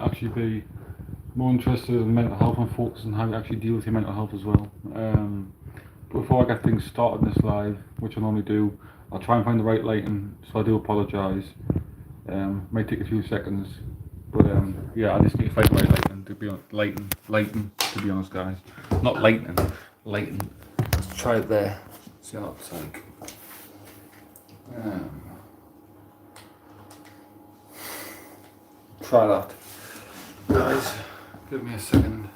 to actually be more interested in mental health and focus on how you actually deal with your mental health as well. But before I get things started in this live, which I normally do, I'll try and find the right lighting, so I do apologise. Might take a few seconds, but yeah, I just need to find the right lighting to be honest. Lighting, to be honest, guys. Not lightning, lighting. Let's try it there. See how it's like. Try that, guys. Give me a second.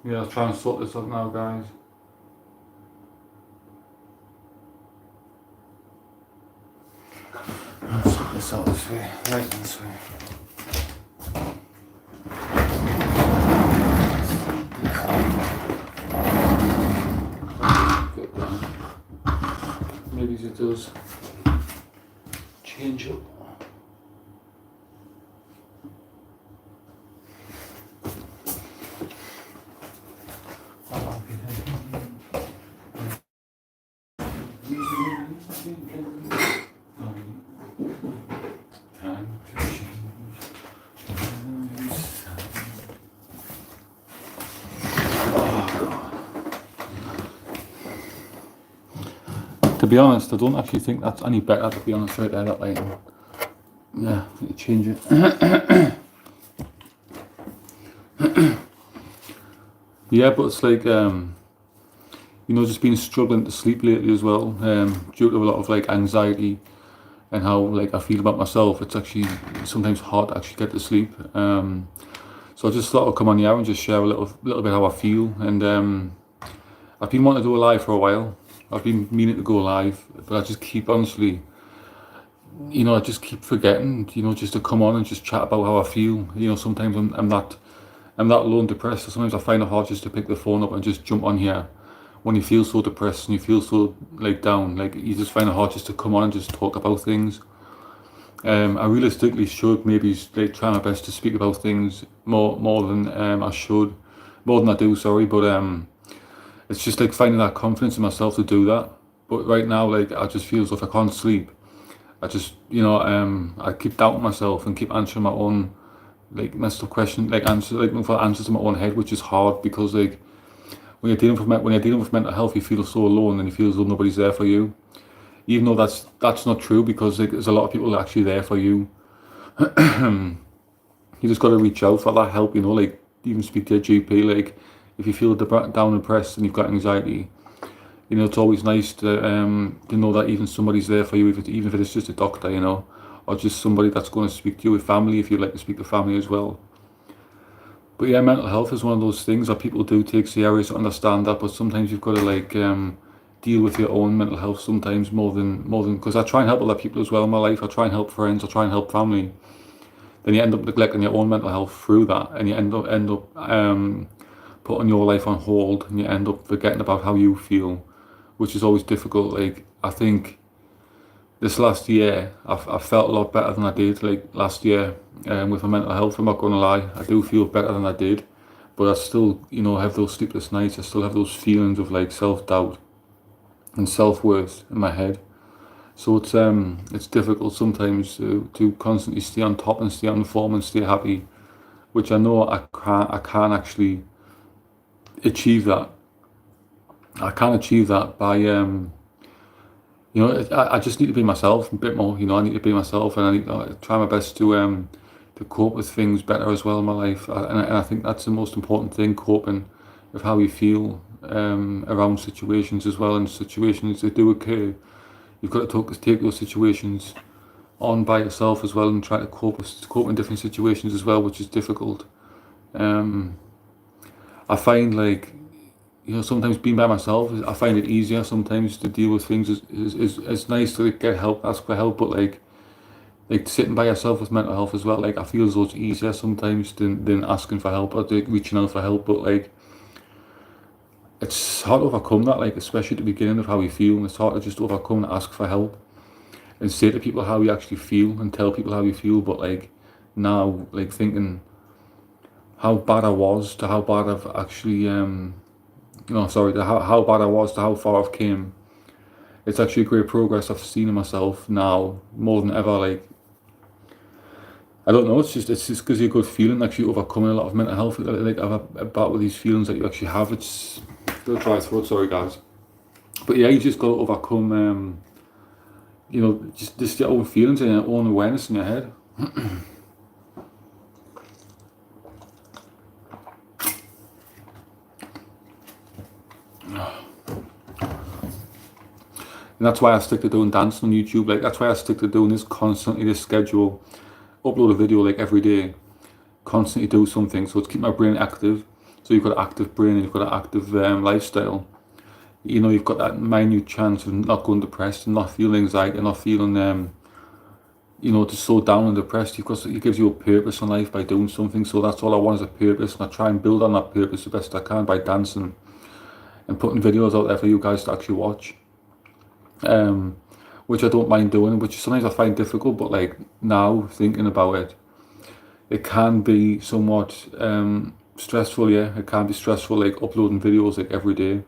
Yeah, let's try and sort this out now, guys. Let's sort this out this way, right this way. Maybe it does change up. To be honest, I don't actually think that's any better, to be honest, right there, that lighting. Yeah, I need to change it. Yeah, but it's like, you know, just been struggling to sleep lately as well, due to a lot of like anxiety and how like I feel about myself. It's actually sometimes hard to actually get to sleep. So I just thought I'd come on here and just share a little bit how I feel. And I've been wanting to do a live for a while. I've been meaning to go live, but I just keep honestly, you know, I just keep forgetting, you know, just to come on and just chat about how I feel. You know, sometimes I'm that low and depressed. So sometimes I find it hard just to pick the phone up and just jump on here when you feel so depressed and you feel so like down. Like you just find it hard just to come on and just talk about things. I realistically should maybe like try my best to speak about things more than I should, more than I do. Sorry, but it's just like finding that confidence in myself to do that. But right now, like I just feel as if I can't sleep. I just, you know, I keep doubting myself and keep answering my own like messed up questions, like looking for answers in my own head, which is hard because like when you're dealing with mental health, you feel so alone and you feel as though nobody's there for you. Even though that's not true, because like, there's a lot of people actually there for you. You just got to reach out for that help, you know, like even speak to your GP. Like if you feel down and depressed and you've got anxiety, you know, it's always nice to know that even somebody's there for you, even if it's just a doctor, you know, or just somebody that's going to speak to you with family if you'd like to speak to family as well. But yeah, mental health is one of those things that people do take serious, to understand that, but sometimes you've got to like deal with your own mental health sometimes more than because I try and help other people as well in my life. I try and help friends, I try and help family. Then you end up neglecting your own mental health through that, and you end up putting your life on hold, and you end up forgetting about how you feel, which is always difficult. Like I think this last year I felt a lot better than I did like last year with my mental health. I'm not going to lie, I do feel better than I did, but I still, you know, have those sleepless nights. I still have those feelings of like self-doubt and self-worth in my head. So it's difficult sometimes to constantly stay on top and stay on form and stay happy, which I know I can't actually achieve that. I can't achieve that by you know, I just need to be myself a bit more. You know, I need to be myself, and I need to try my best to cope with things better as well in my life. And I think that's the most important thing: coping with how you feel around situations as well. And situations that do occur, you've got to take those situations on by yourself as well, and try to cope in different situations as well, which is difficult. I find like, you know, sometimes being by myself, I find it easier sometimes to deal with things. It's nice to get help, ask for help, but like sitting by yourself with mental health as well, like I feel as though it's easier sometimes than asking for help or like reaching out for help. But like it's hard to overcome that, like especially at the beginning of how you feel, and it's hard to just overcome and ask for help and say to people how you actually feel and tell people how you feel. But like now, like thinking, how bad I was to how bad I've actually, sorry, to how bad I was to how far I've came. It's actually great progress I've seen in myself now more than ever. Like, I don't know, it's just gives you a good feeling actually overcoming a lot of mental health. Like I've battled with these feelings that you actually have. It's still dry throat, sorry guys. But yeah, you just got to overcome, just your own feelings and your own awareness in your head. And that's why I stick to doing dancing on YouTube. Like, that's why I stick to doing this constantly, this schedule. Upload a video like every day. Constantly do something. So it's keep my brain active. So you've got an active brain and you've got an active lifestyle. You've got that minute chance of not going depressed and not feeling anxiety and not feeling, to slow down and depressed. Because it gives you a purpose in life by doing something. So that's all I want is a purpose. And I try and build on that purpose the best I can by dancing and putting videos out there for you guys to actually watch. Which I don't mind doing, which sometimes I find difficult, but like now thinking about it, it can be somewhat stressful. Yeah, it can be stressful, like uploading videos like every day,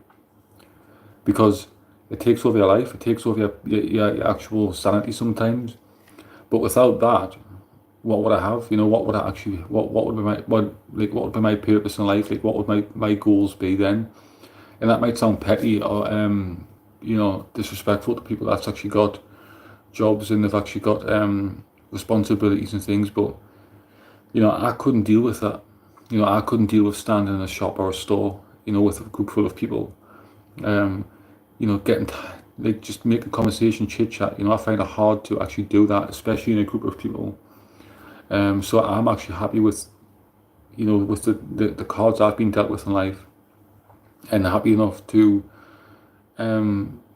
because it takes over your life, it takes over your actual sanity sometimes. But without that, what would I have? What would I actually, what would be what would be my purpose in life? Like, what would my goals be then? And that might sound petty or disrespectful to people that's actually got jobs and they've actually got responsibilities and things, but I couldn't deal with that. I couldn't deal with standing in a shop or a store, with a group full of people, getting just making conversation, chit chat. I find it hard to actually do that, especially in a group of people. So I'm actually happy with with the cards I've been dealt with in life, and happy enough to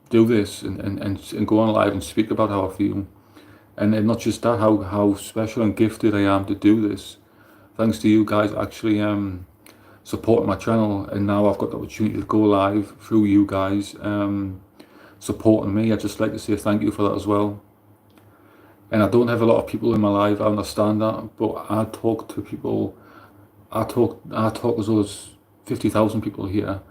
do this and go on live and speak about how I feel. And not just that, how special and gifted I am to do this. Thanks to you guys actually supporting my channel, and now I've got the opportunity to go live through you guys supporting me. I'd just like to say thank you for that as well. And I don't have a lot of people in my life, I understand that, but I talk to people, I talk as though there's 50,000 people here.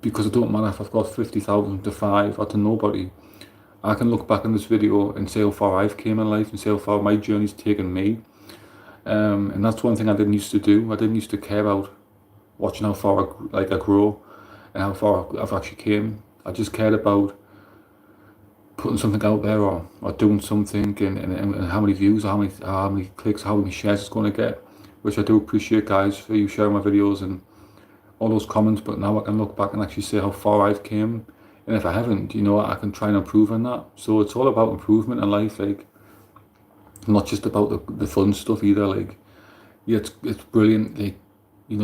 Because it don't matter if I've got 50,000 to 5 or to nobody. I can look back on this video and say how far I've came in life and say how far my journey's taken me. And that's one thing I didn't used to do. I didn't used to care about watching how far I grow and how far I've actually came. I just cared about putting something out there or doing something and how many views, or how many clicks, how many shares it's going to get, which I do appreciate, guys, for you sharing my videos and all those comments. But now I can look back and actually say how far I've came, and if I haven't, I can try and improve on that. So it's all about improvement in life, like not just about the fun stuff either. Like, yeah, it's brilliant, like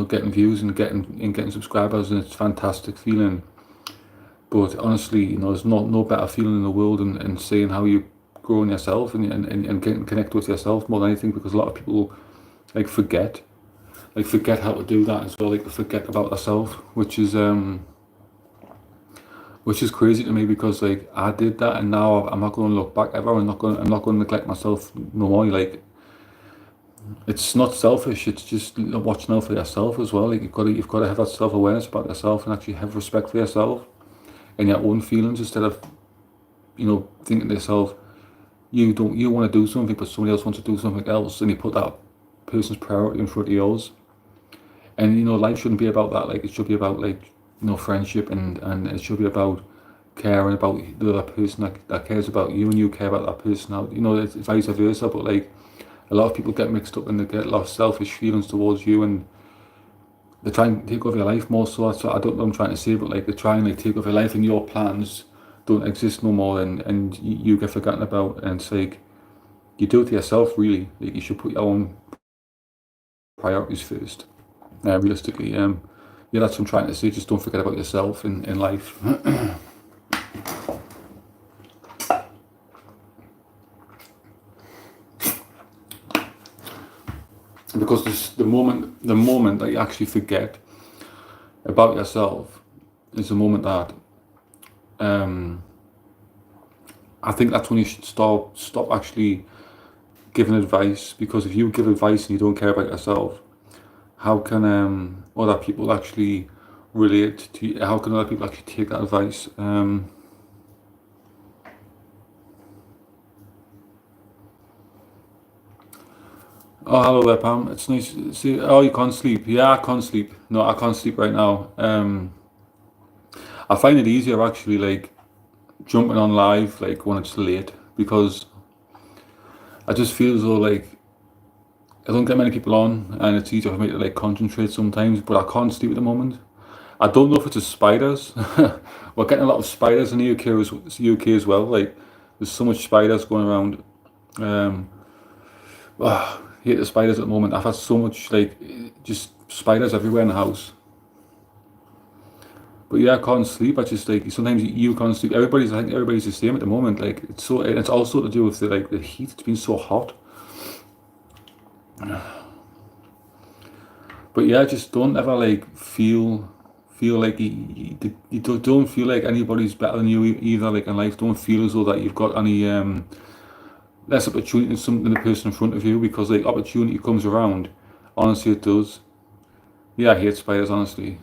getting views and getting subscribers, and it's a fantastic feeling. But honestly, there's no better feeling in the world and seeing how you grow in yourself and getting connected with yourself more than anything, because a lot of people forget how to do that as well. Like, they forget about themselves, which is crazy to me, because I did that, and now I'm not going to look back ever. I'm not going to neglect myself no more. Like, it's not selfish. It's just watching out for yourself as well. Like, you've got to have that self-awareness about yourself and actually have respect for yourself and your own feelings, instead of thinking to yourself you want to do something but somebody else wants to do something else, and you put that person's priority in front of yours. And life shouldn't be about that. Like, it should be about friendship, and it should be about caring about the other person that cares about you, and you care about that person. It's vice versa. But a lot of people get mixed up and they get a lot of selfish feelings towards you, and they try and take over your life more. So that's what I don't know what I'm trying to say, but they try and take over your life, and your plans don't exist no more, and you get forgotten about. And it's you do it to yourself, really. You should put your own priorities first. Realistically, yeah, that's what I'm trying to say. Just don't forget about yourself in life. Because the moment that you actually forget about yourself is the moment that I think that's when you should stop actually giving advice, because if you give advice and you don't care about yourself, how can other people actually relate to you? How can other people actually take that advice? Oh, hello there, Pam. It's nice to see. Oh, you can't sleep. Yeah, I can't sleep. No, I can't sleep right now. I find it easier actually, like jumping on live, like when it's late, because I just feel as though like I don't get many people on, and it's easier for me to like concentrate sometimes. But I can't sleep at the moment. I don't know if it's the spiders. We're getting a lot of spiders in the UK as well. Like there's so much spiders going around. Um, I hate the spiders at the moment. I've had so much like just spiders everywhere in the house. But yeah, I can't sleep. I just like sometimes you can't sleep. I think everybody's the same at the moment. Like it's so, and it's also to do with the heat. It's been so hot. But yeah, just don't ever like feel like you don't feel like anybody's better than you either. Like in life, don't feel as though that you've got any less opportunity than the person in front of you, because like opportunity comes around. Honestly, it does. Yeah, I hate spiders, honestly.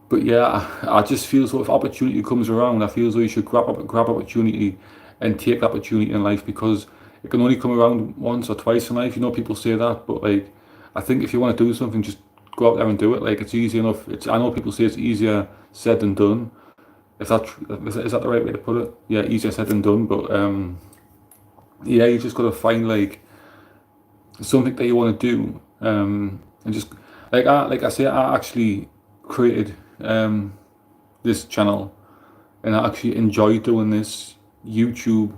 But yeah, I just feel so if opportunity comes around, I feel as though you should grab opportunity and take the opportunity in life, because it can only come around once or twice in life. You know, people say that, but like I think if you want to do something, just go out there and do it. Like it's easy enough. I know people say it's easier said than done. If that is that the right way to put it? Yeah, easier said than done. But yeah, you just got to find like something that you want to do, and just like I say, I actually created this channel, and I actually enjoy doing this YouTube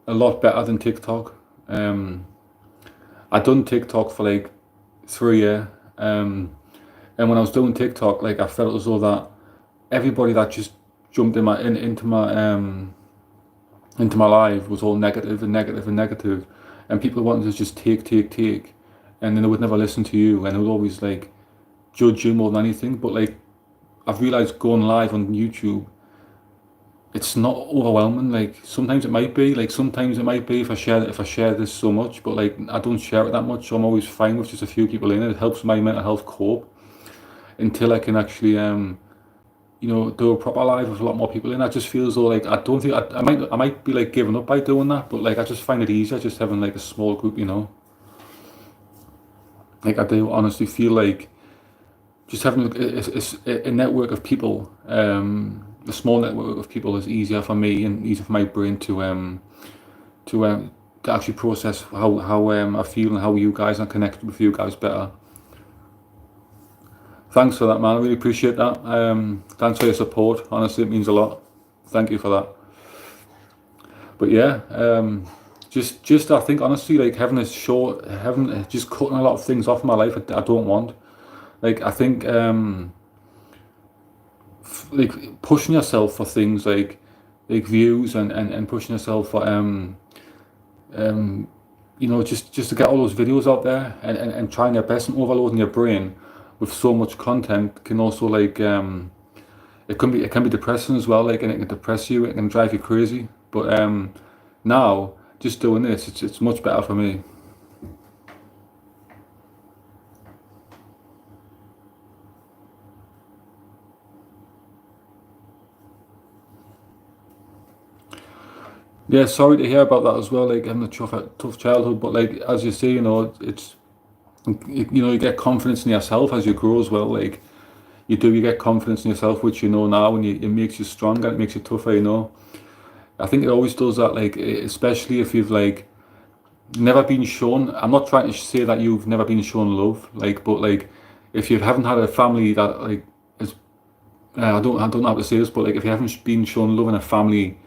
a lot better than TikTok. I done TikTok for like 3 years, and when I was doing TikTok, like I felt as though that everybody that just jumped into my life was all negative and negative and negative, and people wanted to just take, and then they would never listen to you, and they would always like judge you more than anything. But like I've realized going live on YouTube, it's not overwhelming. Like sometimes it might be, if I share this so much, but like I don't share it that much, so I'm always fine with just a few people in it. It helps my mental health cope until I can actually do a proper live with a lot more people in. I just feel as though like I don't think I might be like giving up by doing that, but like I just find it easier just having like a small group, Like I do honestly feel like just having a network of people, a small network of people is easier for me and easier for my brain to actually process how I feel and how you guys are connected with you guys better. Thanks for that, man. I really appreciate that. Thanks for your support. Honestly, it means a lot. Thank you for that. But yeah, just I think honestly, like just cutting a lot of things off my life I don't want. Like I think like pushing yourself for things like views and pushing yourself for just to get all those videos out there and trying your best and overloading your brain with so much content can also like it can be depressing as well, like, and it can depress you, it can drive you crazy. But now just doing this, it's much better for me. Yeah, sorry to hear about that as well. Like having a tough childhood, but like as you say, it's you get confidence in yourself as you grow as well. Like you get confidence in yourself, which now, and it makes you stronger, it makes you tougher. I think it always does that, like especially if you've like never been shown. I'm not trying to say that you've never been shown love, like, but like if you haven't had a family that like is, I don't know how to say this, but like if you haven't been shown love in a family,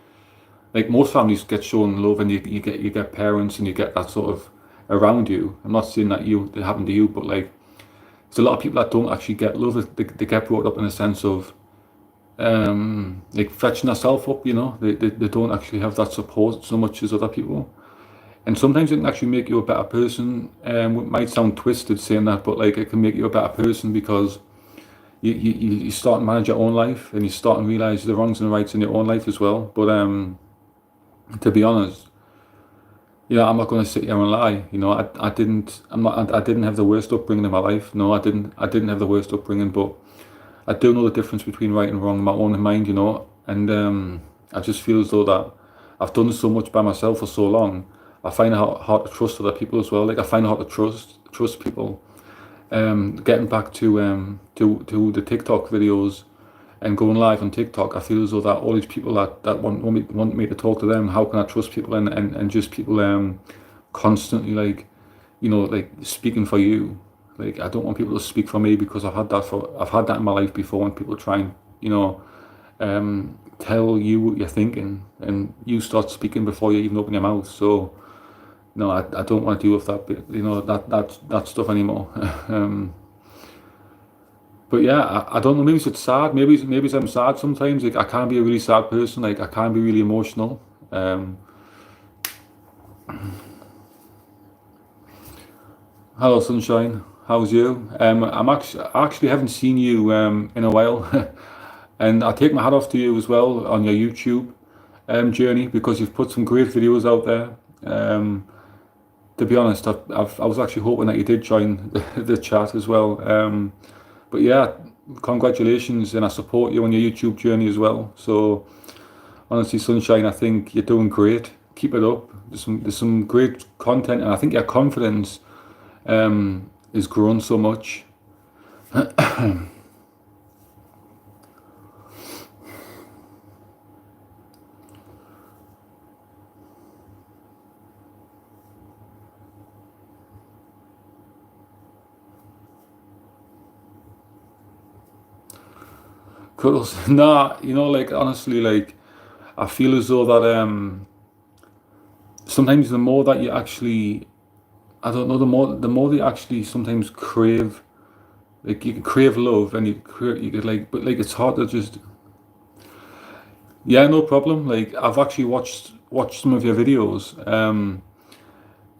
like most families get shown love, and you get parents and you get that sort of around you. I'm not saying that it happened to you, but like there's a lot of people that don't actually get love. They get brought up in a sense of like fetching themselves up. They don't actually have that support so much as other people, and sometimes it can actually make you a better person. It might sound twisted saying that, but like it can make you a better person because you start to manage your own life, and you start to realize the wrongs and rights in your own life as well. But to be honest, I'm not going to sit here and lie. I didn't have the worst upbringing in my life. No, I didn't have the worst upbringing, but I do know the difference between right and wrong in my own mind, and I just feel as though that I've done so much by myself for so long. I find it hard to trust other people as well. Like I find it hard to trust people. Getting back to the TikTok videos and going live on TikTok, I feel as though that all these people that want me to talk to them, how can I trust people and just people constantly like speaking for you. Like I don't want people to speak for me because I've had that in my life before when people try and tell you what you're thinking and you start speaking before you even open your mouth. So no, I don't want to deal with that bit, that stuff anymore. But yeah, I don't know. Maybe it's sad. Maybe I'm sad sometimes. Like I can be a really sad person. Like I can be really emotional. Hello, sunshine. How's you? I actually haven't seen you in a while, and I take my hat off to you as well on your YouTube journey because you've put some great videos out there. To be honest, I was actually hoping that you did join the chat as well. But yeah, congratulations, and I support you on your YouTube journey as well. So honestly, sunshine, I think you're doing great. Keep it up. There's some great content, and I think your confidence is grown so much. Cool. Nah, like honestly, like I feel as though that sometimes the more that you actually, I don't know, the more that you actually sometimes crave, like you can crave love and you could like, but like it's hard to just, yeah, no problem. Like I've actually watched some of your videos, and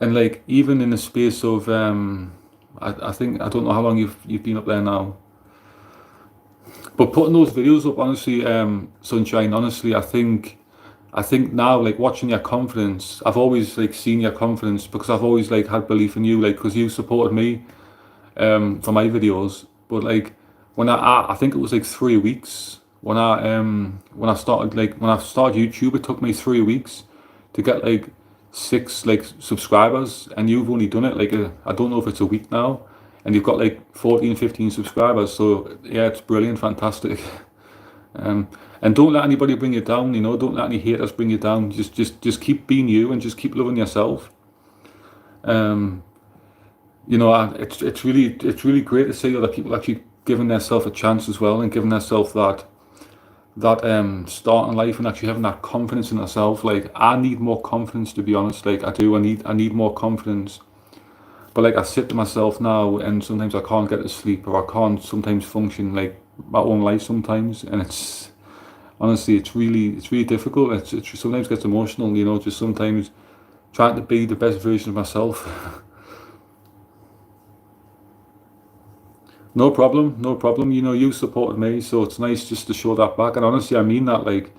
like even in the space of I think I don't know how long you've been up there now. But putting those videos up, honestly, sunshine. Honestly, I think now, like watching your confidence, I've always like seen your confidence because I've always like had belief in you, like because you supported me for my videos. But like I think it was like 3 weeks when I started YouTube. It took me 3 weeks to get like 6 like subscribers, and you've only done it like I don't know if it's a week now, and you've got like 14, 15 subscribers. So yeah, it's brilliant, fantastic. And don't let anybody bring you down. Don't let any haters bring you down. Just keep being you and just keep loving yourself. It's really great to see other people actually giving themselves a chance as well and giving themselves that start in life and actually having that confidence in themselves. Like I need more confidence, to be honest. Like I do. I need more confidence. But like I sit to myself now, and sometimes I can't get to sleep, or I can't sometimes function like my own life sometimes, and it's honestly it's really difficult. It sometimes gets emotional, just sometimes trying to be the best version of myself. No problem, no problem. You supported me, so it's nice just to show that back. And honestly, I mean that. Like,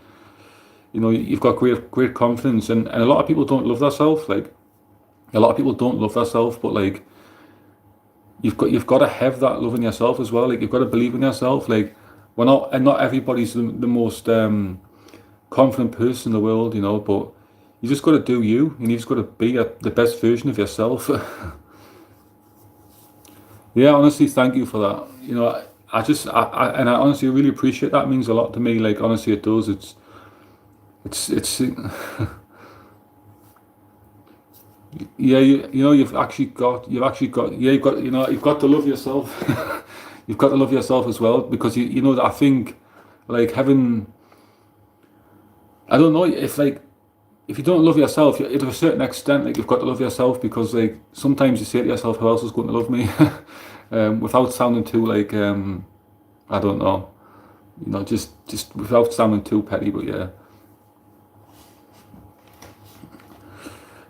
you've got great confidence, and a lot of people don't love themselves. Like, a lot of people don't love themselves, but like, you've got to have that love in yourself as well. Like, you've got to believe in yourself. Like, not everybody's the most confident person in the world, but you just got to do you, and you just got to be the best version of yourself. Yeah, honestly, thank you for that. I honestly really appreciate that. It means a lot to me. Like, honestly, it does. It's yeah, you've got to love yourself. You've got to love yourself as well, because you know that I think like having, I don't know, if you don't love yourself, to a certain extent, like you've got to love yourself, because like sometimes you say to yourself, who else is going to love me? Without sounding too like I don't know, just without sounding too petty, but yeah.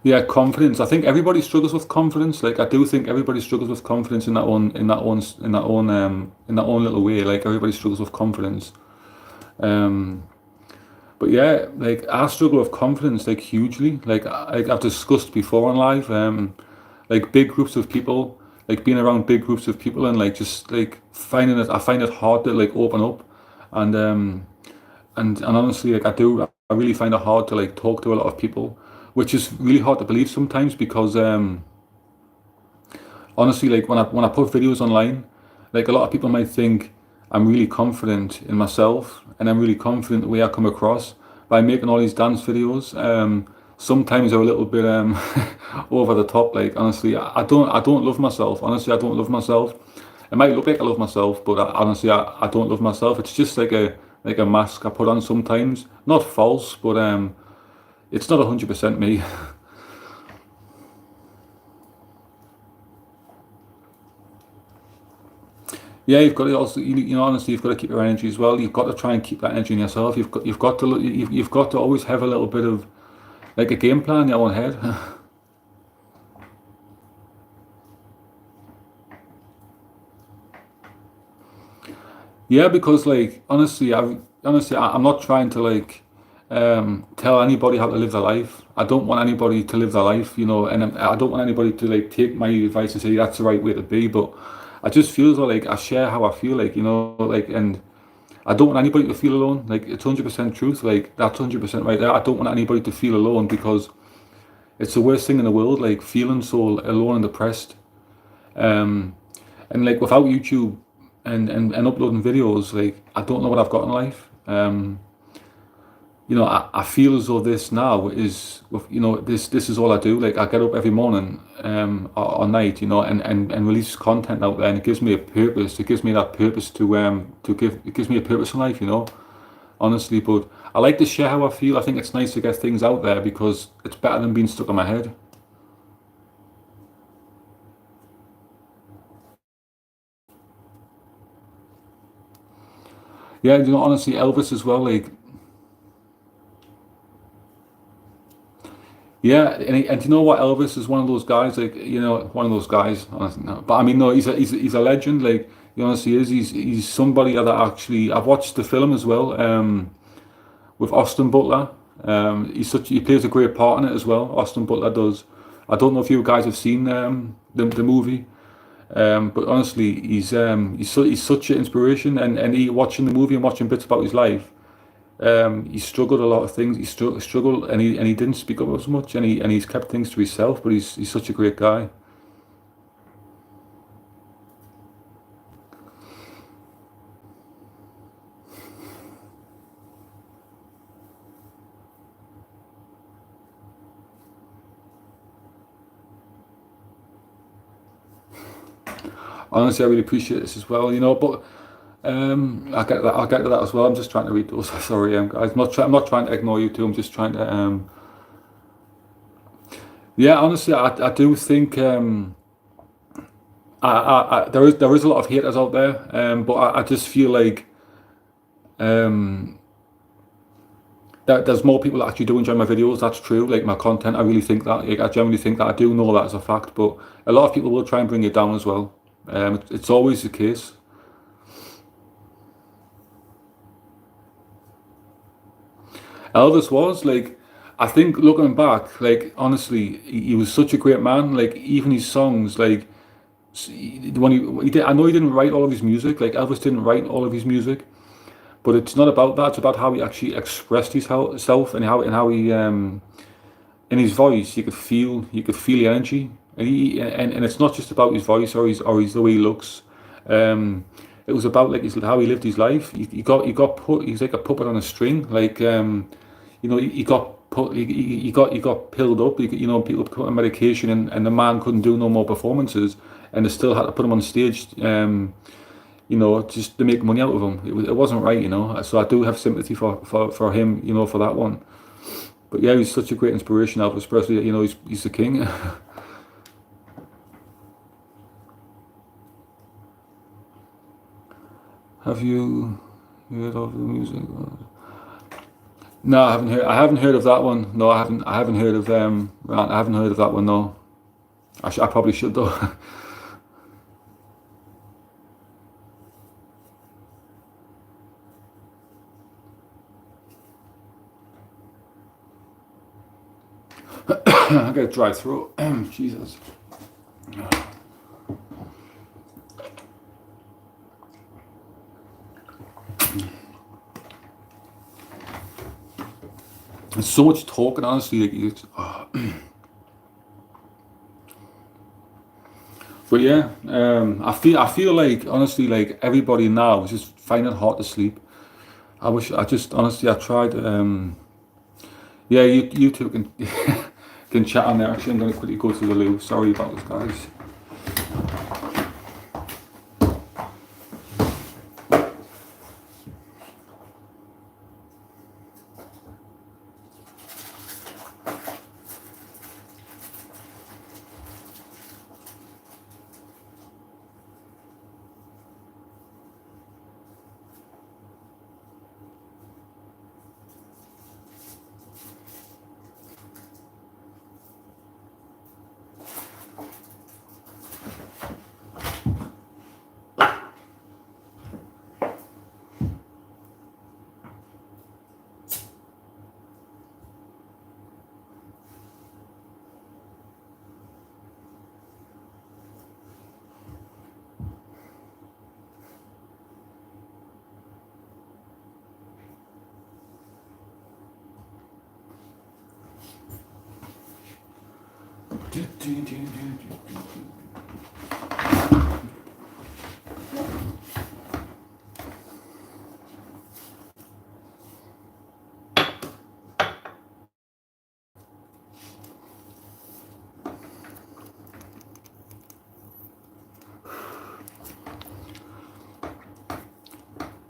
Yeah, confidence. I think everybody struggles with confidence. Like I do think everybody struggles with confidence in that own little way. Like everybody struggles with confidence. But yeah, like I struggle with confidence like hugely. Like I've discussed before in life, like big groups of people, like being around big groups of people and like just like finding it, I find it hard to like open up, and and honestly, like I really find it hard to like talk to a lot of people, which is really hard to believe sometimes because honestly, like when I put videos online, like a lot of people might think I'm really confident in myself and I'm really confident the way I come across by making all these dance videos. Sometimes they're a little bit over the top. Like honestly, I don't love myself. Honestly, I don't love myself. It might look like I love myself, but honestly, I don't love myself. It's just like a mask I put on sometimes. Not false, but it's not 100% me. Yeah, you've got to also, you know, honestly, you've got to keep your energy as well. You've got to try and keep that energy in yourself. You've got to, you've got to always have a little bit of like a game plan in your own head. Yeah, because like I'm not trying to like tell anybody how to live their life. I don't want anybody to live their life, you know, and I don't want anybody to like take my advice and say that's the right way to be. But I just feel as though like I share how I feel, like you know, like and I don't want anybody to feel alone. Like it's 100% truth. Like that's 100% right there. I don't want anybody to feel alone because it's the worst thing in the world. Like feeling so alone and depressed. Um, and like without YouTube and uploading videos, like I don't know what I've got in life. You know, I feel as though this now is, you know, this is all I do. Like I get up every morning, or night, you know, and release content out there, and it gives me a purpose. It gives me that purpose to give. It gives me a purpose in life, you know. Honestly, but I like to share how I feel. I think it's nice to get things out there because it's better than being stuck in my head. Yeah, you know, honestly, Elvis as well. Like, yeah, and you know what? Elvis is one of those guys, like you know, one of those guys. Honestly, no. But I mean, no, he's a legend. Like he honestly is. He's somebody that actually I've watched the film as well. With Austin Butler. He plays a great part in it as well. Austin Butler does. I don't know if you guys have seen the movie, but honestly, he's such an inspiration. And he watching the movie and watching bits about his life. He struggled a lot of things. He struggled, and he didn't speak up as much, and he's kept things to himself. But he's such a great guy. Honestly, I really appreciate this as well. You know, but I get that. I'll get to that as well. I'm just trying to read those. Sorry, guys. I'm not trying to ignore you too. I'm just trying to. Yeah, honestly, I do think there is a lot of haters out there, but I just feel like um, that there's more people that actually do enjoy my videos. That's true. Like my content, I really think that. Like, I genuinely think that. I do know that as a fact, but a lot of people will try and bring it down as well. It's always the case. Elvis was like, I think looking back, like honestly, he was such a great man. Like even his songs, like when he did, I know he didn't write all of his music. Like Elvis didn't write all of his music, but it's not about that. It's about how he actually expressed himself and how he in his voice you could feel the energy, and it's not just about his voice or his the way he looks. Um, it was about like how he lived his life. He got put. He's like a puppet on a string. Like you know, he got put. He got pilled up. You know, people put on medication, and the man couldn't do no more performances, and they still had to put him on stage. You know, just to make money out of him. It wasn't right, you know. So I do have sympathy for him, you know, for that one. But yeah, he's such a great inspiration, Elvis Presley. You know, he's the king. Have you heard of the music? No, I haven't heard. I haven't heard of that one. No, I haven't. I haven't heard of I haven't heard of that one. No, I probably should though. I got a dry throat. Jesus. There's so much talking, honestly. But yeah, I feel like honestly, like everybody now is just finding it hard to sleep. I just honestly I tried. Yeah, you two can can chat on there. Actually, I'm gonna quickly go to the loo. Sorry about this, guys.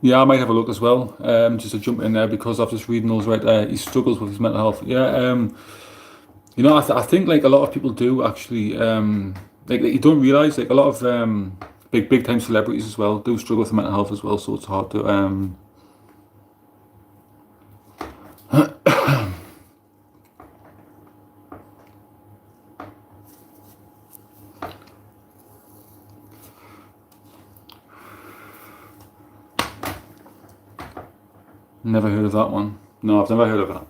Yeah, I might have a look as well. Just to jump in there because I've just reading those right there. He struggles with his mental health. Yeah, you know, I think like a lot of people do actually. Like you don't realize like a lot of big time celebrities as well do struggle with mental health as well. So it's hard to Never heard of that one. No, I've never heard of that.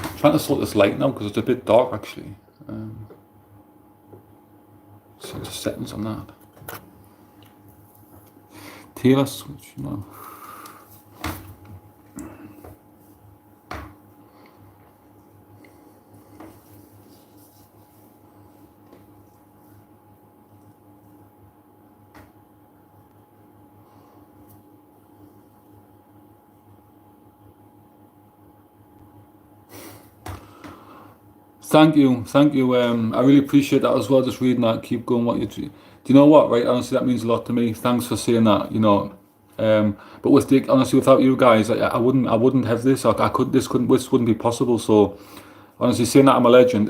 I'm trying to sort this light now because it's a bit dark actually. So the settings on that. Taylor switch, no. Thank you, thank you. I really appreciate that as well. Just reading that, keep going. What you do, you know what? Right, honestly, that means a lot to me. Thanks for saying that. You know, but with Dick, honestly, without you guys, I wouldn't have this. This wouldn't be possible. So, honestly, saying that I'm a legend.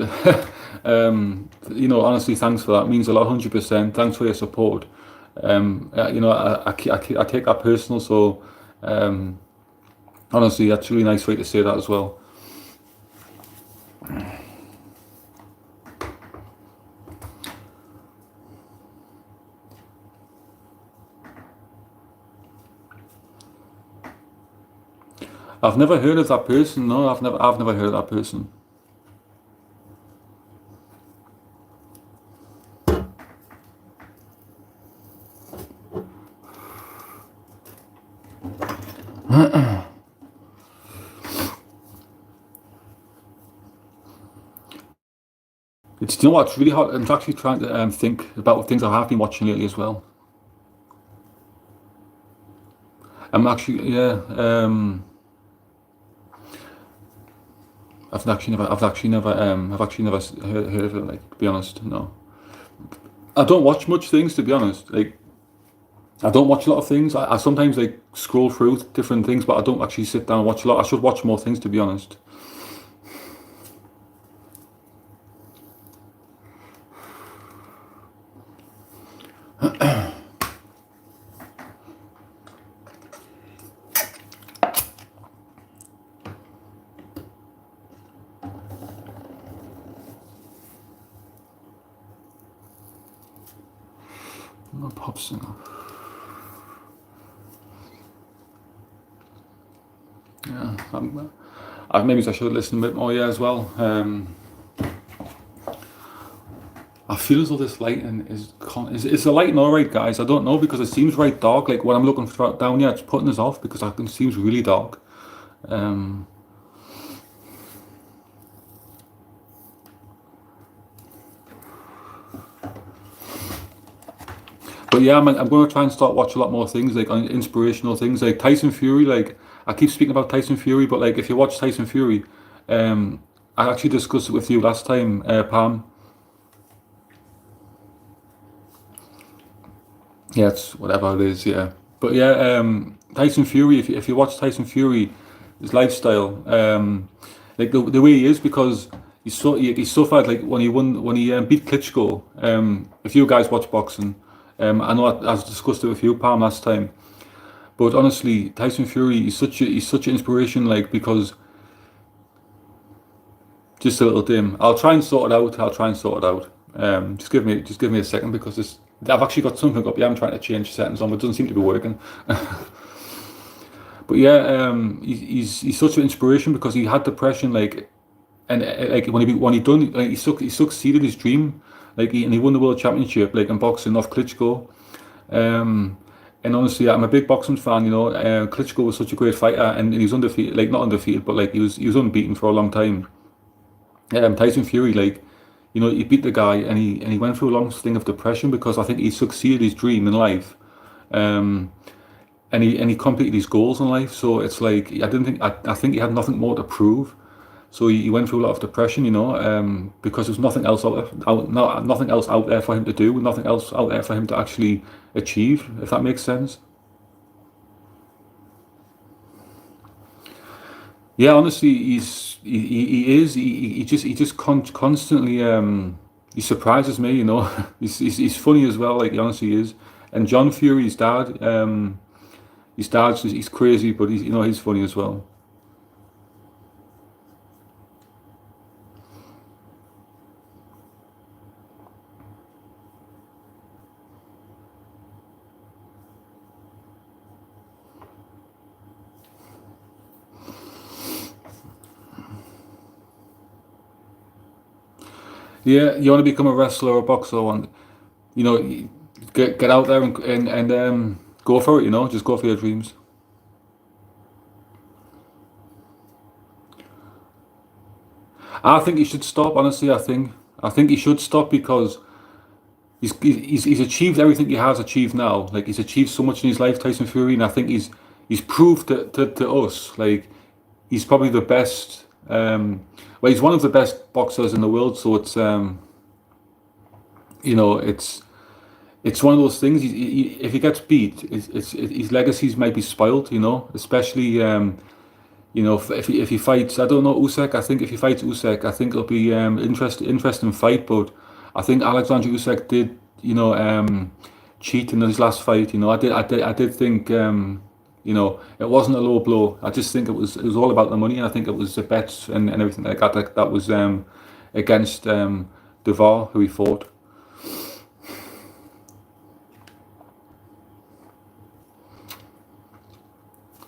You know, honestly, thanks for that. It means a lot, 100%. Thanks for your support. You know, I take that personal. So, honestly, that's really nice for you to say that as well. I've never heard of that person. No, I've never heard of that person. It's, you know what, it's really hard. I'm actually trying to think about things I have been watching lately as well. I'm actually, yeah, I've actually never heard of it. Like, to be honest, no. I don't watch much things, to be honest. Like, I don't watch a lot of things. I sometimes like scroll through different things, but I don't actually sit down and watch a lot. I should watch more things, to be honest. No pop singer. Yeah. maybe I should listen a bit more, yeah, as well. I feel as though this lighting is the lighting all right, guys? I don't know, because it seems right dark. Like when I'm looking down here, it's putting us off because it seems really dark. But yeah, I'm going to try and start watching a lot more things, like inspirational things, like Tyson Fury. Like I keep speaking about Tyson Fury, but like if you watch Tyson Fury, I actually discussed it with you last time, Pam. Yeah, it's whatever it is, yeah. But yeah, Tyson Fury. If you watch Tyson Fury, his lifestyle, like the way he is, because he suffered, like when he beat Klitschko. If you guys watch boxing, I know I discussed it with you, Pam, last time. But honestly, Tyson Fury, he's such an inspiration, like, because just a little dim. I'll try and sort it out. Just give me a second, because I've actually got something up. Yeah, I'm trying to change settings on, but it doesn't seem to be working. But yeah, he's such an inspiration, because he had depression, like, and like when he done, like, he succeeded his dream, like, and he won the world championship, like, in boxing off Klitschko. And honestly, I'm a big boxing fan. Klitschko was such a great fighter, and he was undefeated, like not undefeated, but like he was unbeaten for a long time. Tyson Fury, like, he beat the guy, and he went through a long string of depression, because I think he succeeded his dream in life, and he completed his goals in life. So it's like I think he had nothing more to prove. So he went through a lot of depression, because there's nothing else nothing else out there for him to do, nothing else out there for him to actually achieve, if that makes sense. Yeah, honestly, he just constantly he surprises me, he's funny as well, like he honestly is. And John Fury, his dad's he's crazy, but he's funny as well. Yeah, you want to become a wrestler or a boxer, and you know get out there and go for it, just go for your dreams. I think he should stop, honestly. I think he should stop, because he's achieved everything he has achieved now. Like, he's achieved so much in his life, Tyson Fury, and I think he's proved to us, like, he's probably the best. Well, he's one of the best boxers in the world. So you know it's one of those things. If he gets beat, his legacies might be spoiled. Especially if he fights, I don't know, Usyk. I think if he fights Usyk, I think it'll be interesting fight. But I think Alexander Usyk did cheat in his last fight. I did think it wasn't a low blow. I just think it was all about the money, and I think it was the bets and everything like that that was against Duval, who he fought.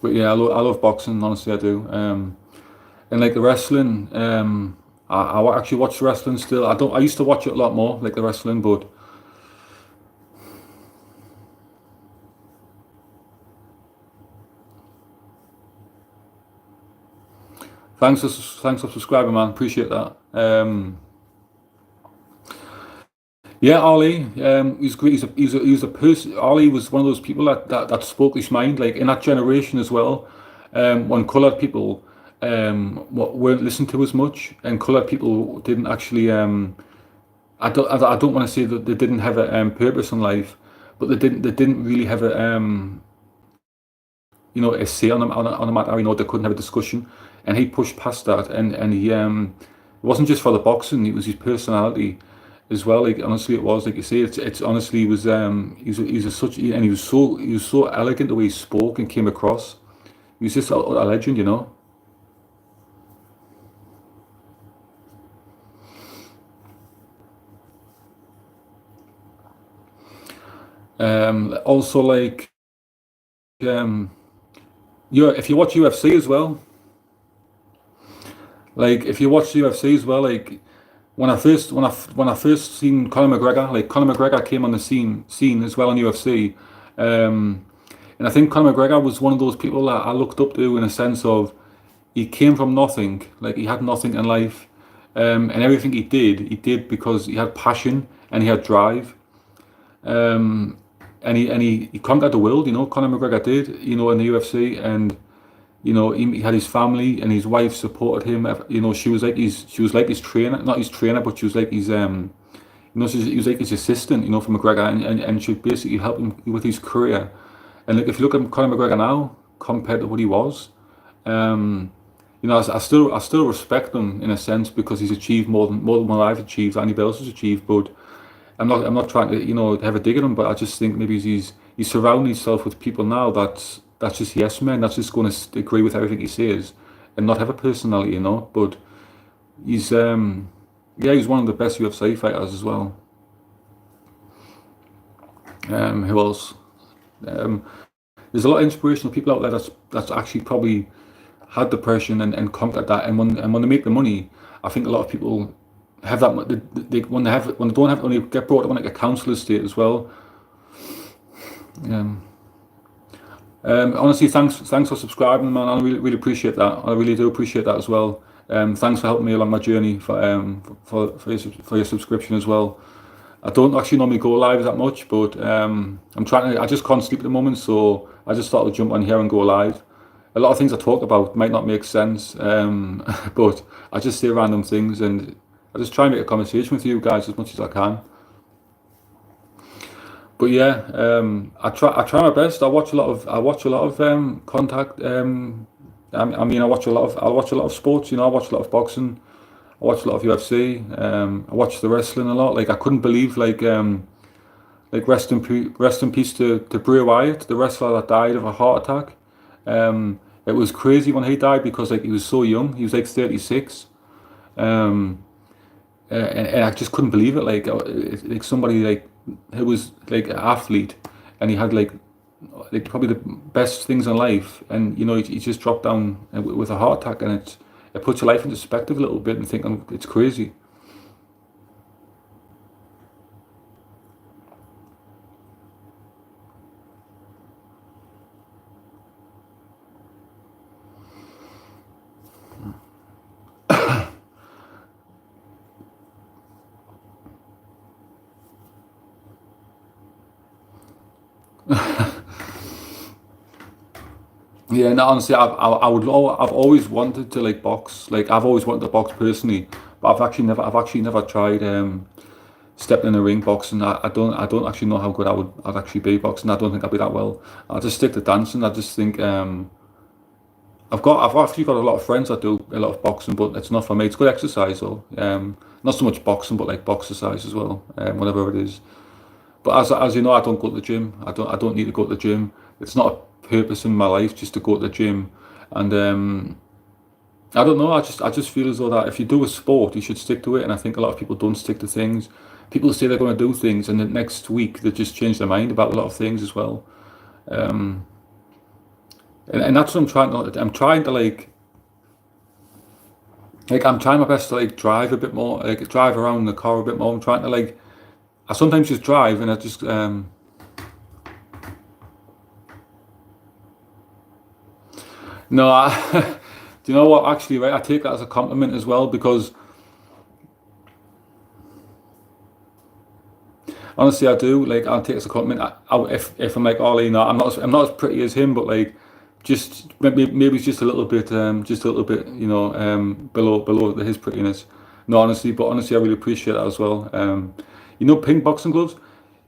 But yeah, I love boxing. Honestly, I do. And like the wrestling, I actually watch wrestling still. I don't. I used to watch it a lot more, like the wrestling, but thanks for subscribing, man. Appreciate that. Yeah, Ali. He's great. He's a person. Ali was one of those people that spoke his mind, like in that generation as well. When coloured people weren't listened to as much, and coloured people didn't actually. I don't want to say that they didn't have a purpose in life, but they didn't really have a say on a matter. They couldn't have a discussion, and he pushed past that, and he it wasn't just for the boxing; it was his personality as well. Like, honestly, it was, like you say. It's honestly, he was he's a such, and he was so elegant the way he spoke and came across. He was just a legend. Also, like, if you watch UFC as well. Like if you watch the UFC as well, like when I first seen Conor McGregor, like Conor McGregor came on the scene as well on UFC, um, and I think Conor McGregor was one of those people that I looked up to in a sense of he came from nothing, like he had nothing in life, and everything he did because he had passion and he had drive, um, and he conquered the world. You know, Conor McGregor did. You know, in the UFC, and you know, he had his family and his wife supported him. You know, she was like his trainer, not his trainer, but she was like his you know, he was like his assistant. You know, for McGregor, and she basically helped him with his career. And like if you look at Conor McGregor now compared to what he was, um, you know, I still respect him in a sense because he's achieved more than what I've achieved, anybody else has achieved. But I'm not trying to, you know, have a dig at him, but I just think maybe he's surrounding himself with people now that's just yes men, that's just going to agree with everything he says and not have a personality, you know. But he's yeah, he's one of the best UFC fighters as well. Who else? Um, there's a lot of inspirational people out there that's actually probably had depression and conquered that, and when they make the money, I think a lot of people have that when they don't have when they get brought up on like a counsellor state as well. Um, Honestly, thanks for subscribing, man. I really appreciate that. I really do appreciate that as well. Thanks for helping me along my journey for your subscription as well. I don't actually normally go live that much, but I'm trying to. I just can't sleep at the moment, so I just thought I'd jump on here and go live. A lot of things I talk about might not make sense, but I just say random things and I just try and make a conversation with you guys as much as I can. But yeah, I try my best. I watch a lot of contact. I mean, I watch a lot of sports. You know, I watch a lot of boxing. I watch a lot of UFC. I watch the wrestling a lot. Like I couldn't believe like rest in peace to Bray Wyatt, the wrestler that died of a heart attack. It was crazy when he died because like he was so young. He was like 36. Um, and I just couldn't believe it. Like somebody like who was like an athlete, and he had like probably the best things in life, and you know he just dropped down with a heart attack, and it puts your life into perspective a little bit, and think it's crazy. Yeah, and honestly, I've always wanted to like box. Like I've always wanted to box personally, but I've actually never tried stepping in the ring boxing. I don't actually know how good I'd actually be boxing. I don't think I'd be that well. I just stick to dancing. I just think I've actually got a lot of friends that do a lot of boxing, but it's not for me. It's good exercise though. Not so much boxing, but like box exercise as well. Whatever it is. But as you know, I don't go to the gym. I don't need to go to the gym. It's not a purpose in my life just to go to the gym. And I don't know. I just feel as though that if you do a sport, you should stick to it. And I think a lot of people don't stick to things. People say they're going to do things, and the next week they just change their mind about a lot of things as well. Um, and that's what I'm trying to like I'm trying my best to like drive a bit more, like drive around the car a bit more. I'm trying to like I sometimes just drive and I just no. Do you know what? Actually, right, I take that as a compliment as well because honestly, I do. Like, I'll take it as a compliment. If I'm like, oh, you know, I'm not as pretty as him, but like, just maybe it's just a little bit, you know, below his prettiness. No, honestly, but honestly, I really appreciate that as well. You know, pink boxing gloves.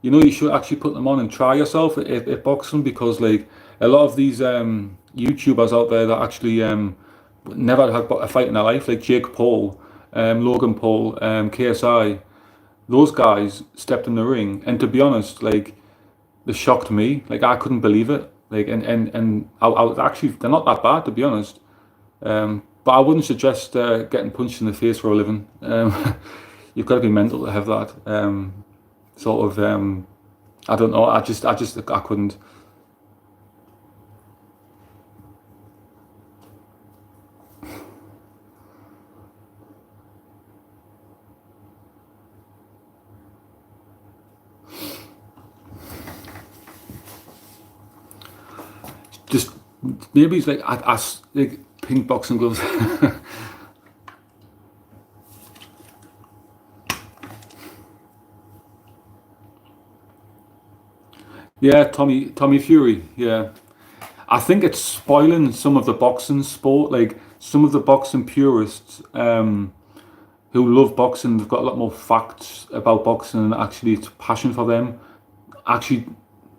You know, you should actually put them on and try yourself at boxing because like a lot of these YouTubers out there that actually never had a fight in their life, like Jake Paul, Logan Paul, KSI, those guys stepped in the ring, and to be honest, like they shocked me. Like I couldn't believe it. Like and I was actually they're not that bad to be honest. But I wouldn't suggest getting punched in the face for a living. You've got to be mental to have that. Sort of. I don't know. I couldn't. just maybe it's like like pink boxing gloves. Yeah, Tommy Fury. Yeah, I think it's spoiling some of the boxing sport. Like some of the boxing purists who love boxing, they've got a lot more facts about boxing, and actually it's passion for them. Actually,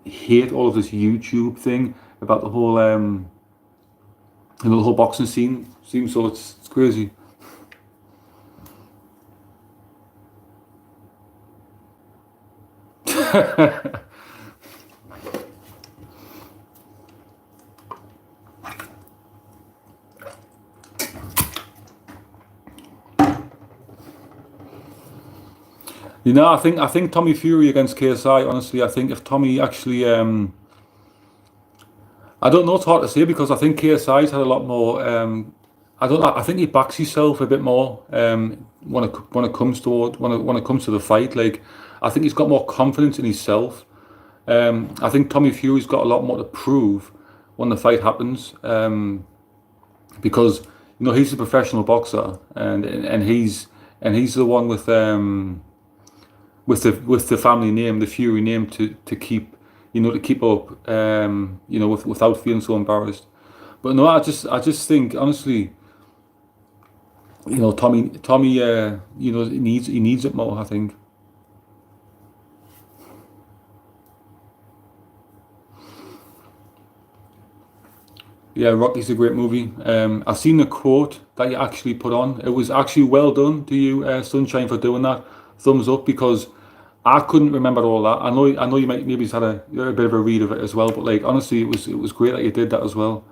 hate all of this YouTube thing about the whole the whole boxing scene. Seems so it's crazy. I think Tommy Fury against KSI. Honestly, I think if Tommy actually, I don't know. It's hard to say because I think KSI's had a lot more. I don't. I think he backs himself a bit more when it comes to when it comes to the fight. Like, I think he's got more confidence in himself. I think Tommy Fury's got a lot more to prove when the fight happens because he's a professional boxer and he's the one with the family name, the Fury name, to keep to keep up, without feeling so embarrassed. But no, I just think honestly, Tommy, he needs it more. I think. Yeah, Rocky's a great movie. I've seen the quote that you actually put on. It was actually well done to you, Sunshine, for doing that. Thumbs up because I couldn't remember all that. I know you might maybe had a bit of a read of it as well, but like honestly, it was great that you did that as well.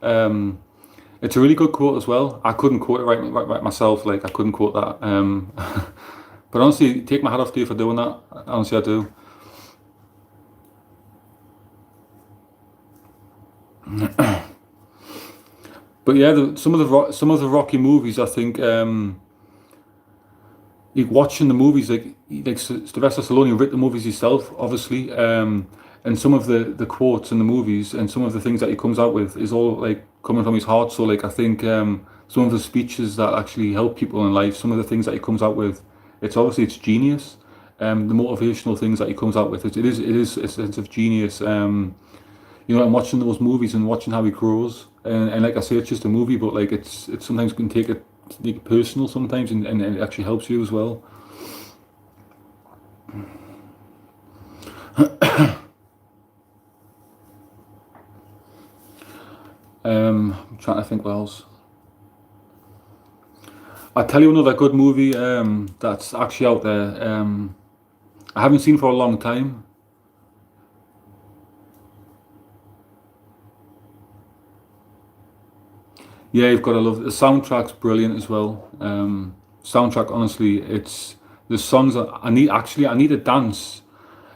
Um, it's a really good quote as well. I couldn't quote it right myself. Like I couldn't quote that. But honestly, take my hat off to you for doing that. Honestly, I do. But yeah, some of the Rocky movies, I think. Like watching the movies, like Sylvester Stallone wrote the movies himself, obviously, and some of the quotes in the movies and some of the things that he comes out with is all like coming from his heart. So like I think some of the speeches that actually help people in life, some of the things that he comes out with, it's genius. The motivational things that he comes out with, it is a sense of genius. And watching those movies and watching how he grows, and like I say, it's just a movie, but like it's sometimes can take it personal sometimes, and it actually helps you as well. I'm trying to think what else. I'll tell you another good movie that's actually out there. I haven't seen for a long time. Yeah, you've got to love the soundtrack's brilliant as well. Soundtrack, honestly, it's the songs that I need. Actually, I need a dance.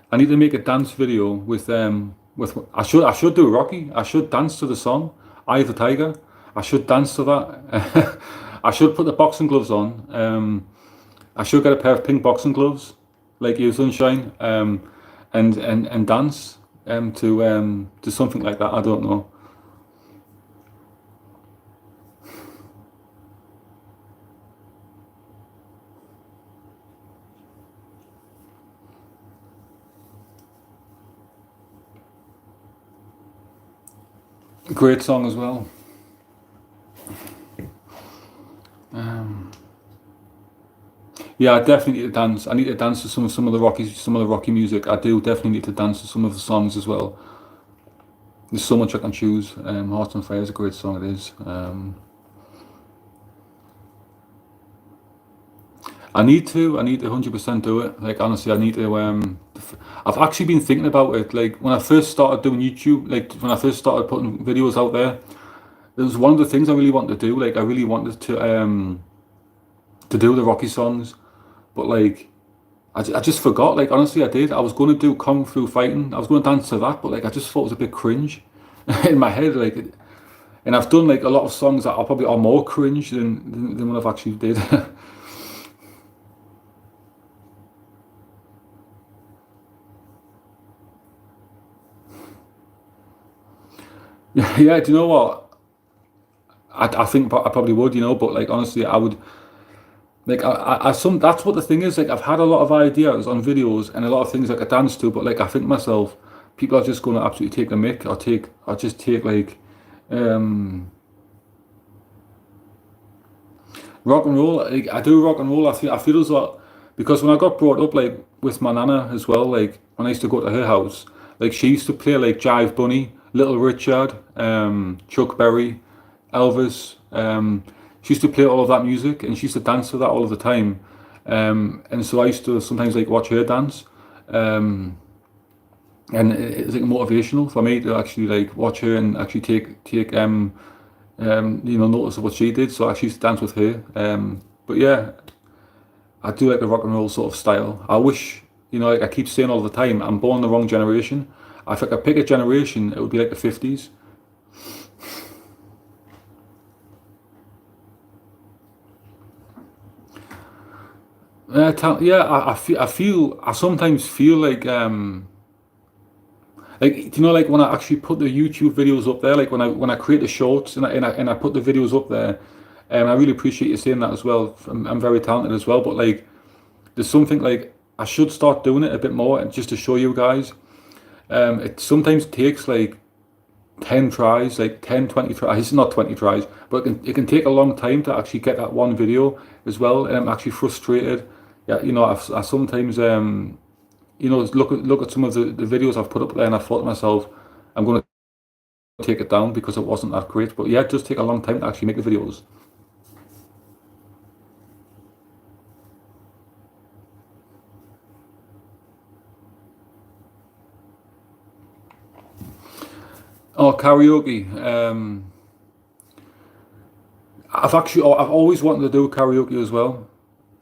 I need to make a dance video with I should do Rocky. I should dance to the song Eye of the Tiger. I should dance to that. I should put the boxing gloves on. I should get a pair of pink boxing gloves like you, Sunshine, and dance to something like that. I don't know. Great song as well. Yeah, I definitely need to dance. I need to dance to some of the Rocky music. I do definitely need to dance to some of the songs as well. There's so much I can choose. Heart on Fire is a great song. It is. I need to 100% do it. Like honestly, I need to. I've actually been thinking about it. Like when I first started doing YouTube, like when I first started putting videos out there, it was one of the things I really wanted to do. Like I really wanted to do the Rocky songs, but like I just forgot. Like honestly, I did. I was going to do kung fu fighting. I was going to dance to that, but like I just thought it was a bit cringe in my head. And I've done like a lot of songs that are more cringe than what I've actually did. Yeah, do you know what? I think I probably would, you know, but like honestly, I would like some. That's what the thing is. Like I've had a lot of ideas on videos and a lot of things like I dance to, but like I think myself, people are just going to absolutely take the mick or just take like um rock and roll. Like, I do rock and roll. I feel as though because when I got brought up like with my nana as well, like when I used to go to her house, like she used to play like Jive Bunny, Little Richard, Chuck Berry, Elvis. She used to play all of that music, and she used to dance to that all of the time. And so I used to sometimes like watch her dance. Um, and it's like motivational for me to actually like watch her and actually take notice of what she did. So I actually used to dance with her. But yeah, I do like the rock and roll sort of style. I wish, like I keep saying all the time, I'm born in the wrong generation. If I could pick a generation, it would be like the 50s. Yeah, I sometimes feel like, like when I actually put the YouTube videos up there, like when I create the shorts and I put the videos up there, I really appreciate you saying that as well. I'm very talented as well, but like there's something like I should start doing it a bit more, and just to show you guys. It sometimes takes like 10 tries, like 10, 20 tries. It's not 20 tries, but it can take a long time to actually get that one video as well. And I'm actually frustrated. Yeah, I sometimes look at some of the videos I've put up there, and I thought to myself, I'm going to take it down because it wasn't that great. But yeah, it does take a long time to actually make the videos. Oh, karaoke. I've always wanted to do karaoke as well.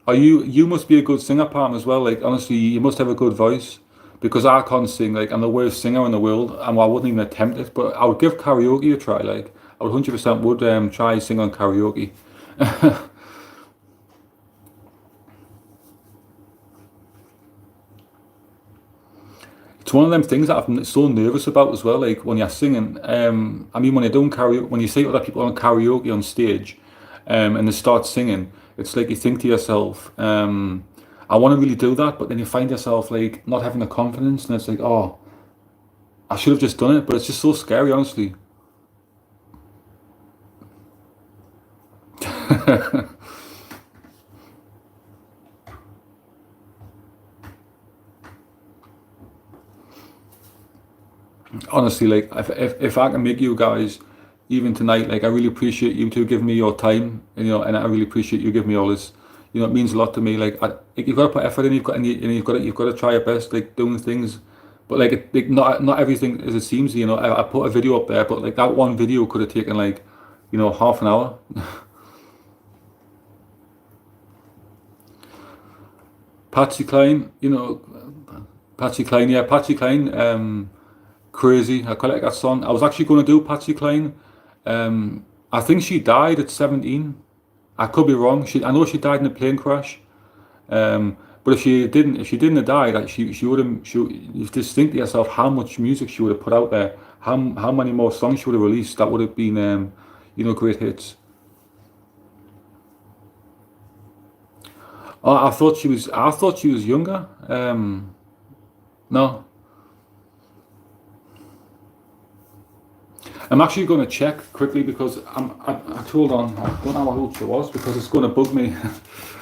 You must be a good singer, Pam, as well. Like honestly, you must have a good voice because I can't sing. Like I'm the worst singer in the world, and I wouldn't even attempt it. But I would give karaoke a try. Like I would 100% would try sing on karaoke. It's one of them things that I'm so nervous about as well. Like when you're singing, I mean when you're doing karaoke, when you see other people on karaoke on stage, and they start singing, it's like you think to yourself, I want to really do that, but then you find yourself like not having the confidence, and it's like, oh, I should have just done it, but it's just so scary, honestly. Honestly, like if I can make you guys even tonight, like I really appreciate you two giving me your time, and I really appreciate you giving me all this. It means a lot to me. Like you've got to put effort in. You've got to try your best, like doing things. But like, not everything as it seems. I put a video up there, but like that one video could have taken like, half an hour. Patsy Cline, Patsy Cline, yeah, Patsy Cline. Crazy. I quite like that song. I was actually going to do Patsy Cline. I think she died at 17. I could be wrong. I know she died in a plane crash. But if she didn't have died, like she would have. You just think to yourself how much music she would have put out there. How many more songs she would have released that would have been, great hits. Oh, I thought she was younger. No, I'm actually going to check quickly because I told on. I don't know how old she was because it's going to bug me.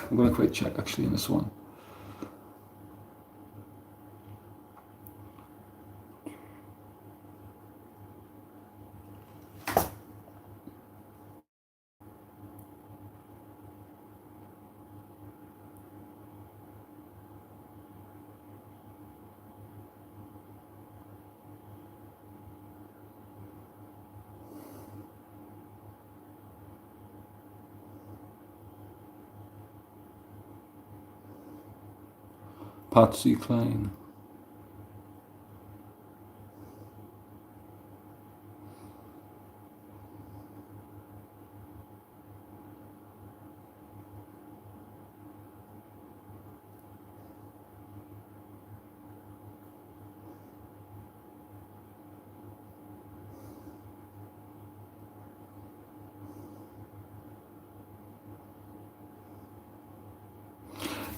I'm going to quick check actually in this one. Patsy Cline.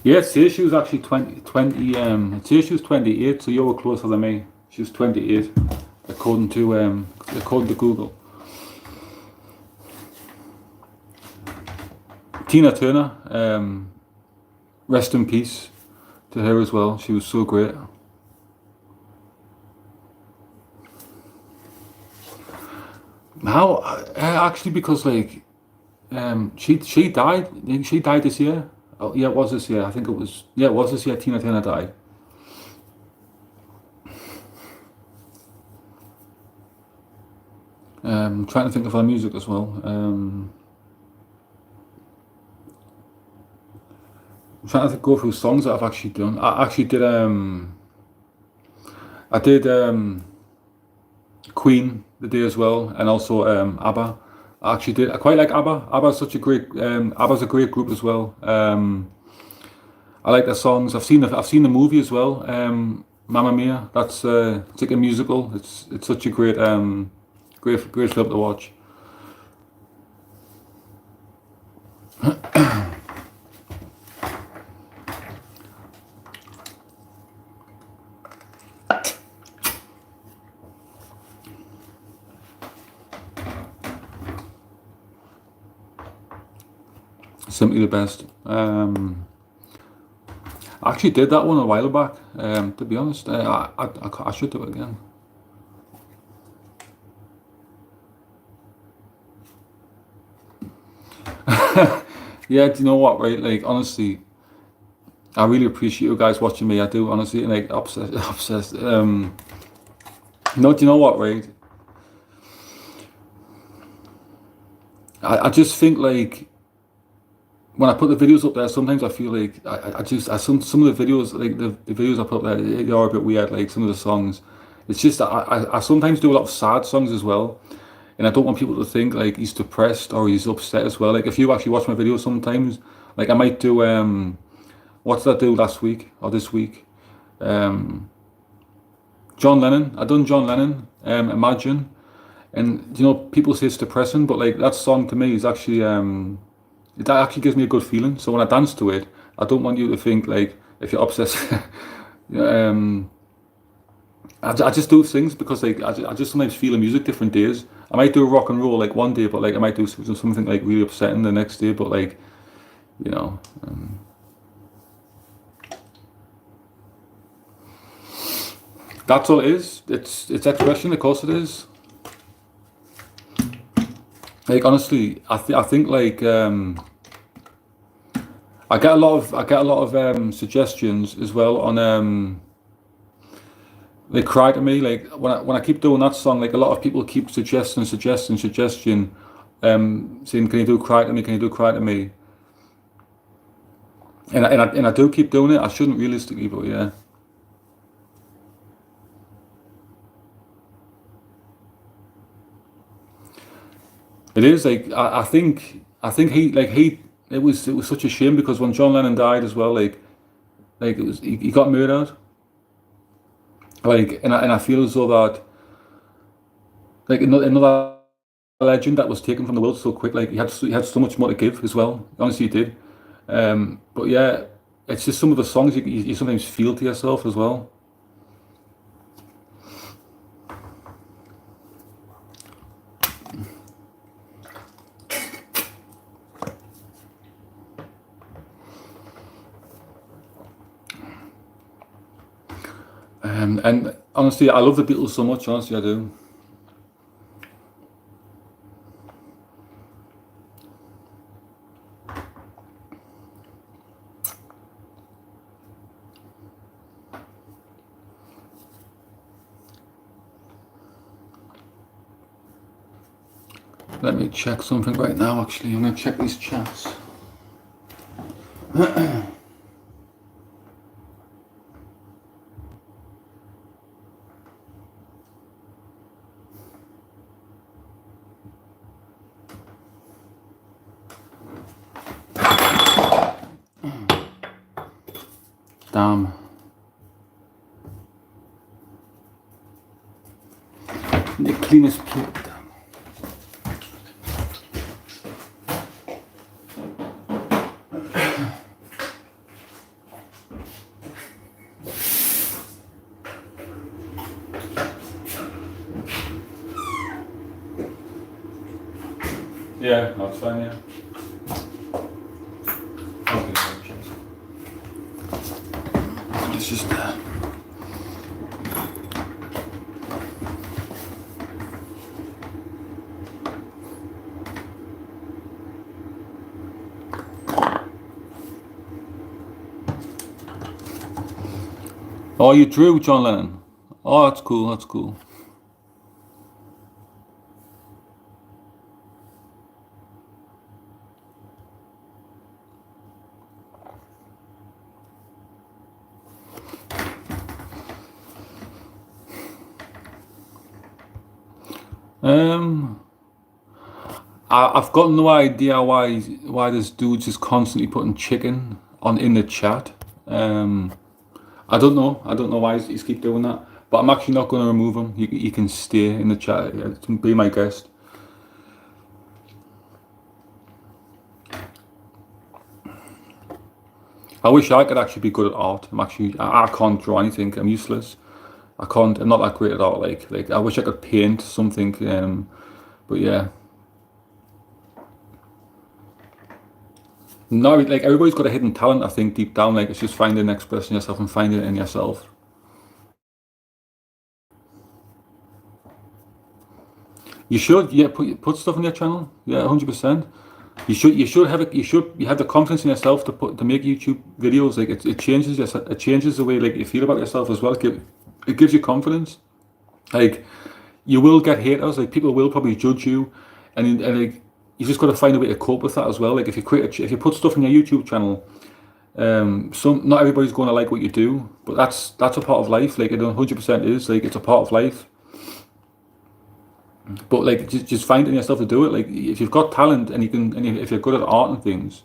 Yeah, say she was actually 20, say she was 28, so you were closer than me. She was 28, according to Google. Tina Turner, rest in peace to her as well. She was so great. How? Actually, because like, she died. She died this year. Oh, yeah, it was this year. I think it was. Yeah, it was this year. Tina Turner died. Trying to think of her music as well. I'm trying to go through songs that I've actually done. I actually did. I did Queen the day as well, and also ABBA. I actually did. I quite like ABBA. ABBA's such a great. ABBA's a great group as well. I like their songs. I've seen the movie as well. Mamma Mia. That's it's like a musical. It's such a great film to watch. Simply the best. I actually did that one a while back. To be honest, I should do it again. Yeah, do you know what? Right, like honestly, I really appreciate you guys watching me. I do honestly, like obsessed, obsessed. No, do you know what? Right, I just think like when I put the videos up there, sometimes I feel like some of the videos, like the videos I put up there, they are a bit weird. Like some of the songs, it's just I sometimes do a lot of sad songs as well, and I don't want people to think like he's depressed or he's upset as well. Like if you actually watch my videos, sometimes like I might do what did I do last week or this week? Um, John Lennon. I done John Lennon. Imagine, and you know people say it's depressing, but like that song to me is actually that actually gives me a good feeling. So when I dance to it, I don't want you to think like if you're obsessed. um, I just do things because like I just sometimes feel the music different days. I might do rock and roll like one day, but like I might do something like really upsetting the next day. But like you know, that's all it is. It's expression, of course it is. Like honestly, I think like I get a lot of suggestions as well on they cry to me like when I keep doing that song, like a lot of people keep suggestion, saying can you do cry to me, can you do cry to me, and I do keep doing it. I shouldn't realistically, but yeah, it is like I think he it was such a shame because when John Lennon died as well, like it was he got murdered, like and I feel as though that like another legend that was taken from the world so quick. Like he had so much more to give as well. Honestly, he did. But yeah, it's just some of the songs you sometimes feel to yourself as well. And honestly, I love the Beatles so much. Honestly, I do. Let me check something right now. Actually, I'm gonna check these chats. Damn. The cleanest plate. Yeah, that's fine, yeah. Okay, cheers. It's just Oh, you drew John Lennon. Oh, that's cool, that's cool. Um, I've got no idea why this dude's just constantly putting chicken on in the chat. I don't know. I don't know why he's keep doing that. But I'm actually not going to remove him. You can stay in the chat. You can be my guest. I wish I could actually be good at art. I can't draw anything. I'm useless. I'm not that great at art. Like I wish I could paint something. But yeah. No, like everybody's got a hidden talent. I think deep down, like it's just finding and expressing yourself and finding it in yourself. You should, yeah, put stuff on your channel. Yeah, 100%. You should have it. You have the confidence in yourself to make YouTube videos. Like it changes the way like you feel about yourself as well. It gives you confidence. Like you will get haters. Like people will probably judge you, and like you just got to find a way to cope with that as well. Like if you put stuff on your YouTube channel, not everybody's going to like what you do, but that's a part of life. Like it 100% is. Like it's a part of life. But like just finding yourself to do it. Like if you've got talent and if you're good at art and things,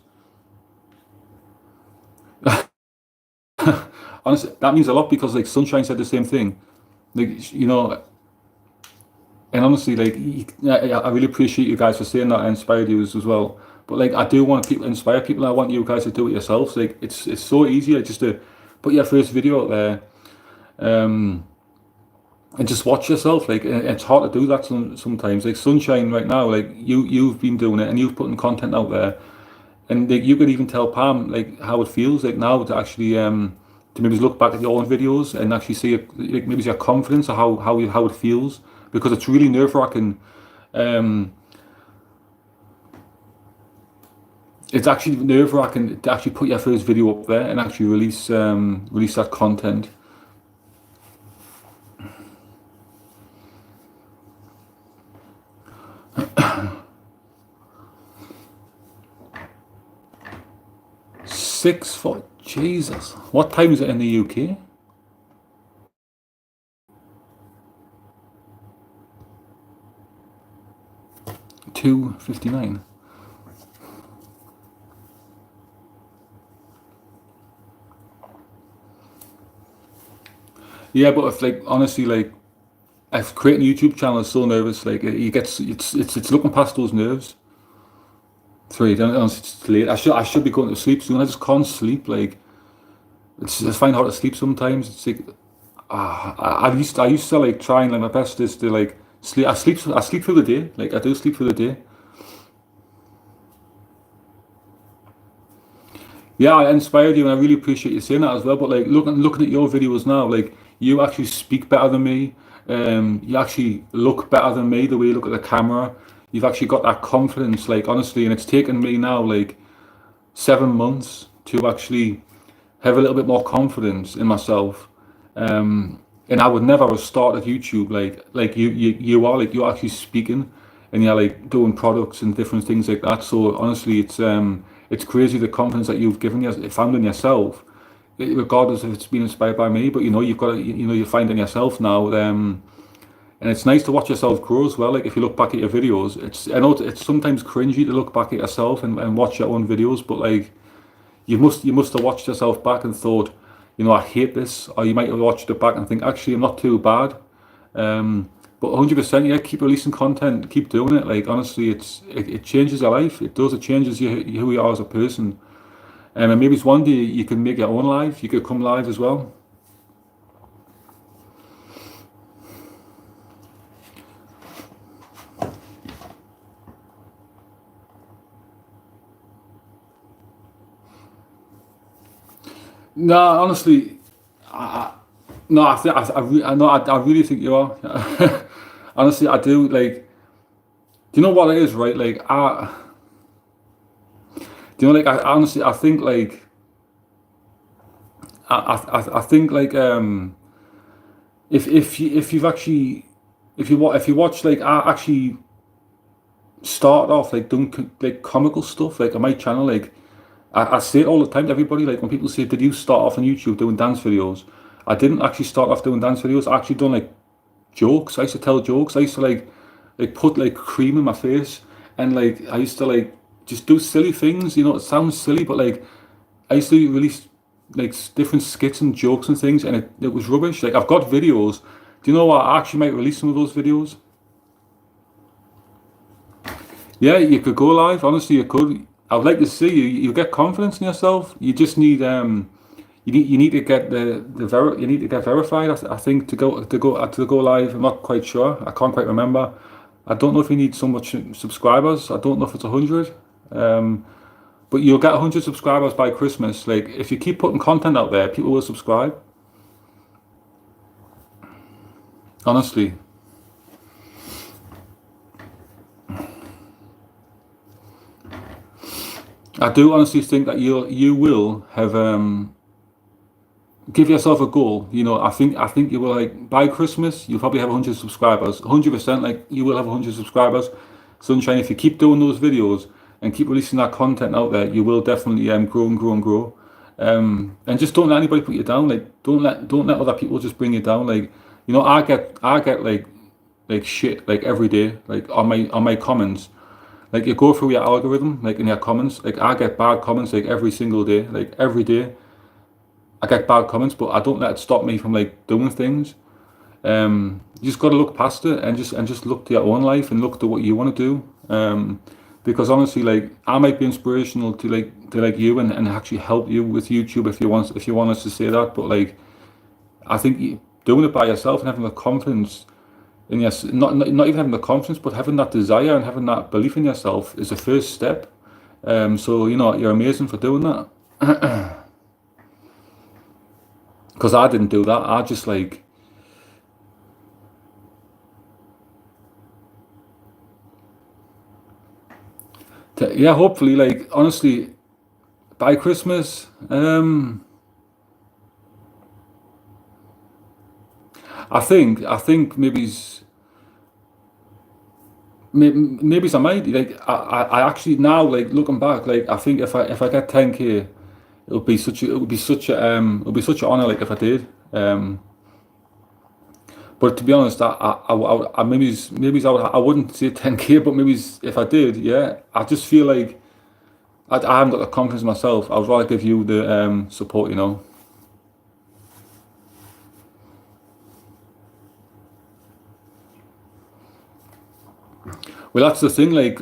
honestly, that means a lot because like Sunshine said the same thing. Like and honestly, like I really appreciate you guys for saying that. I inspired you as well. But like I do want to inspire people. I want you guys to do it yourselves. Like it's so easy just to put your first video out there, and just watch yourself. Like it's hard to do that sometimes. Like Sunshine right now, like you've been doing it and you've putting content out there, and like you could even tell Pam like how it feels like now to actually to maybe look back at your own videos and actually see like maybe your confidence or how it feels, because it's really nerve-wracking. It's actually nerve-wracking to actually put your first video up there and actually release that content. Six for Jesus. What time is it in the UK? 2:59. Yeah, but if like honestly, like if creating a YouTube channel is so nervous, like it's looking past those nerves. Sorry, it's late. I should be going to sleep soon. I just can't sleep. Like I find hard to sleep sometimes. It's like I used to like trying like my best is to like sleep. I sleep through the day. Like I do sleep through the day. Yeah, I inspired you, and I really appreciate you saying that as well. But like looking at your videos now, like you actually speak better than me. You actually look better than me. The way you look at the camera, you've actually got that confidence. Like honestly, and it's taken me now like 7 months to actually have a little bit more confidence in myself. And I would never have started YouTube like you are. Like you're actually speaking and you're like doing products and different things like that. So honestly, it's crazy the confidence that you've found in yourself, regardless if it's been inspired by me. But you've got to, you find in yourself now. And it's nice to watch yourself grow as well. Like if you look back at your videos, I know it's sometimes cringy to look back at yourself and watch your own videos, but like you must have watched yourself back and thought, I hate this, or you might have watched it back and think, actually, I'm not too bad. But 100%, yeah, keep releasing content, keep doing it. Like honestly, it changes your life. It does. It changes who you are as a person. And maybe it's one day you can make your own live. You could come live as well. No, honestly, no, I really think you are. Honestly, I do. Like, do you know what it is, right? Like, do you know, like, I honestly, I think, like, I think, like, if you've actually, if you watch, like, I actually started off like doing like comical stuff, like on my channel, like. I say it all the time to everybody, like when people say, did you start off on YouTube doing dance videos? I didn't actually start off doing dance videos. I actually done like jokes. I used to tell jokes. I used to like put like cream in my face, and like I used to like just do silly things. You know, it sounds silly, but like I used to release like different skits and jokes and things, and it was rubbish. Like I've got videos. Do you know what? I actually might release some of those videos. Yeah, you could go live. Honestly, you could. I would like to see you. You get confidence in yourself. You just need you need to get you need to get verified. I think to go live. I'm not quite sure. I can't quite remember. I don't know if you need so much subscribers. I don't know if it's 100. Um, but you'll get 100 subscribers by Christmas. Like if you keep putting content out there, people will subscribe. Honestly, I do honestly think that you will have give yourself a goal. You know, I think you will like by Christmas you'll probably have 100 subscribers. 100%, like you will have 100 subscribers. Sunshine, if you keep doing those videos and keep releasing that content out there, you will definitely grow and grow and grow. And just don't let anybody put you down. Like don't let other people just bring you down. Like you know, I get like shit like every day like on my comments. Like you go through your algorithm like in your comments. Like I get bad comments like every single day. Like every day I get bad comments, but I don't let it stop me from like doing things. You just got to look past it and just look to your own life and look to what you want to do. Because honestly, like I might be inspirational to like you and actually help you with YouTube if you want us to say that. But like I think doing it by yourself and having the confidence in your not even having the confidence, but having that desire and having that belief in yourself is the first step. So you know you're amazing for doing that. Because I didn't do that. I just like yeah. Hopefully, like honestly, by Christmas, I think maybe I might like I actually now like looking back like I think if I get 10K it would be such an honor like if I did but to be honest I I wouldn't say 10K but maybe if I did yeah I just feel like I haven't got the confidence in myself. I would rather give you the support, you know. Well, that's the thing. Like,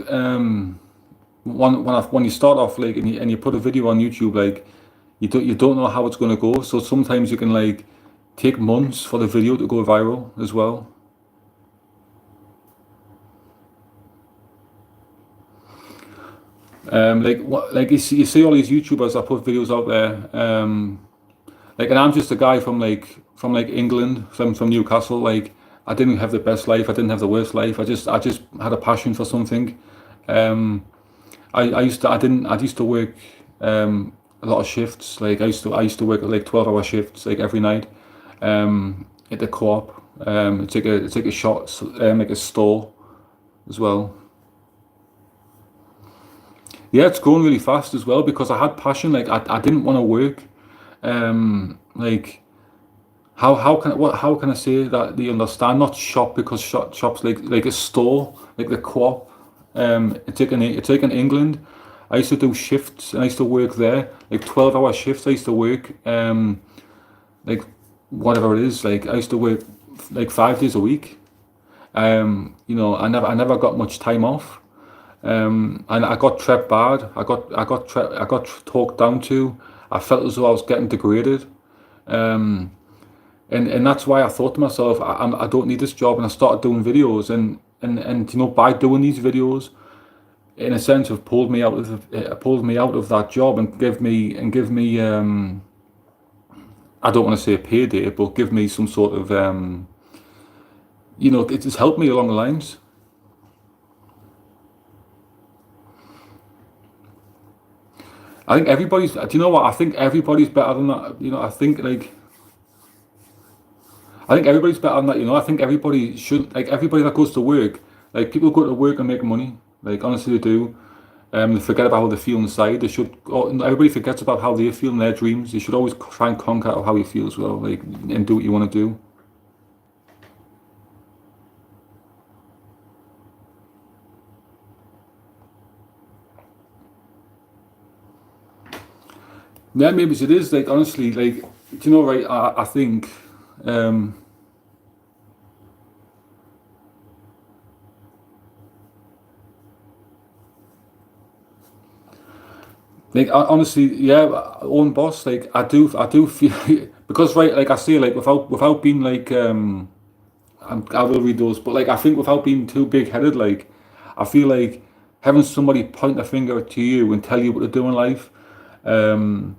when you start off, like, and you put a video on YouTube, like, you don't know how it's gonna go. So sometimes you can like take months for the video to go viral as well. Like what, like you see all these YouTubers that put videos out there. Like, and I'm just a guy from like England, from Newcastle. Like, I didn't have the best life. I didn't have the worst life. I just had a passion for something. Um, I used to work a lot of shifts. Like I used to work like 12-hour shifts like every night. At the co-op. It's like a shop, like a store as well. Yeah, it's growing really fast as well because I had passion. Like I didn't want to work. Like how can I say that they understand? Not shop because shops like a store, like the co-op. It's like in England. I used to do shifts and I used to work there, like 12-hour shifts. I used to work like whatever it is. Like I used to work like 5 days a week. You know, I never got much time off. And I got treated bad. I got talked down to. I felt as though I was getting degraded. And that's why I thought to myself, I don't need this job, and I started doing videos, and you know, by doing these videos, in a sense, have pulled me out of that job and give me I don't want to say payday, but give me some sort of, it's helped me along the lines. I think everybody's, do you know what? I think everybody's better than that. I think everybody's better than that. I think everybody should, like everybody that goes to work, like people go to work and make money. Like honestly, they do. They forget about how they feel inside. They should. Everybody forgets about how they feel in their dreams. You should always try and conquer how you feel as well, like, and do what you want to do. Yeah, maybe it is. Like honestly, like do you know, right? I think. Um, Like honestly, yeah, own boss. Like I do feel because right, like I say, like without being like I will read those, but like I think without being too big headed, like I feel like having somebody point a finger to you and tell you what to do in life. Um,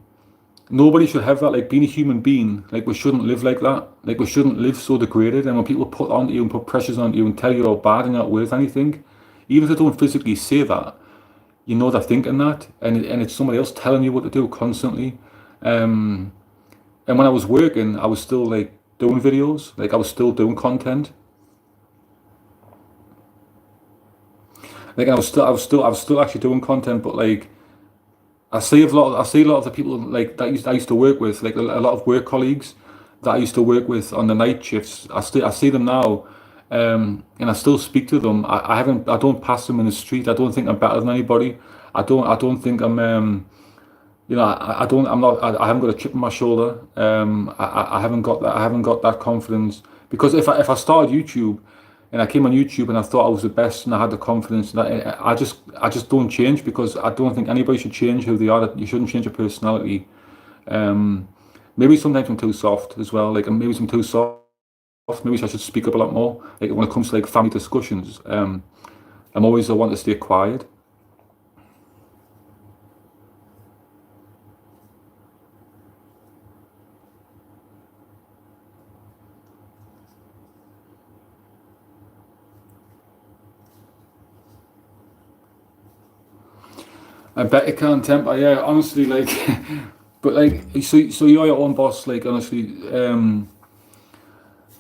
Nobody should have that. Like being a human being, like we shouldn't live like that. Like we shouldn't live so degraded. And when people put onto you and put pressures onto you and tell you how bad and not worth anything, even if they don't physically say that, they're thinking that, and it's somebody else telling you what to do constantly. Um, and when I was working, I was still like doing videos, like I was still doing content, like I was still actually doing content, but like I see a lot of the people like I used to work with, like a lot of work colleagues that I used to work with on the night shifts. I see them now, and I still speak to them. I don't pass them in the street. I don't think I'm better than anybody. I don't think I haven't got a chip on my shoulder. I haven't got that. I haven't got that confidence because if I started YouTube and I came on YouTube and I thought I was the best and I had the confidence, and I just don't change because I don't think anybody should change who they are. That you shouldn't change your personality. Um, Maybe sometimes I'm too soft as well. Like maybe I'm too soft. Maybe I should speak up a lot more. Like when it comes to like family discussions, I'm always the one to stay quiet. I bet you can't temper. Yeah, honestly, like, but like, so you're your own boss. Like, honestly,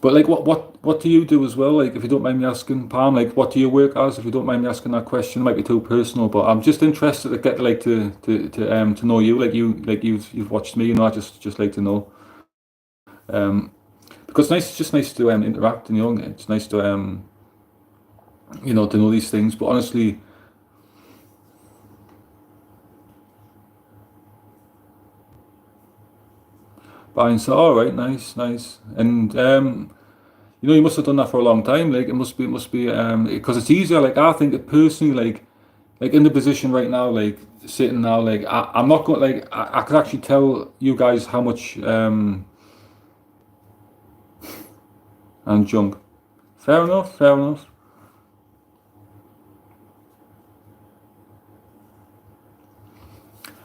but like, what do you do as well? Like, if you don't mind me asking, Palm, like, what do you work as? If you don't mind me asking that question, it might be too personal, but I'm just interested to get like to know you. Like you've watched me. I just like to know. Um, because it's just nice to interact, and it's nice to to know these things. But honestly, buying so all right, nice, nice, and you must have done that for a long time. Like it must be because it's easier. Like I think it personally, like in the position right now, like sitting now, like I'm not going like I could actually tell you guys how much and junk. Fair enough, fair enough.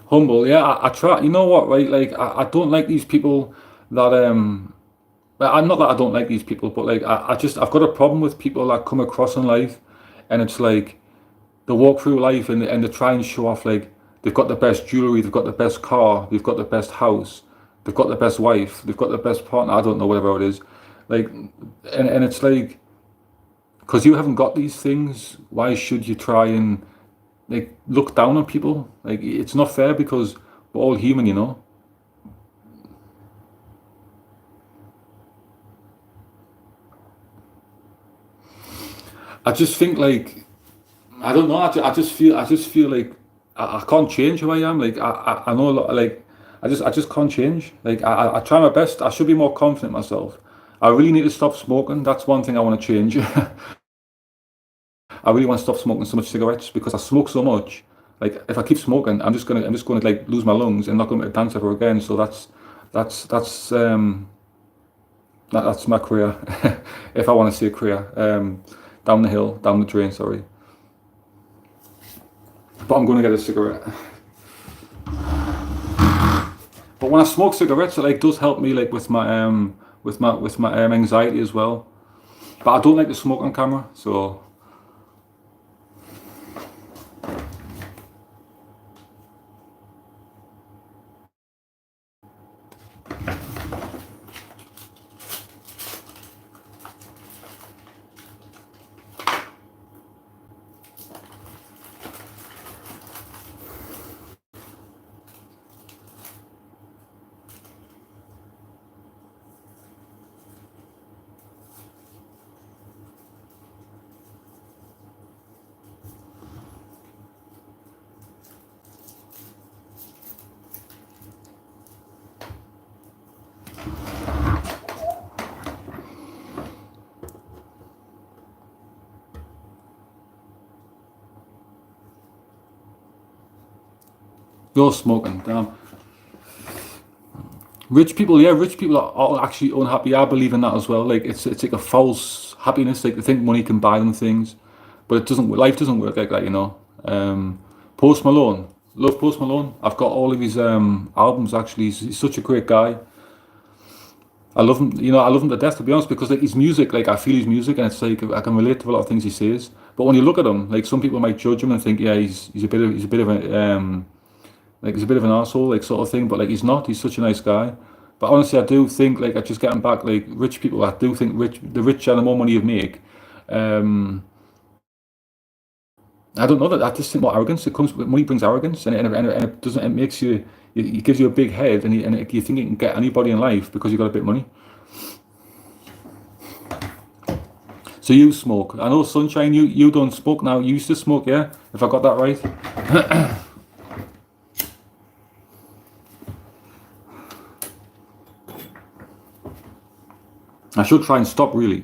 Humble, yeah. I try. You know what, right? Like I don't like these people that well, I'm not that I don't like these people, but like I've got a problem with people that come across in life, and it's like they walk through life and they try and show off like they've got the best jewelry, they've got the best car, they've got the best house, they've got the best wife, they've got the best partner. I don't know whatever it is, like, and it's like because you haven't got these things, why should you try and like look down on people? Like it's not fair because we're all human. I just think like I don't know. I just feel like I can't change who I am. Like I know a lot. Like I just can't change. Like I try my best. I should be more confident in myself. I really need to stop smoking. That's one thing I want to change. I really want to stop smoking so much cigarettes because I smoke so much. Like if I keep smoking, I'm just gonna like lose my lungs and not gonna be able to dance ever again. So that's my career. If I want to see a career, down the hill, down the drain. Sorry, but I'm gonna get a cigarette. But But when I smoke cigarettes, it like does help me like with my anxiety as well. But I don't like to smoke on camera, so. You're smoking, damn. Rich people, yeah, rich people are actually unhappy. I believe in that as well. Like it's like a false happiness. Like they think money can buy them things, but it doesn't. Life doesn't work like that, you know. Post Malone, love Post Malone. I've got all of his albums. Actually, he's such a great guy. I love him. You know, I love him to death, to be honest, because like his music, like I feel his music, and it's like I can relate to a lot of things he says. But when you look at him, like some people might judge him and think, yeah, he's a bit of a like he's a bit of an asshole, like sort of thing. But like he's not. He's such a nice guy. But honestly, I do think like I just getting back like rich people. I do think the richer the more money you make. Um, I don't know that. I just think more arrogance. It comes money brings arrogance, and it doesn't. It makes you. It gives you a big head, and you think you can get anybody in life because you got a bit of money. So you smoke. I know, Sunshine. You don't smoke now. You used to smoke, yeah. If I got that right. I should try and stop, really.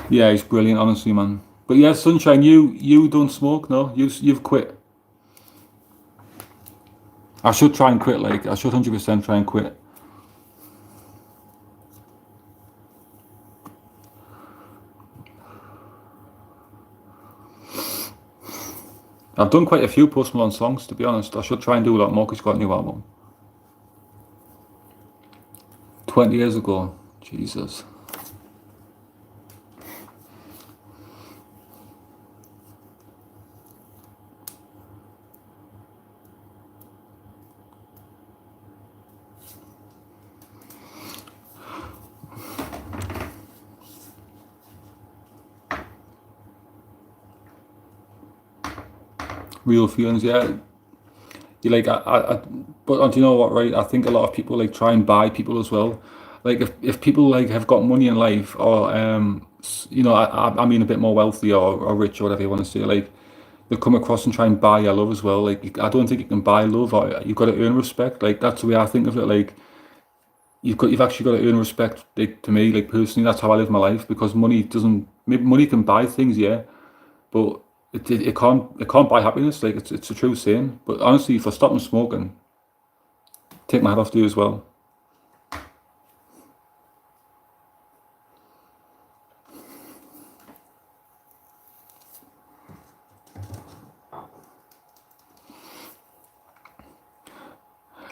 Yeah, he's brilliant, honestly, man. But yeah, Sunshine, you don't smoke, no? You've quit. I should try and quit. Like I should 100% try and quit. I've done quite a few Post Malone songs, to be honest. I should try and do a lot more because he's got a new album. 20 years ago, Jesus. Real feelings, yeah. You like, but do you know what? Right, I think a lot of people like try and buy people as well. Like if people like have got money in life, or you know, I mean a bit more wealthy or rich or whatever you want to say, like they'll come across and try and buy your love as well. Like I don't think you can buy love, or you've got to earn respect. Like that's the way I think of it. Like you've actually got to earn respect. Like to me, like personally, that's how I live my life, because money doesn't. Maybe money can buy things, yeah, but it can't buy happiness. Like it's a true saying. But honestly, for stopping smoking, take my hat off to you as well.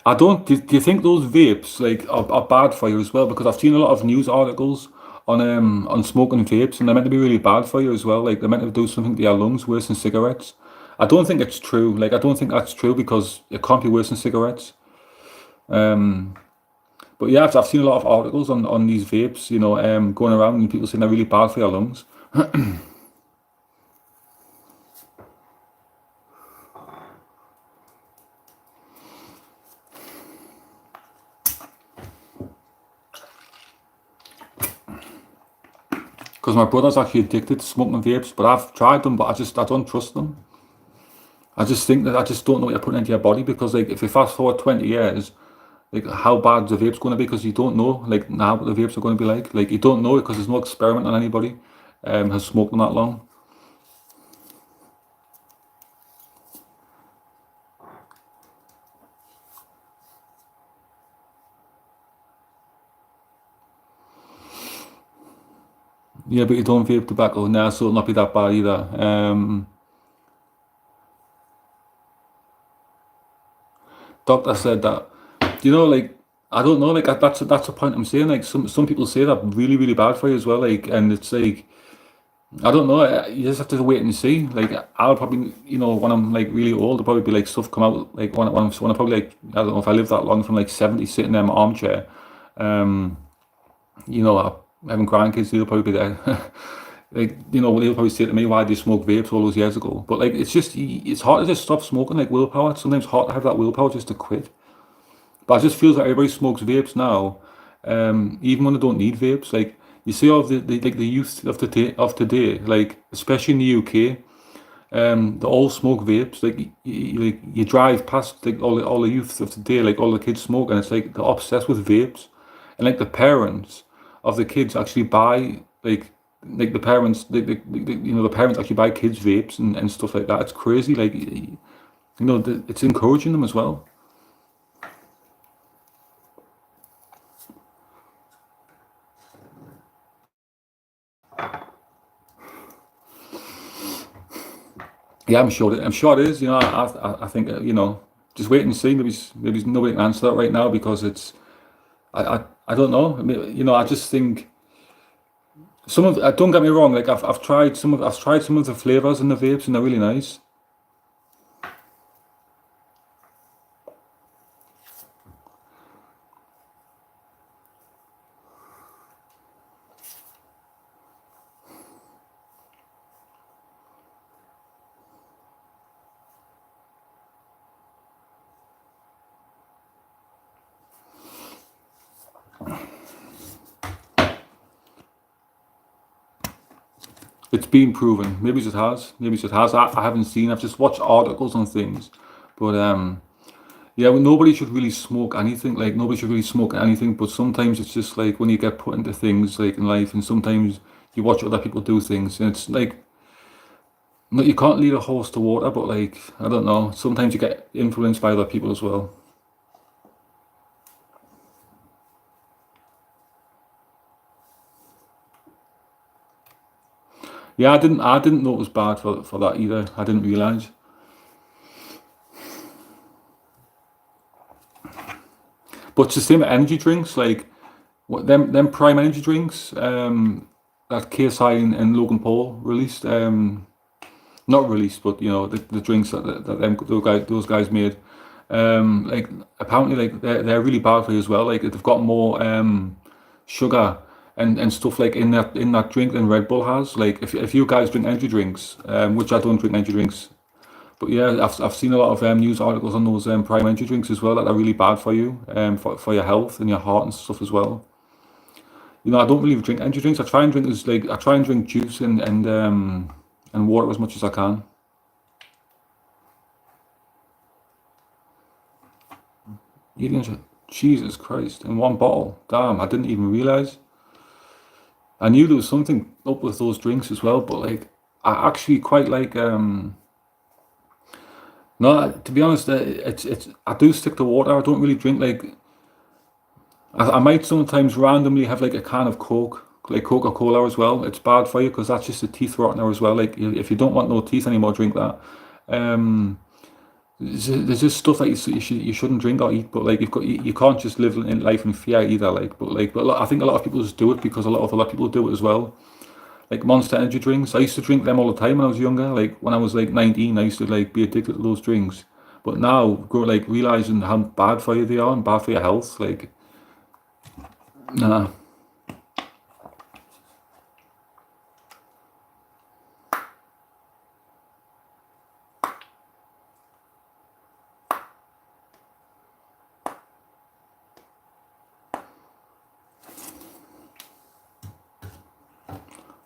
I don't. Do you think those vapes like are bad for you as well? Because I've seen a lot of news articles on smoking vapes, and they're meant to be really bad for you as well. Like they're meant to do something to your lungs worse than cigarettes. I don't think it's true. Like I don't think that's true, because it can't be worse than cigarettes. Um, but yeah, I've seen a lot of articles on these vapes, you know, going around, and people saying they're really bad for your lungs. Because my brother's actually addicted to smoking vapes, but I've tried them, but I don't trust them. I just think that I just don't know what you're putting into your body, because like if you fast forward 20 years, like how bad the vape's going to be, because you don't know like now what the vapes are going to be like. Like you don't know it because there's no experiment on anybody has smoked them that long. Yeah, but you don't vape tobacco now, so it'll not be that bad either. Doctor said that, like, I don't know, like, that's a point I'm saying. Like, some people say that really, really bad for you as well. Like, and it's like, I don't know. You just have to wait and see. Like, I'll probably, when I'm like really old, there'll probably be like stuff come out. Like, when I probably, like, I don't know if I live that long, from like 70, sitting in my armchair. Um, having grandkids, they'll probably be there. Like, they'll probably say to me, "Why did you smoke vapes all those years ago?" But like, it's hard to just stop smoking. Like, willpower. It's sometimes hard to have that willpower just to quit. But I just feel like everybody smokes vapes now, even when they don't need vapes. Like, you see all the youth of today, like especially in the UK, they all smoke vapes. Like, you drive past like all the youth of today, like all the kids smoke, and it's like they're obsessed with vapes, and like the parents of the kids actually buy the parents the parents actually buy kids vapes and stuff like that. It's crazy. Like, it's encouraging them as well. Yeah, I'm sure it is. I think just wait and see. Maybe nobody can answer that right now because I don't know. I mean, I just think some of don't get me wrong. Like, I've tried some of the flavors in the vapes and they're really nice. It's been proven. Maybe it has. Maybe it has. I haven't seen. I've just watched articles on things, but yeah, well, nobody should really smoke anything. Like, nobody should really smoke anything. But sometimes it's just like when you get put into things like in life, and sometimes you watch other people do things, and it's like, no, you can't lead a horse to water. But like, I don't know. Sometimes you get influenced by other people as well. Yeah, I didn't know it was bad for that either. I didn't realize. But it's the same with energy drinks. Like, what them Prime energy drinks. That KSI and Logan Paul released. Not released, but the drinks that those guys made. Like, apparently, like, they're really bad for you as well. Like, they've got more sugar and stuff like in that drink than Red Bull has. Like, if you guys drink energy drinks, which I don't drink energy drinks, but yeah, I've seen a lot of news articles on those Prime energy drinks as well that are really bad for you, for your health and your heart and stuff as well. I don't really drink energy drinks. I try and drink juice and water as much as I can. Eating, Jesus Christ, in one bottle. Damn, I didn't even realize. I knew there was something up with those drinks as well, but like, I actually quite like. No, to be honest, it's I do stick to water. I don't really drink like. I might sometimes randomly have like a can of Coke, like Coca-Cola as well. It's bad for you because that's just a teeth rottener as well. Like, if you don't want no teeth anymore, drink that. Um, there's just stuff that you shouldn't drink or eat, but like, you can't just live in life in fear either. But I think a lot of people just do it because a lot of other people do it as well. Like Monster energy drinks, I used to drink them all the time when I was younger. Like, when I was like 19, I used to like be addicted to those drinks. But now, like, realizing how bad for you they are and bad for your health, like, nah.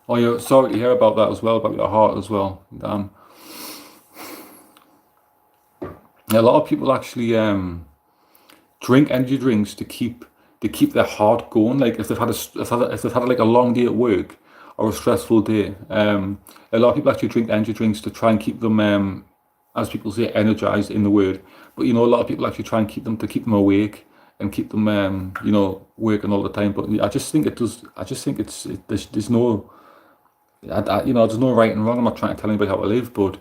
Oh, you're sorry to hear about that as well, about your heart as well. Damn. Yeah, a lot of people actually drink energy drinks to keep their heart going. Like, if they've had like a long day at work or a stressful day, a lot of people actually drink energy drinks to try and keep them, as people say, energized in the word. But a lot of people actually try and keep them awake and keep them working all the time. But I just think it does. I just think there's no there's no right and wrong. I'm not trying to tell anybody how to live, but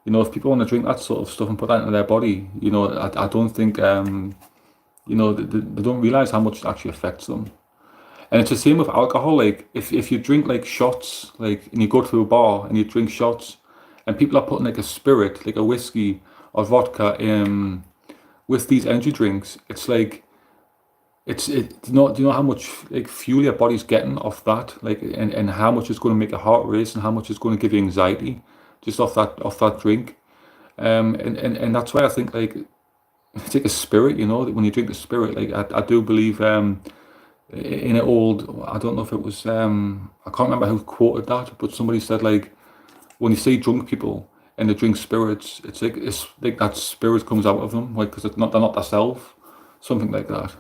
if people want to drink that sort of stuff and put that into their body, I don't think they don't realize how much it actually affects them. And it's the same with alcohol. Like if you drink like shots, like and you go to a bar and you drink shots, and people are putting like a spirit, like a whiskey or vodka, with these energy drinks, it's like do you know how much like fuel your body's getting off that, like and how much it's going to make your heart race and how much it's going to give you anxiety just off that drink. And that's why I think like it's like a spirit, when you drink the spirit, like I do believe in an old, I don't know if it was I can't remember who quoted that, but somebody said like when you see drunk people and they drink spirits, it's like that spirit comes out of them, like because they're not themselves, something like that.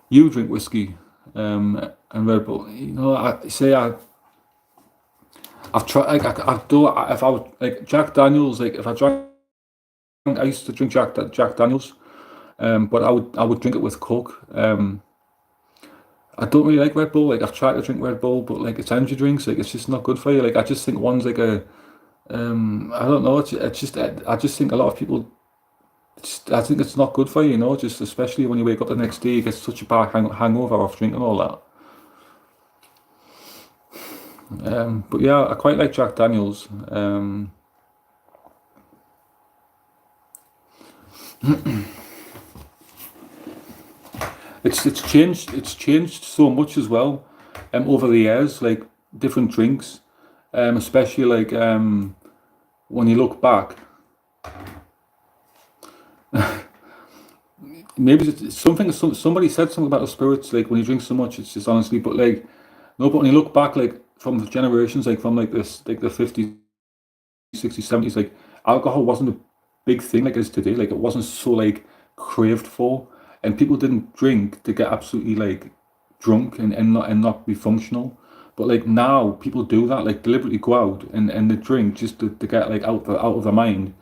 You drink whiskey and Red Bull. I've tried. Like, I do. If I would like Jack Daniels, like if I drank, I used to drink Jack Daniels, but I would drink it with Coke. I don't really like Red Bull. Like I've tried to drink Red Bull, but like it's energy drinks. Like it's just not good for you. Like I just think one's like I don't know. It's just I just think a lot of people. I think it's not good for you. Just especially when you wake up the next day, you get such a bad hangover off drinking all that. But yeah, I quite like Jack Daniels. It's changed so much as well, over the years, like different drinks, especially like when you look back. Maybe it's something. Somebody said something about the spirits, like when you drink so much, it's just honestly, but like no, but when you look back, like from the generations, like from like this, like the 50s, 60s, 70s, like alcohol wasn't a big thing like it is today. Like it wasn't so like craved for, and people didn't drink to get absolutely like drunk and not be functional. But like now, people do that, like deliberately go out and they drink just to get like out of their mind,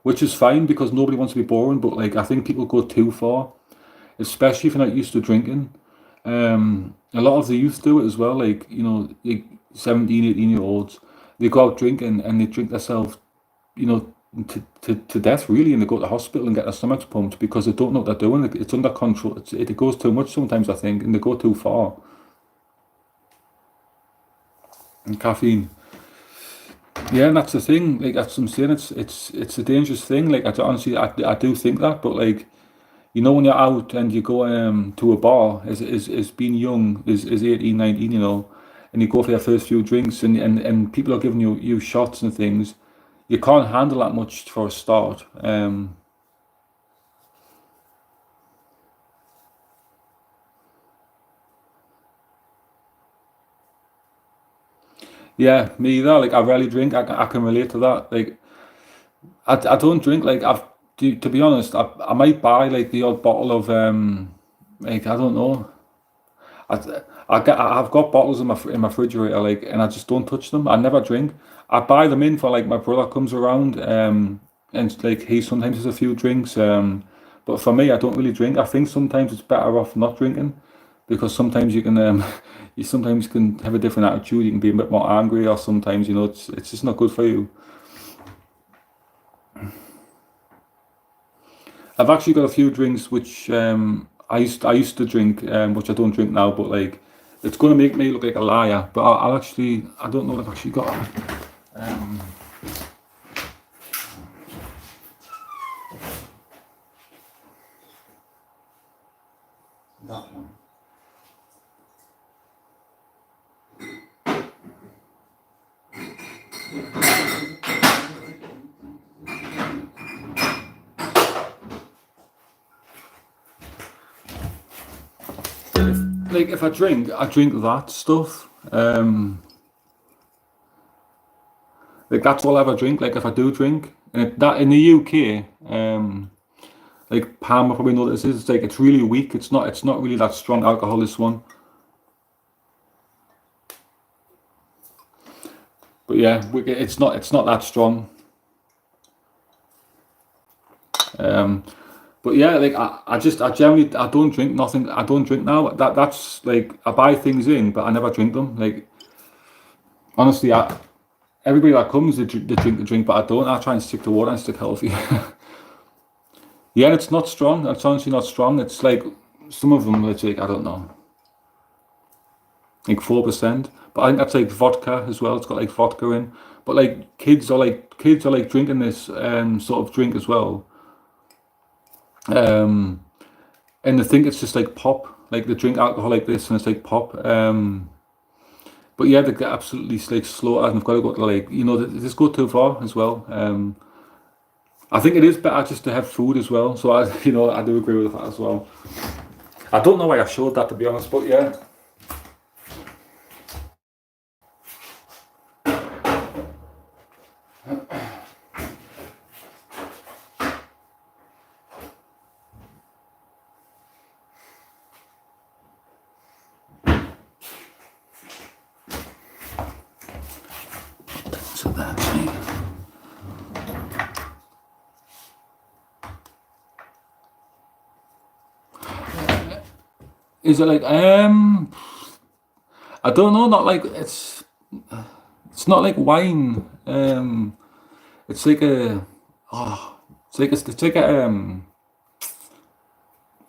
which is fine because nobody wants to be boring. But like I think people go too far, especially if you're not used to drinking. A lot of the youth do it as well, like, like 17, 18 year olds, they go out drinking and they drink themselves, you know, to death really, and they go to the hospital and get their stomachs pumped because they don't know what they're doing. It's under control. It goes too much sometimes, I think, and they go too far. And caffeine. Yeah, and that's the thing. Like that's what I'm saying. It's a dangerous thing. Like honestly, I do think that, but like when you're out and you go to a bar as being young, is 18, 19, and you go for your first few drinks and people are giving you shots and things, you can't handle that much for a start. Yeah, me either. Like I rarely drink. I can relate to that. Like I don't drink. Like to be honest, I might buy like the odd bottle of like I don't know. I've got bottles in my refrigerator, like, and I just don't touch them. I never drink. I buy them in for like my brother comes around, and like he sometimes has a few drinks. But for me, I don't really drink. I think sometimes it's better off not drinking because sometimes you can you sometimes can have a different attitude. You can be a bit more angry, or sometimes it's just not good for you. I've actually got a few drinks which I used to drink, which I don't drink now, but like it's gonna make me look like a liar. But I'll actually I don't know if I've actually got um, that one. Like if I drink that stuff. Like that's all I ever drink. Like if I do drink, and that in the UK, like Pam will probably know what this is. It's like it's really weak. It's not really that strong alcohol. This one, but yeah, it's not that strong. Um, But yeah, like I generally I don't drink nothing. I don't drink now. That's like I buy things in, but I never drink them. Like honestly, everybody that comes they drink the drink, but I don't. I try and stick to water and stick healthy. Yeah, and it's not strong. It's honestly not strong. It's like some of them. It's like I don't know, like 4%. But I think that's like vodka as well. It's got like vodka in. But like kids are like drinking this sort of drink as well. Um, and they think it's just like pop. Like they drink alcohol like this, and it's like pop. But yeah, they get absolutely like slow, and they've got to go to like they just go too far as well. I think it is better just to have food as well. So I I do agree with that as well. I don't know why I showed that to be honest, but yeah. So that's me. Is it like I don't know, not like it's not like wine. It's like a it's like a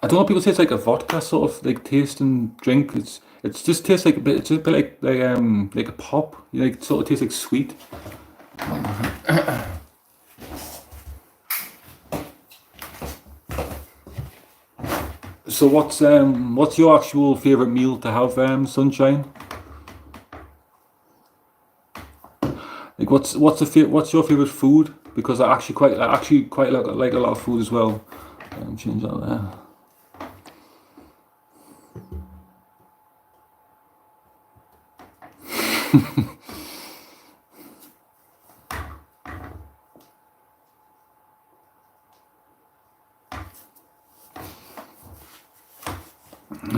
I don't know. People say it's like a vodka sort of like taste and drink. It's just tastes like a bit. It's a bit like a pop. Like it sort of tastes like sweet. So what's your actual favorite meal to have, Sunshine? Like what's your favorite food? Because I actually quite like a lot of food as well. Change that there.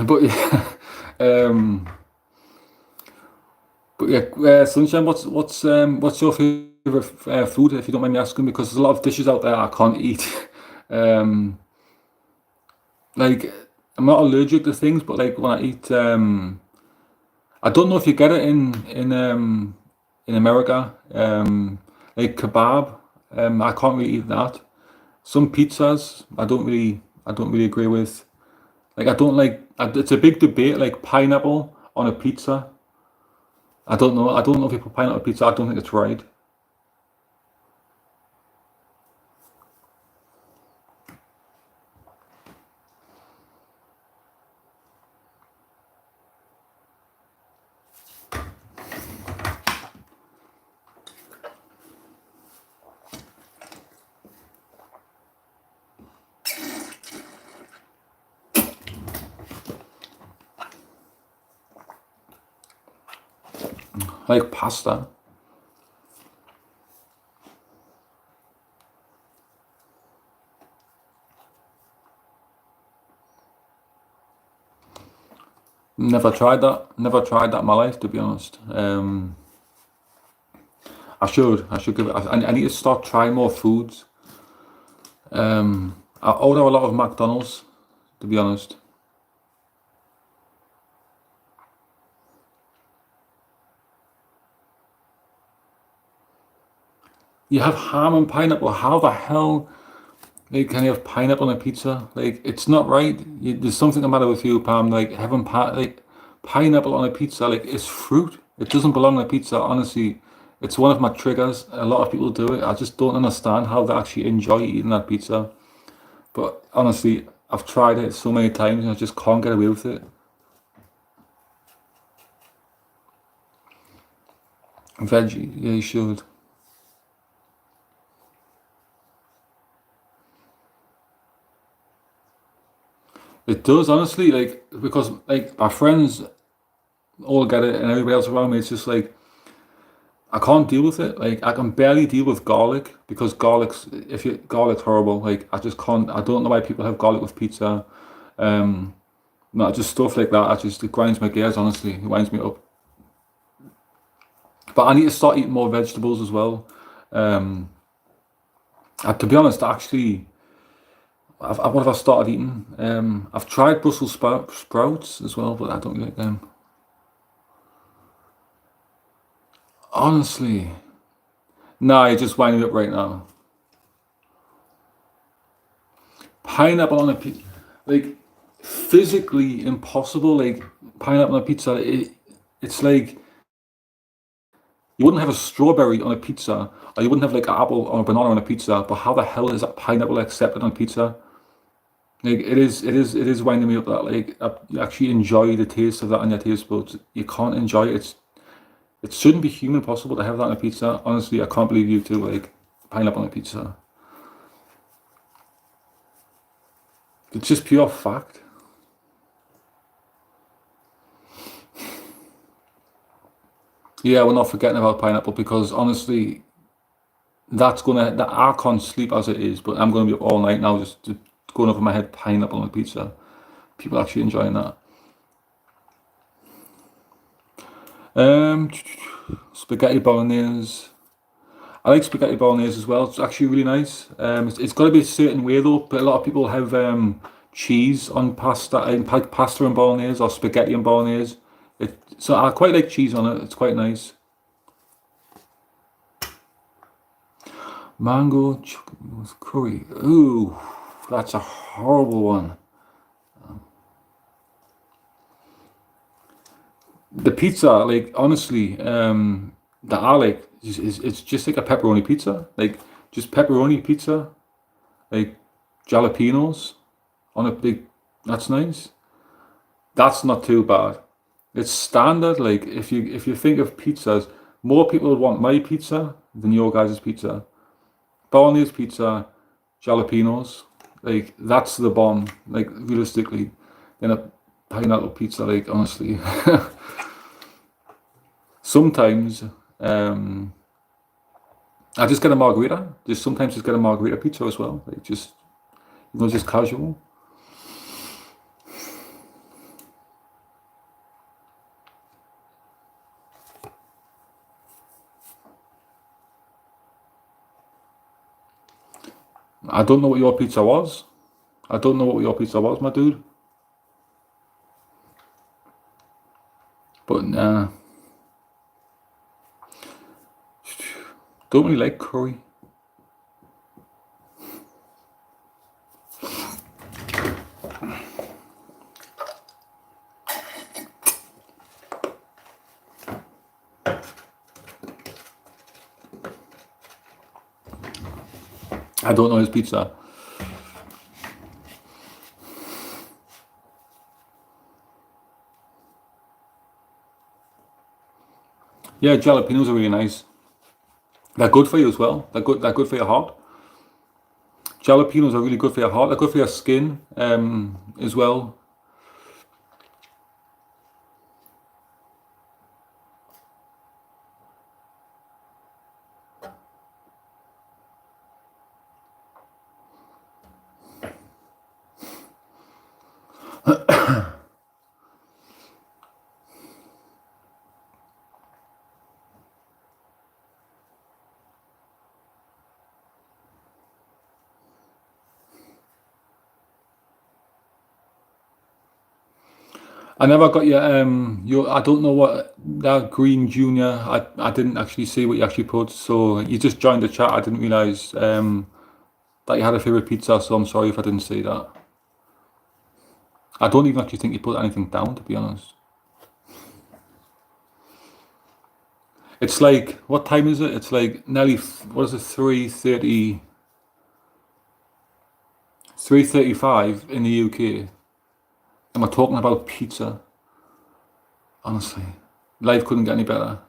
But yeah, um, but yeah, Sunshine. What's your favorite food, if you don't mind me asking? Because there's a lot of dishes out there I can't eat. um, like I'm not allergic to things, but like when I eat, I don't know if you get it in America, like kebab. I can't really eat that. Some pizzas I don't really agree with. Like I don't like. It's a big debate. Like pineapple on a pizza. I don't know. I don't know if you put pineapple on a pizza. I don't think it's right. Like pasta. Never tried that. Never tried that in my life, to be honest. I should. I should give it. I need to start trying more foods. I order a lot of McDonald's, to be honest. You have ham and pineapple. How the hell can you have pineapple on a pizza? Like it's not right. There's something the matter with you, Pam. Like having pineapple on a pizza, like it's fruit. It doesn't belong on a pizza. Honestly, it's one of my triggers. A lot of people do it. I just don't understand how they actually enjoy eating that pizza. But honestly, I've tried it so many times and I just can't get away with it. Veggie, yeah, you should. It does honestly, like because like my friends all get it and everybody else around me, it's just like I can't deal with it. Like I can barely deal with garlic because garlic's horrible. Like I just can't. I don't know why people have garlic with pizza. Um, no, just stuff like that. It grinds my gears. Honestly, it winds me up. But I need to start eating more vegetables as well. To be honest, actually, what have I started eating? I've tried Brussels sprouts as well, but I don't really like them. Honestly, nah, you're just winding up right now. Pineapple on a pizza, like physically impossible. Like pineapple on a pizza, it's like you wouldn't have a strawberry on a pizza, or you wouldn't have like an apple or a banana on a pizza. But how the hell is that pineapple accepted on pizza? Like it is winding me up that like you actually enjoy the taste of that on your taste buds. You can't enjoy it. It shouldn't be human possible to have that on a pizza. Honestly, I can't believe you two like pineapple on a pizza. It's just pure fact. Yeah, we're not forgetting about pineapple because honestly, that I can't sleep as it is, but I'm gonna be up all night now just going over my head pineapple on a pizza. People actually enjoying that. Um, Spaghetti bolognese. I like spaghetti bolognese as well. It's actually really nice. It's got to be a certain way though. But a lot of people have cheese on pasta, pasta and bolognese, or spaghetti and bolognese. So I quite like cheese on it. It's quite nice. Mango chicken with curry. Ooh, that's a horrible one. The pizza, like honestly, that I like is it's just like a pepperoni pizza, like just pepperoni pizza, like jalapenos on a big. That's nice. That's not too bad. It's standard. Like if you think of pizzas, more people would want my pizza than your guys' pizza. Bolognese pizza, jalapenos, like that's the bomb. Like realistically, then a pineapple pizza. Like honestly, sometimes I just get a margarita. Just sometimes just get a margarita pizza as well. Like just casual. I don't know what your pizza was. I don't know what your pizza was, my dude. But don't really like curry. I don't know his pizza. Yeah, jalapenos are really nice. They're good for you as well. They're good for your heart. Jalapenos are really good for your heart. They're good for your skin as well. I never got your. I don't know what that green junior. I didn't actually see what you actually put. So you just joined the chat. I didn't realize that you had a favorite pizza. So I'm sorry if I didn't see that. I don't even actually think you put anything down, to be honest. It's like, what time is it? It's like nearly, what is it, 3:30, 3:35 in the UK. And we're talking about pizza. Honestly, life couldn't get any better.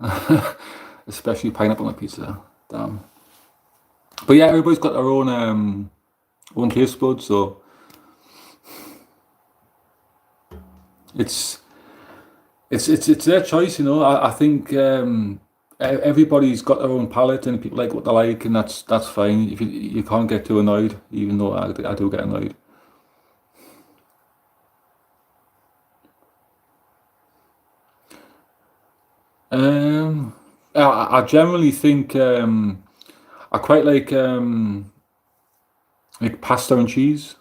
Especially pineapple on a pizza. Damn. But yeah, everybody's got their own taste buds, so it's it's their choice, you know. I think everybody's got their own palate, and people like what they like, and that's fine. If you can't get too annoyed, even though I do get annoyed. Um, I generally think I quite like pasta and cheese.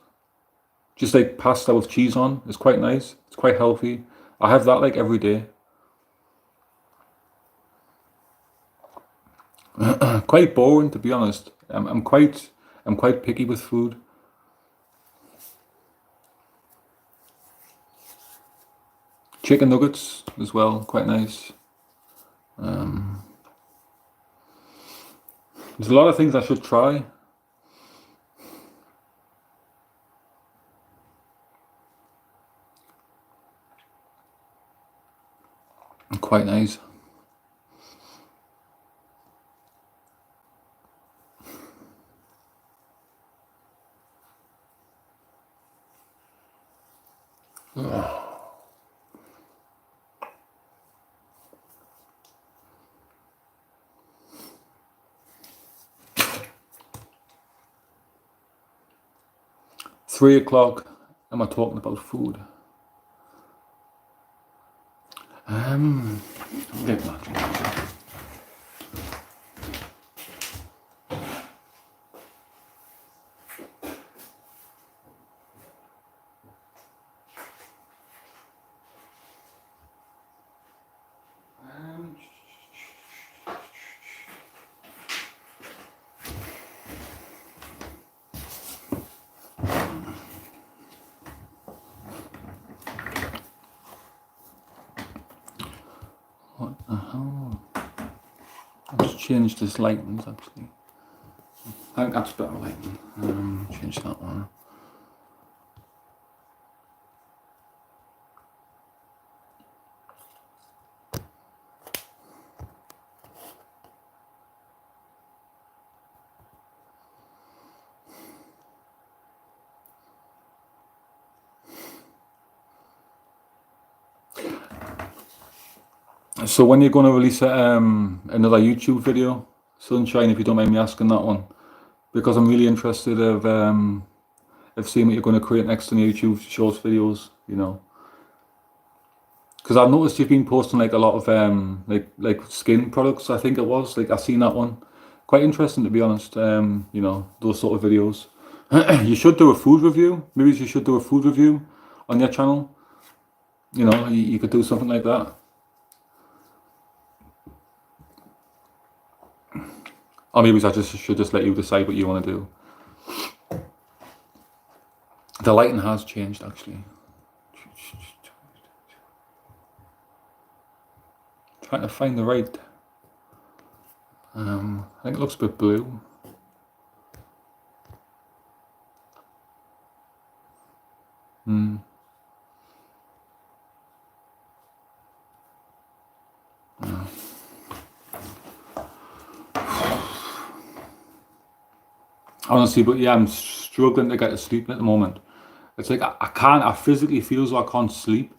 Just like pasta with cheese on. It's quite nice. It's quite healthy. I have that like every day. Quite boring, to be honest. I'm quite picky with food. Chicken nuggets as well, quite nice. There's a lot of things I should try. Quite nice. Oh. 3 o'clock. Am I talking about food? Get that. What the hell? Let's change this lighting actually. I think that's better lighting. Change that one. So when you're going to release another YouTube video, Sunshine, if you don't mind me asking that one, because I'm really interested of seeing what you're going to create next on YouTube Shorts videos, you know. Because I've noticed you've been posting like a lot of like skin products. I think it was like I've seen that one. Quite interesting, to be honest. You know, those sort of videos. You should do a food review. Maybe you should do a food review on your channel. You know, you could do something like that. Or maybe I should just let you decide what you want to do. The lighting has changed actually. Trying to find the right. I think it looks a bit blue. Honestly, but yeah, I'm struggling to get to sleep at the moment. It's like I physically feel as though I can't sleep.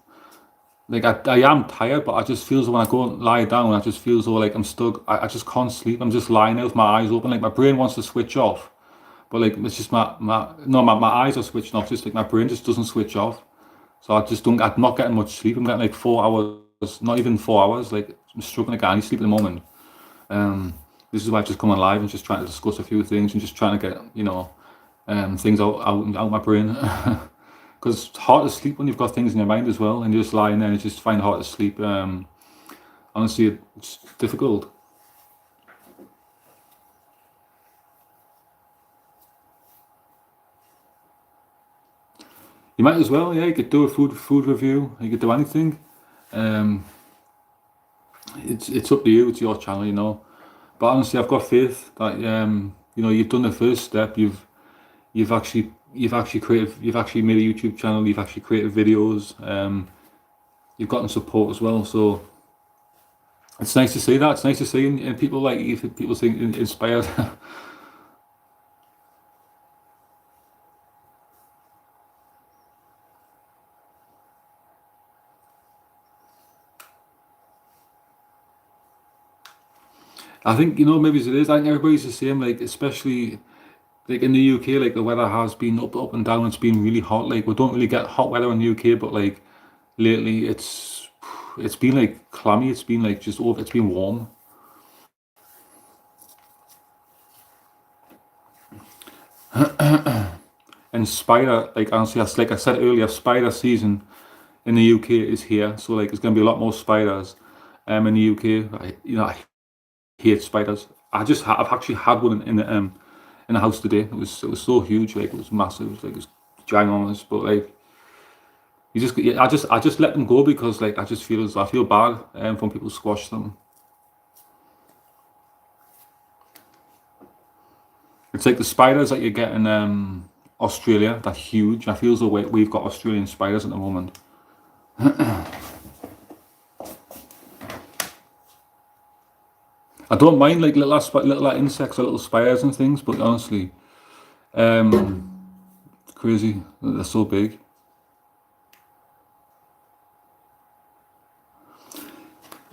Like I am tired, but I just feel as though when I go and lie down, I just feel as though like I'm stuck. I just can't sleep. I'm just lying there with my eyes open. Like my brain wants to switch off, but like it's just my eyes are switching off. Just like my brain just doesn't switch off. So I just don't. I'm not getting much sleep. I'm getting like 4 hours, not even 4 hours. Like I'm struggling to get any sleep at the moment. This is why I've just come on live and just trying to discuss a few things and just trying to get, you know, things out my brain. Because it's hard to sleep when you've got things in your mind as well, and you're just lying there and you just find it hard to sleep. Honestly, it's difficult. You might as well, yeah. You could do a food review. You could do anything. It's up to you. It's your channel, you know. But honestly, I've got faith that you know, you've done the first step. You've actually made a YouTube channel. You've actually created videos. You've gotten support as well. So it's nice to see that. It's nice to see and people like you. People seem inspired. I think, you know, maybe it is. I think everybody's the same. Like especially like in the UK, like the weather has been up and down. It's been really hot. Like we don't really get hot weather in the UK, but like lately it's been like clammy. It's been like just over. It's been warm. and spider, like honestly, that's like I said earlier, spider season in the UK is here. So like, there's going to be a lot more spiders, in the UK. I hate spiders. I've actually had one in the house today. It was so huge, like it was massive, it was ginormous. But like, I just let them go because like I feel bad when people squash them. It's like the spiders that you get in Australia. They're huge. I feel as though we've got Australian spiders at the moment. I don't mind like little insects or little spiders and things, but honestly, it's crazy. They're so big.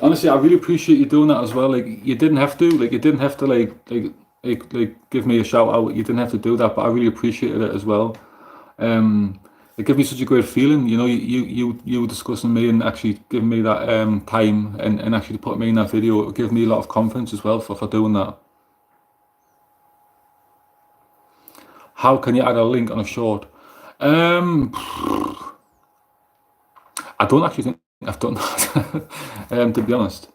Honestly, I really appreciate you doing that as well. Like you didn't have to give me a shout out. You didn't have to do that, but I really appreciated it as well. Um, it gave me such a great feeling. You were discussing me and actually giving me that time and actually putting me in that video. It gave me a lot of confidence as well for doing that. How can you add a link on a short? Um, I don't actually think I've done that. To be honest,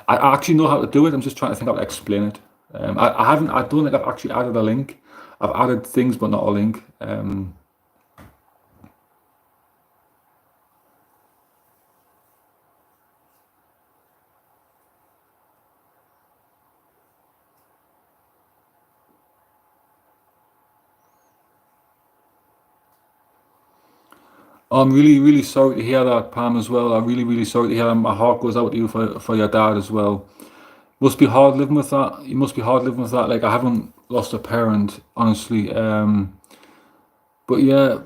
I actually know how to do it. I'm just trying to think how to explain it. I haven't. I don't think I've actually added a link. I've added things, but not a link. I'm really, really sorry to hear that, Pam, as well. I'm really, really sorry to hear that. My heart goes out to you for your dad as well. Must be hard living with that. You must be hard living with that. Like I haven't lost a parent, honestly. But yeah,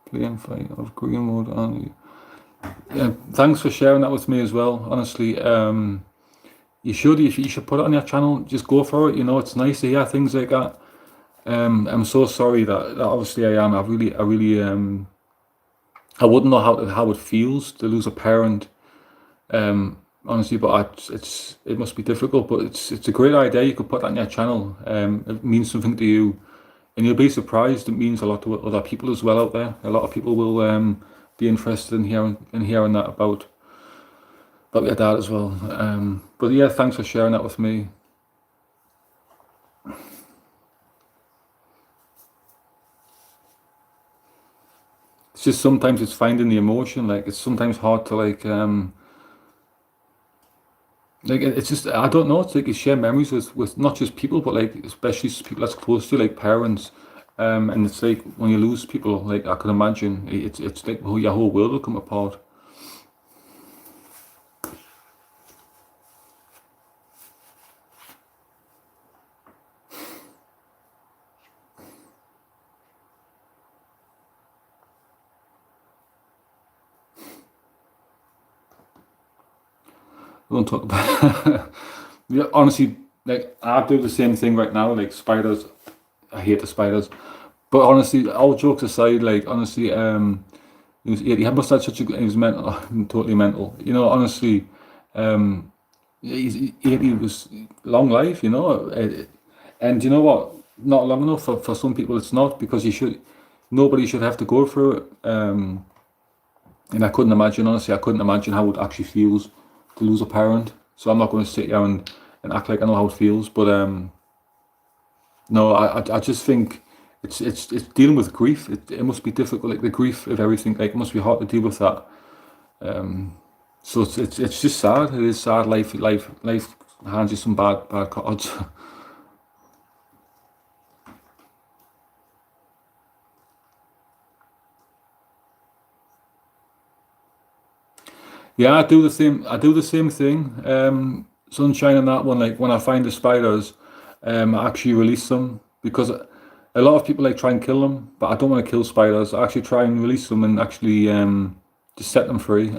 playing fight of Greenwood. Yeah, thanks for sharing that with me as well. Honestly, you should put it on your channel. Just go for it. It's nice to hear things like that. I'm so sorry that obviously I am. I wouldn't know how it feels to lose a parent. Honestly, but it must be difficult. But it's a great idea. You could put that on your channel. It means something to you, and you'll be surprised. It means a lot to other people as well out there. A lot of people will be interested in hearing that about your dad as well. But yeah, thanks for sharing that with me. It's just sometimes it's finding the emotion. Like it's sometimes hard to it's just I don't know. It's like you share memories with not just people, but like especially people that's close to you, like parents. And it's like when you lose people, like I can imagine it's like your whole world will come apart. Don't talk about. Yeah, honestly, like I do the same thing right now. Like spiders, I hate the spiders. But honestly, all jokes aside, like honestly, he must have such he was mental, totally mental. Honestly, he was long life. And you know what? Not long enough for some people. It's not because nobody should have to go through it. And I couldn't imagine, honestly, I couldn't imagine how it actually feels to lose a parent. So I'm not going to sit here and act like I know how it feels. But no, I just think it's dealing with grief. It must be difficult, like the grief of everything. Like it must be hard to deal with that. So it's just sad. It is sad. Life hands you some bad cards. Yeah, I do the same. I do the same thing. Sunshine and that one. Like when I find the spiders, I actually release them because a lot of people like try and kill them, but I don't want to kill spiders. I actually try and release them and actually just set them free.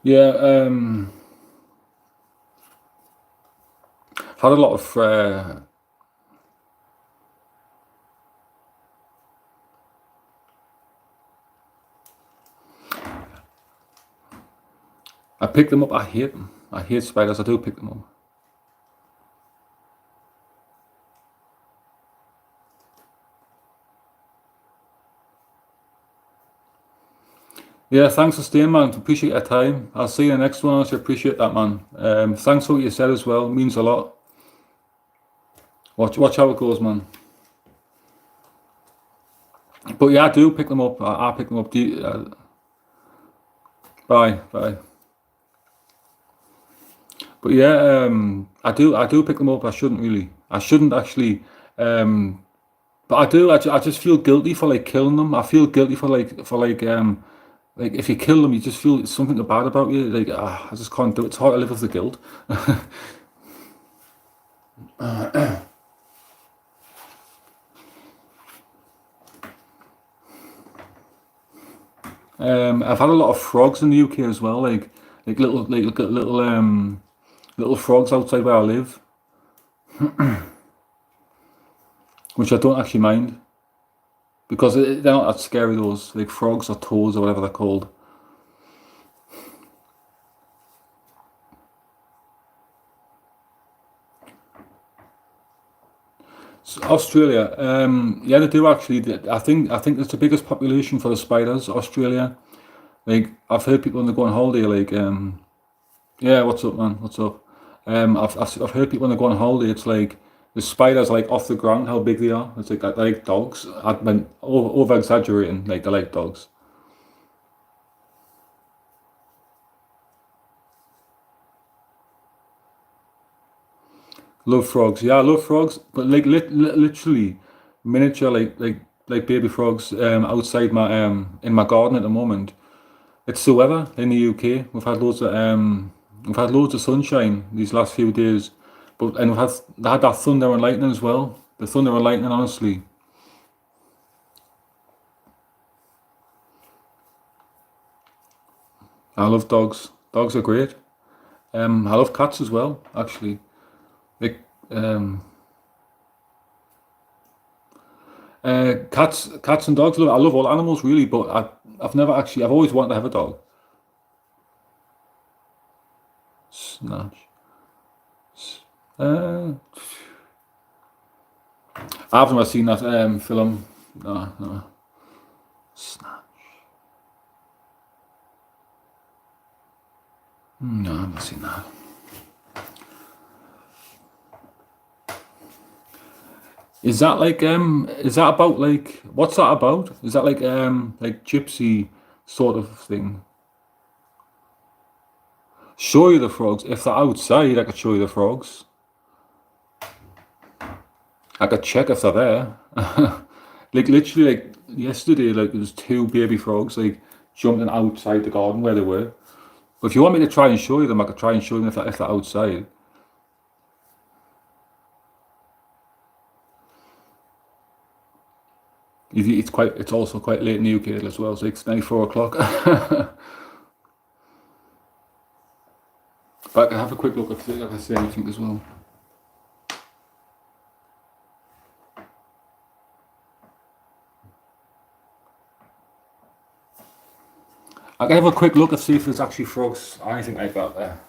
Yeah, I've had a lot of. I pick them up. I hate them. I hate spiders. I do pick them up. Yeah, thanks for staying, man. Appreciate your time. I'll see you in the next one. I appreciate that, man. Thanks for what you said as well. It means a lot. Watch how it goes, man. But yeah, I do pick them up. I pick them up. Bye. But yeah, I do pick them up. I shouldn't really. I shouldn't actually. But I do. I just feel guilty for like killing them. I feel guilty for like if you kill them, you just feel something bad about you. Like I just can't do it. It's hard to live with the guilt. I've had a lot of frogs in the UK as well. Like little frogs outside where I live, which I don't actually mind because they're not that scary. Those like frogs or toads or whatever they're called. Australia, yeah, they do actually. I think it's the biggest population for the spiders. Australia, like I've heard people when they go on holiday, like yeah, what's up, man? What's up? I've heard people when they go on holiday, it's like the spiders are like off the ground, how big they are. It's like they're like dogs. I've been over exaggerating, like they're like dogs. Love frogs, yeah, I love frogs, but like literally miniature, like baby frogs, outside my in my garden at the moment. It's the weather in the UK. We've had loads of sunshine these last few days, but and they had that thunder and lightning as well. The thunder and lightning, honestly, I love dogs. Dogs are great. I love cats as well, actually. Like cats and dogs. I love all animals really, but I've never actually. I've always wanted to have a dog. Snatch. Uh, I've never seen that film. No, no. Snatch. No, I've never seen that. Is that about like what's that about? Is that like gypsy sort of thing? Show you the frogs. If they're outside, I could show you the frogs. I could check if they're there. Like literally like yesterday, like there was two baby frogs like jumping outside the garden where they were. But if you want me to try and show you them, I could try and show them if they're outside. It's also quite late in the UK as well, so it's nearly 4 o'clock. But I can have a quick look if I see anything as well. I can have a quick look and see if there's actually frogs or anything like that there.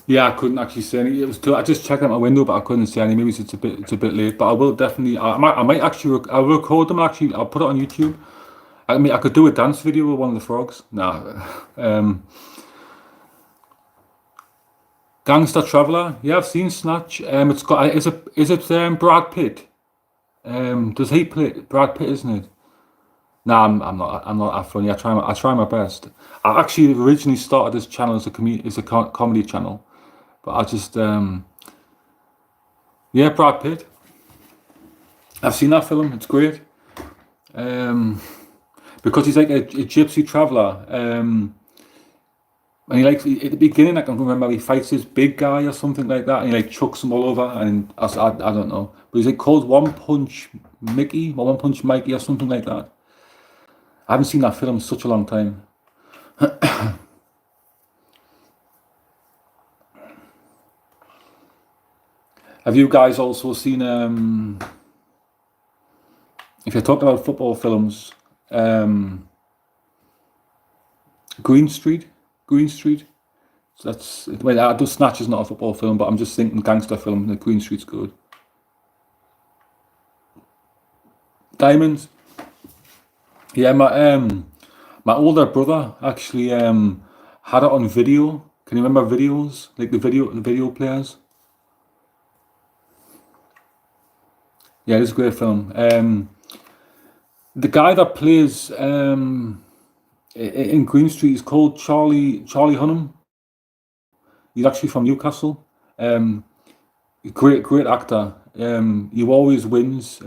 Yeah, I couldn't actually see any. It was I just checked out my window, but I couldn't see any. Maybe it's a bit late, but I will definitely. I might actually. I'll record them. Actually, I'll put it on YouTube. I mean, I could do a dance video with one of the frogs. Nah. Gangster Traveler. Yeah, I've seen Snatch. It's got. Is it Brad Pitt? Does he play Brad Pitt? Isn't it? Nah, I'm not that funny. I try my best. I actually originally started this channel as a comedy channel, but I just yeah, Brad Pitt. I've seen that film. It's great. Because he's like a gypsy traveler. And he likes at the beginning, I can remember he fights this big guy or something like that, and he like chucks him all over. And I don't know, but he's like called One Punch Mickey or One Punch Mikey or something like that. I haven't seen that film in such a long time. Have you guys also seen? If you're talking about football films, Green Street. So that's well, I do Snatch is not a football film, but I'm just thinking gangster film. The Green Street's good. Diamonds. Yeah, my older brother actually had it on video. Can you remember videos like the video players? Yeah, it's a great film. The guy that plays in Green Street is called Charlie Hunnam. He's actually from Newcastle. Great actor. He always wins.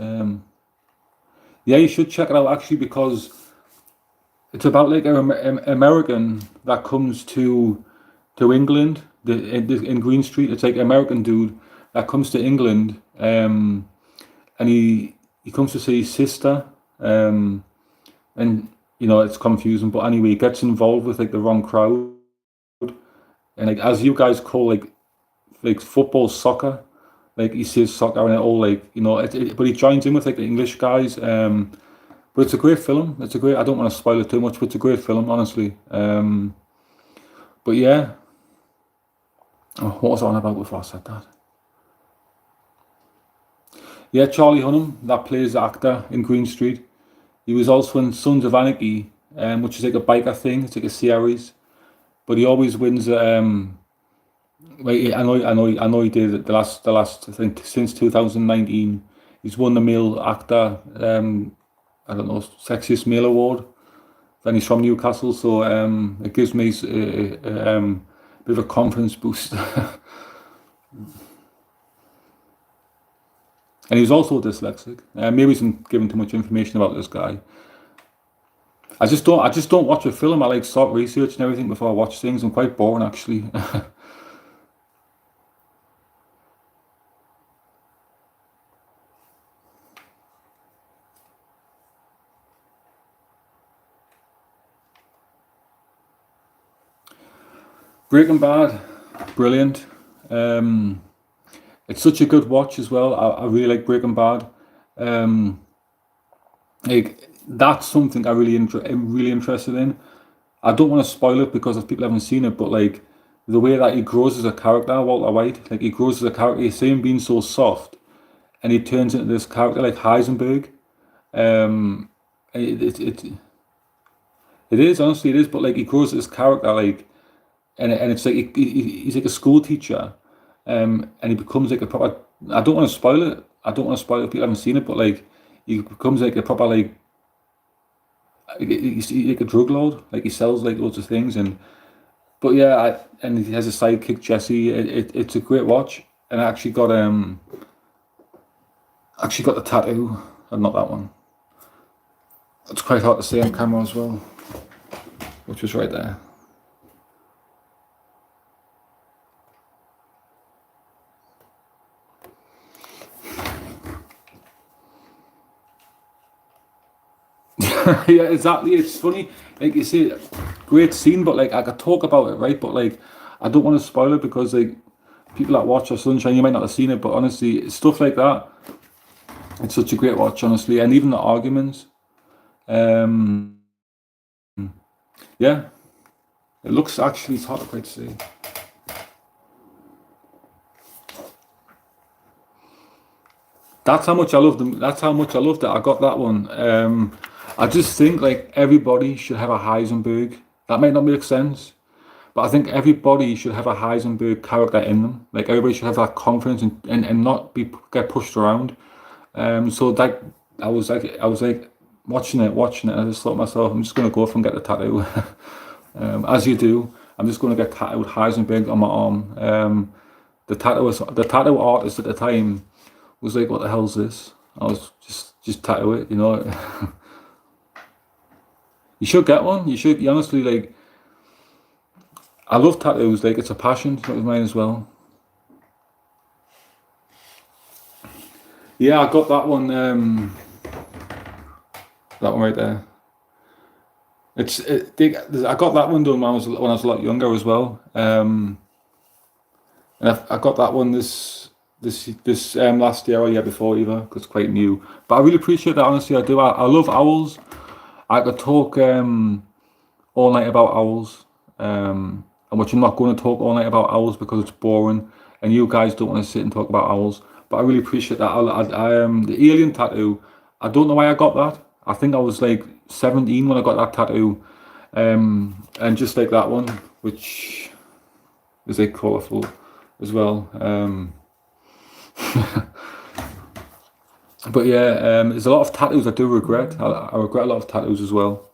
Yeah, you should check it out actually, because it's about like an American that comes to England. In Green Street, it's like an American dude that comes to England, and he comes to see his sister, and you know it's confusing. But anyway, he gets involved with like the wrong crowd, and like as you guys call like football soccer. Like he says soccer and it all like, you know, but he joins in with like the English guys. But it's a great film. I don't want to spoil it too much, but it's a great film, honestly. But yeah. Oh, what was I on about before I said that? Yeah, Charlie Hunnam, that plays the actor in Green Street. He was also in Sons of Anarchy, which is like a biker thing. It's like a series. But he always wins Wait, I know he did the last I think since 2019 he's won the male actor I don't know, sexiest male award, and he's from Newcastle, so it gives me a bit of a confidence boost. And he's also dyslexic. Maybe he's given too much information about this guy. I just don't watch a film. I like start research and everything before I watch things. I'm quite boring actually. Breaking Bad, brilliant. It's such a good watch as well. I really like Breaking Bad. Like that's something I'm really interested in. I don't want to spoil it because if people haven't seen it, but like the way that he grows as a character, Walter White, like he grows as a character. You see him being so soft, and he turns into this character like Heisenberg. It is honestly it is, but like he grows as this character like. And it's like he's like a school teacher, and he becomes like a proper. I don't want to spoil it. I don't want to spoil it if people haven't seen it, but like he becomes like a proper like he's like a drug lord. Like he sells like loads of things, but yeah, and he has a sidekick Jesse. It's a great watch, and I actually got the tattoo, and not that one. It's quite hard to see on camera as well, which was right there. Yeah, exactly. It's funny, like you say, great scene, but like I could talk about it, right? But like I don't want to spoil it because like people that watch our Sunshine, you might not have seen it, but honestly, stuff like that, it's such a great watch, honestly, and even the arguments. Um, yeah, it looks actually, it's hard to quite see. That's how much I love them. That's how much I loved it. I got that one. I just think like everybody should have a Heisenberg. That might not make sense, but I think everybody should have a Heisenberg character in them. Like everybody should have that confidence and not get pushed around. So like I was like watching it, and I just thought to myself, I'm just gonna go off and get the tattoo. As you do. I'm just gonna get tattooed Heisenberg on my arm. The tattoo artist at the time was like, what the hell's this? I was just tattoo it, you know. You should get one. You honestly, like, I love tattoos, like it's a passion of mine as well. Yeah, I got that one right there. I got that one done when I was a lot younger as well. And I got that one this last year or year before either, because it's quite new. But I really appreciate that, honestly, I do. I love owls. I could talk all night about owls, and which I'm not going to talk all night about owls because it's boring, and you guys don't want to sit and talk about owls. But I really appreciate that. The alien tattoo. I don't know why I got that. I think I was like 17 when I got that tattoo, and just like that one, which is like colourful as well. But yeah, there's a lot of tattoos I do regret. I regret a lot of tattoos as well.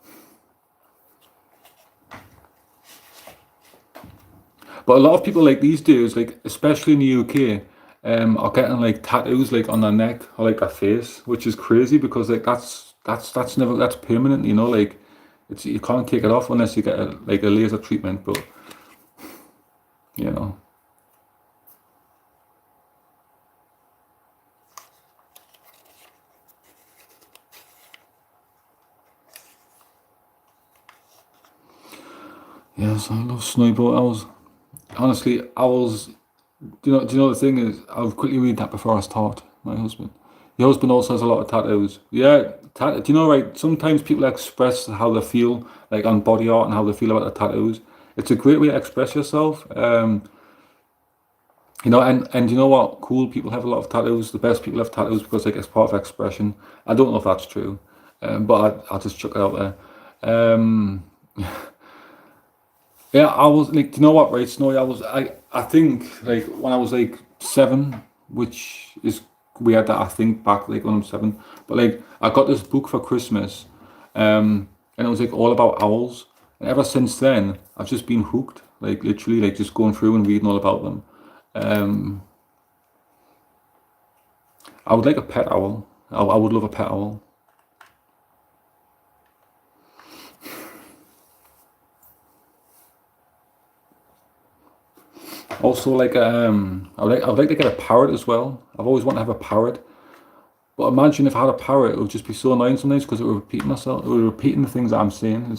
But a lot of people like these days, like especially in the UK, are getting like tattoos like on their neck or like their face, which is crazy because like that's permanent, you know, like it's you can't take it off unless you get like a laser treatment, but you know. Yes, I love snowy owls. Honestly, owls. Do you know the thing is? I'll quickly read that before I start. My husband. Your husband also has a lot of tattoos. Yeah, do you know, right? Sometimes people express how they feel, like on body art and how they feel about the tattoos. It's a great way to express yourself. You know, and you know what? Cool people have a lot of tattoos. The best people have tattoos because like it's part of expression. I don't know if that's true, but I'll just chuck it out there. Yeah, I was like, do you know what, right, Snowy? I think like when I was like 7, which is weird that I think back like when I'm 7, but like I got this book for Christmas, and it was like all about owls, and ever since then I've just been hooked, like literally, like just going through and reading all about them. Um, I would like a pet owl. I would love a pet owl. Also, like I would like to get a parrot as well. I've always wanted to have a parrot. But imagine if I had a parrot, it would just be so annoying sometimes because it would repeat myself. It would repeating the things that I'm saying.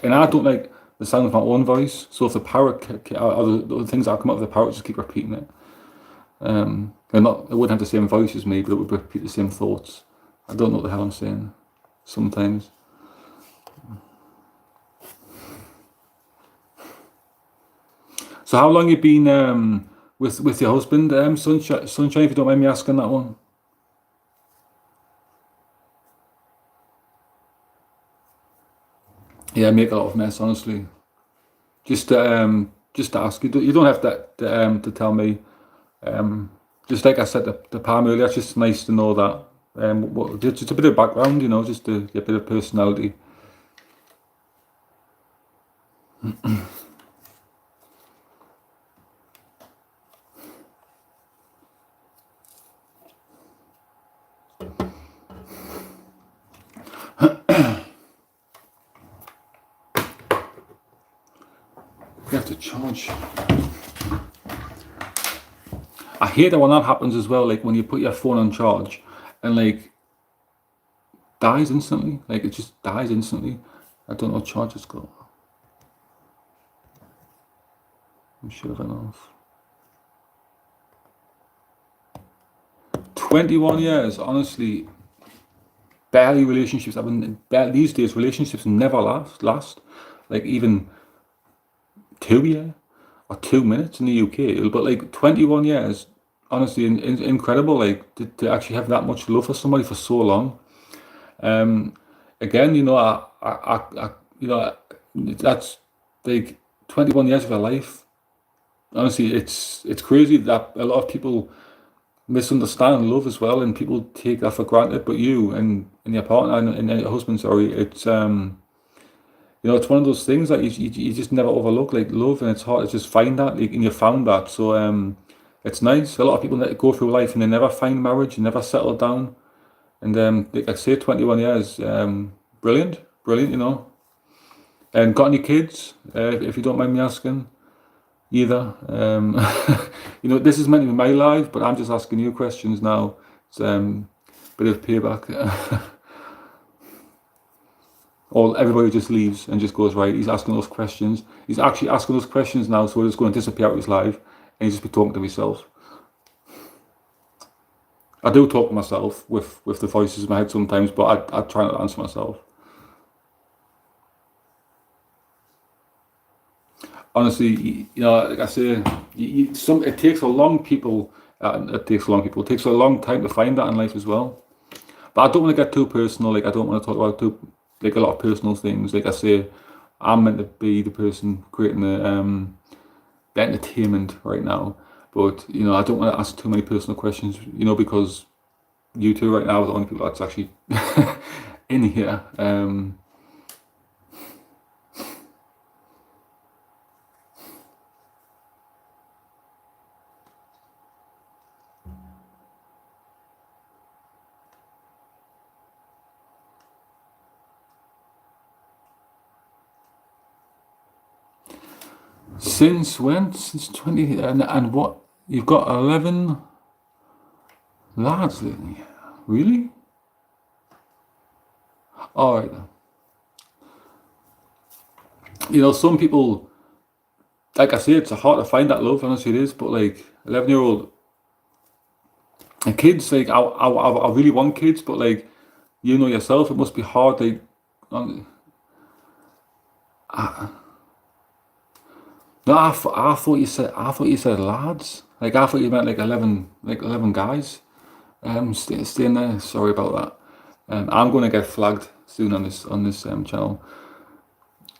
And I don't like the sound of my own voice. So if the parrot, or the things that come out of the parrot, just keep repeating it. It wouldn't have the same voice as me, but it would repeat the same thoughts. I don't know what the hell I'm saying sometimes. So how long you been with your husband, Sunshine? If you don't mind me asking that one. Yeah, I make a lot of mess, honestly. Just to ask you, you don't have to tell me. Um, just like I said to Pam earlier, it's just nice to know that. Just a bit of background, you know, just to get a bit of personality. You have to charge. I hate it when that happens as well. Like when you put your phone on charge, and like dies instantly. Like it just dies instantly. I don't know what charge it's got. I'm sure of enough. 21 years, honestly, barely relationships. These days, relationships never last. Like even 2 years or 2 minutes in the UK. But like 21 years, honestly, incredible. Like to actually have that much love for somebody for so long. Again, that's like 21 years of your life. Honestly, it's crazy that a lot of people misunderstand love as well, and people take that for granted. But you and your partner and your husband, sorry, it's it's one of those things that you just never overlook, like love, and it's hard to just find that, like, and you found that. So it's nice. A lot of people that go through life and they never find marriage, and never settle down. And like I say, 21 years, brilliant, brilliant. And got any kids? If you don't mind me asking, either. This is meant to be my life, but I'm just asking you questions now. It's a bit of payback. Or everybody just leaves and just goes, right, he's asking us questions. He's actually asking us questions now, so we're just going to disappear out of his life and he's just be talking to himself. I do talk to myself with the voices in my head sometimes, but I try not to answer myself. Honestly, like I say, it takes a long time to find that in life as well. But I don't want to get too personal. Like I don't want to talk about a lot of personal things. Like I say, I'm meant to be the person creating the entertainment right now. But I don't want to ask too many personal questions. Because you two right now are the only people that's actually in here. Since when? Since 20 and what? You've got 11 lads living here. Really? All right. Some people, like I say, it's hard to find that love. Honestly, it is. But like 11-year-old and kids, like I really want kids, but like yourself, it must be hard. Like, no, I thought you said lads. Like I thought you meant like 11 guys. Stay in there. Sorry about that. I'm gonna get flagged soon on this channel.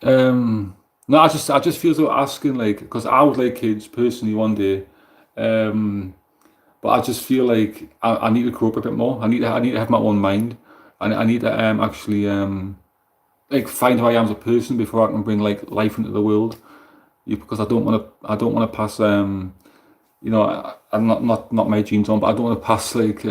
No, I just feel so asking, like, because I would like kids personally one day, but I just feel like I need to grow up a bit more. I need to have my own mind, and I need to actually like find who I am as a person before I can bring like life into the world. Because I don't want to pass I'm not my genes on, but I don't want to pass like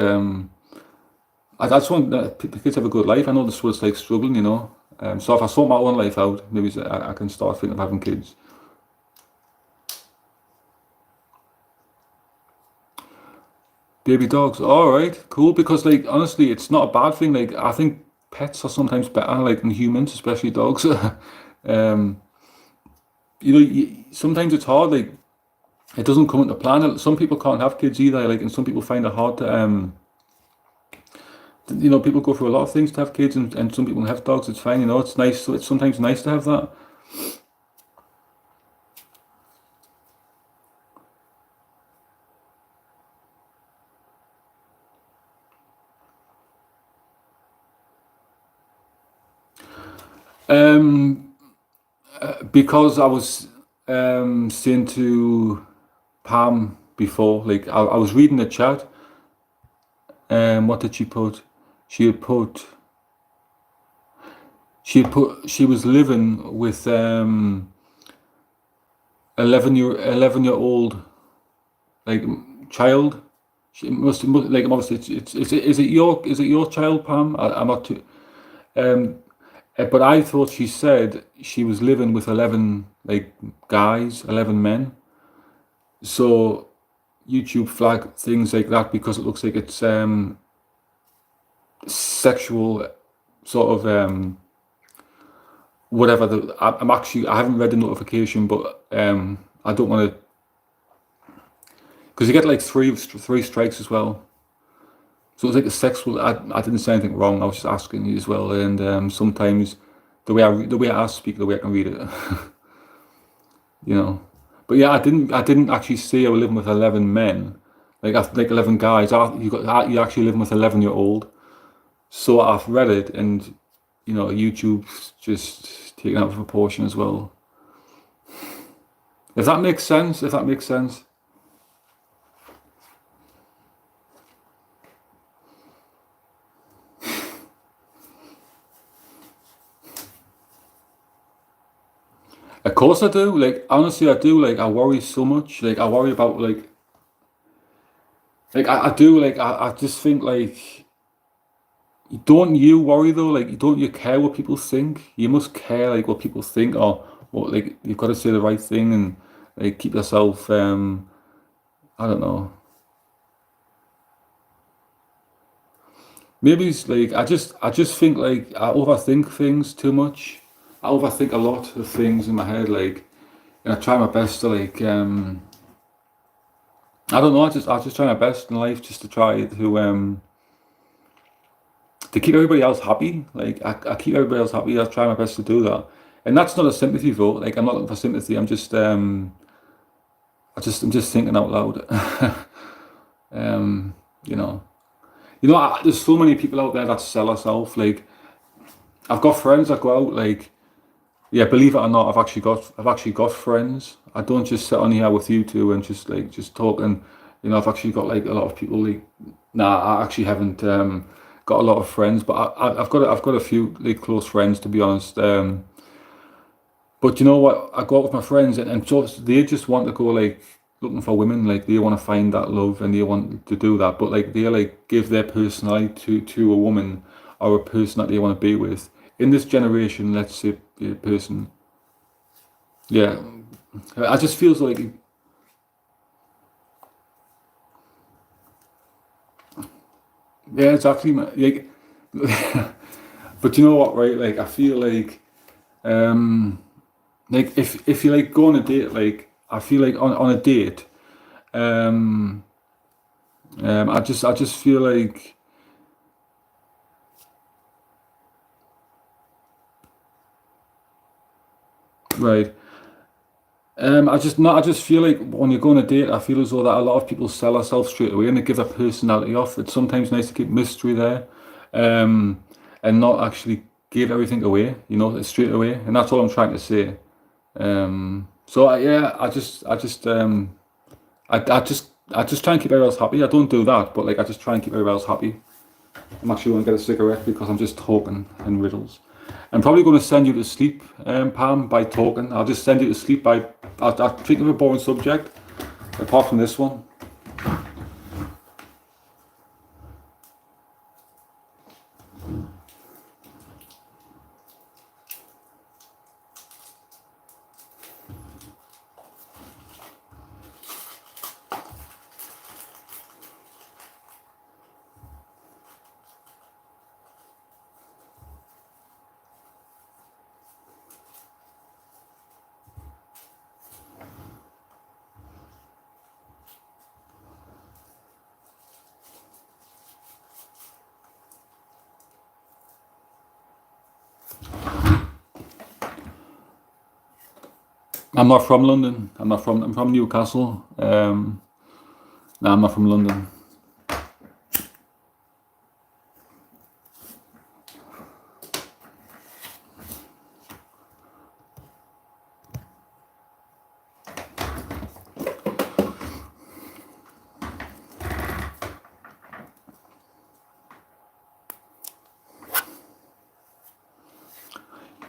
I just want the kids to have a good life. I know this was like struggling, so if I sort my own life out, maybe I can start thinking of having kids. Baby dogs, all right, cool. Because like honestly, it's not a bad thing. Like I think pets are sometimes better, like than humans, especially dogs. Sometimes it's hard. Like it doesn't come into plan. Some people can't have kids either. Like, and some people find it hard to people go through a lot of things to have kids, and some people have dogs. It's fine. It's nice. So it's sometimes nice to have that. Because I was saying to Pam before, like I was reading the chat. What did she put? She was living with 11-year-old like child. She must like obviously is it your child, Pam? I'm not too. But I thought she said she was living with 11 like guys, 11 men. So YouTube flag things like that because it looks like it's sexual sort of whatever. I haven't read the notification, but I don't want to, because you get like three strikes as well. So it's like a sexual. I didn't say anything wrong. I was just asking you as well. And sometimes the way I speak, the way I can read it, you know. But yeah, I didn't actually say I was living with 11 men, like 11 guys. You actually living with 11-year-old. So I've read it, and YouTube's just taken out of proportion as well. If that makes sense. If that makes sense. Of course I do. Like honestly, I do. Like I worry so much. Like I worry about I do. Like I just think like don't you worry though? Like don't you care what people think? You must care like what people think, or what like you've got to say the right thing and like keep yourself. I don't know. Maybe it's like I just think like I overthink things too much. I overthink a lot of things in my head. Like and I try my best to I don't know. I just try my best in life just to try to keep everybody else happy. Like I keep everybody else happy. I try my best to do that, and that's not a sympathy vote. Like I'm not looking for sympathy. I'm just thinking out loud. um, you know, there's so many people out there that sell herself. Like I've got friends that go out. Like yeah, believe it or not, I've actually got friends. I don't just sit on here with you two and just talk. And I've actually got like a lot of people. Like nah, I actually haven't got a lot of friends, but I've got a few like close friends to be honest. But you know what? I go out with my friends and just they just want to go like looking for women, like they want to find that love and they want to do that. But like they like give their personality to a woman or a person that they want to be with. In this generation, let's say a person, yeah, I just feels like yeah, exactly. Like, but you know what, right? Like I feel like if you like go on a date, like I feel like on a date, um, I just feel like right. I just feel like when you go on a date, I feel as though that a lot of people sell themselves straight away and they give their personality off. It's sometimes nice to keep mystery there, um, and not actually give everything away, straight away. And that's all I'm trying to say. So yeah, I just try and keep everyone else happy. I don't do that, but like I just try and keep everyone else happy. I'm actually going to get a cigarette because I'm just talking in riddles. I'm probably going to send you to sleep, Pam, by talking. I'll just send you to sleep by. I'll think of a boring subject, apart from this one. I'm not from London. I'm from Newcastle. No, I'm not from London.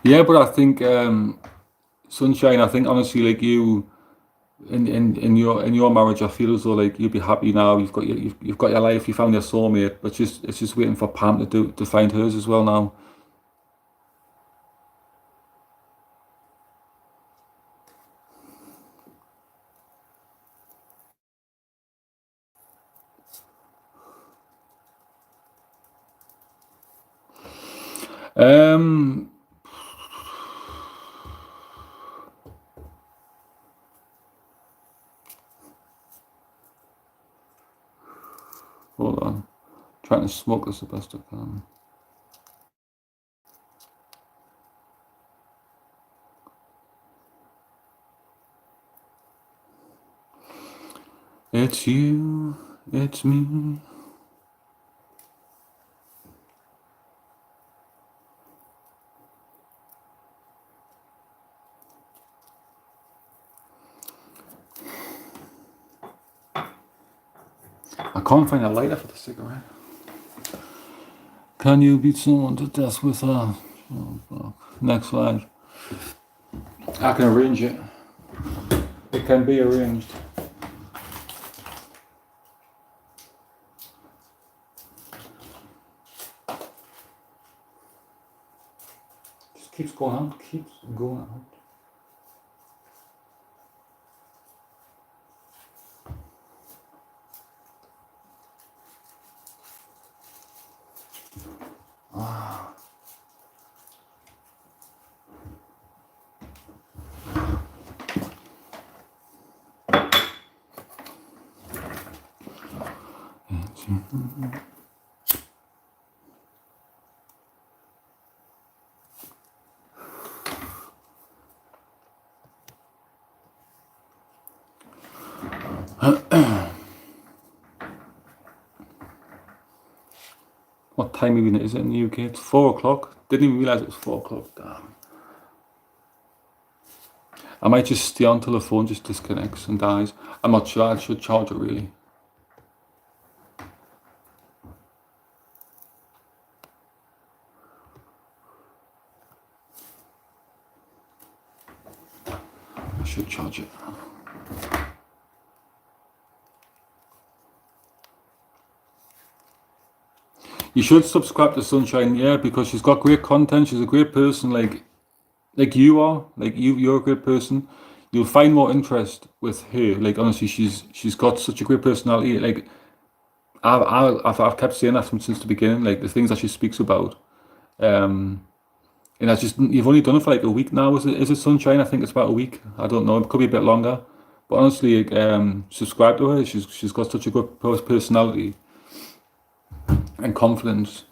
Yeah, but I think Sunshine. I think honestly, like you in your marriage, I feel as though like you'd be happy now. You've got your life. You found your soulmate, but it's just waiting for Pam to find hers as well now. Um, hold on, trying to to smoke this the best I can. It's you, it's me. I can't find a lighter for the cigarette. Can you beat someone to death with a... Oh, fuck. Next slide. I can arrange it. It can be arranged. Just keeps going out, keeps going out. What time even is it in the UK? It's 4 o'clock. Didn't even realise it was 4 o'clock. Damn. I might just stay on till the phone just disconnects and dies. I'm not sure. I should charge it really. I should charge it. You should subscribe to Sunshine, yeah, because she's got great content. She's a great person, like you are. Like you're a great person. You'll find more interest with her. Like honestly, she's got such a great personality. Like I've kept saying that since the beginning. Like the things that she speaks about. And I just you've only done it for like a week now. Is it Sunshine? I think it's about a week. I don't know. It could be a bit longer. But honestly, subscribe to her. She's got such a good personality and confidence.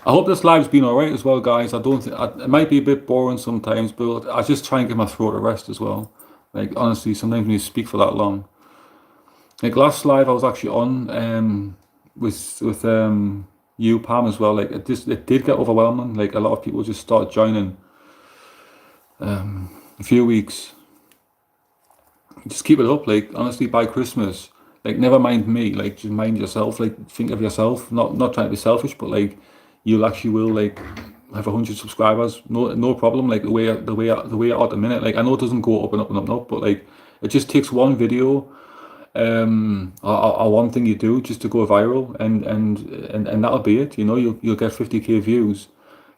I hope this live's been alright as well, guys. I don't think it might be a bit boring sometimes, but I just try and give my throat a rest as well. Like honestly, sometimes when you speak for that long, like last live I was actually on with you, Pam, as well. Like it did get overwhelming. Like a lot of people just started joining. A few weeks. Just keep it up. Like honestly, by Christmas, like never mind me. Like just mind yourself. Like think of yourself. Not trying to be selfish, but like you'll actually will like have 100 subscribers. No problem. Like the way at the minute. Like I know it doesn't go up and up and up and up, but like it just takes one video, or one thing you do just to go viral, and that'll be it. You know, you'll get 50k views,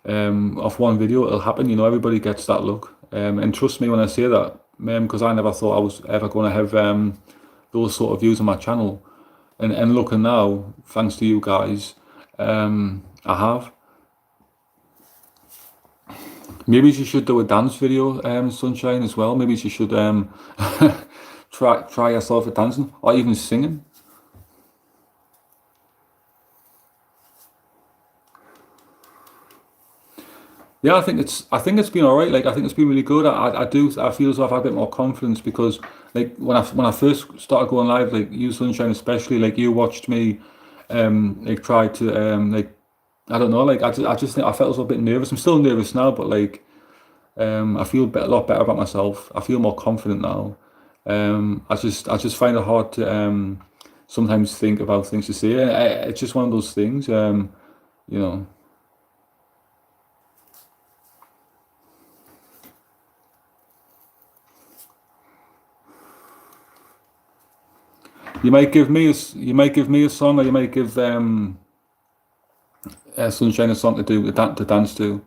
off one video. It'll happen. You know, everybody gets that look. And trust me when I say that, because I never thought I was ever going to have those sort of views on my channel, and looking now, thanks to you guys, I have. Maybe she should do a dance video, Sunshine, as well. Maybe she should try herself at dancing or even singing. Yeah, I think it's been alright. Like I think it's been really good. I feel as though I've had a bit more confidence because like when I first started going live, like you, Sunshine, especially, like you watched me like try to like I don't know, like I just think I felt a bit nervous. I'm still nervous now, but like I feel a lot better about myself. I feel more confident now. I just find it hard to sometimes think about things to say. It's just one of those things, you know. You might give me you might give me a song, or you might give Sunshine a song to do to dance to.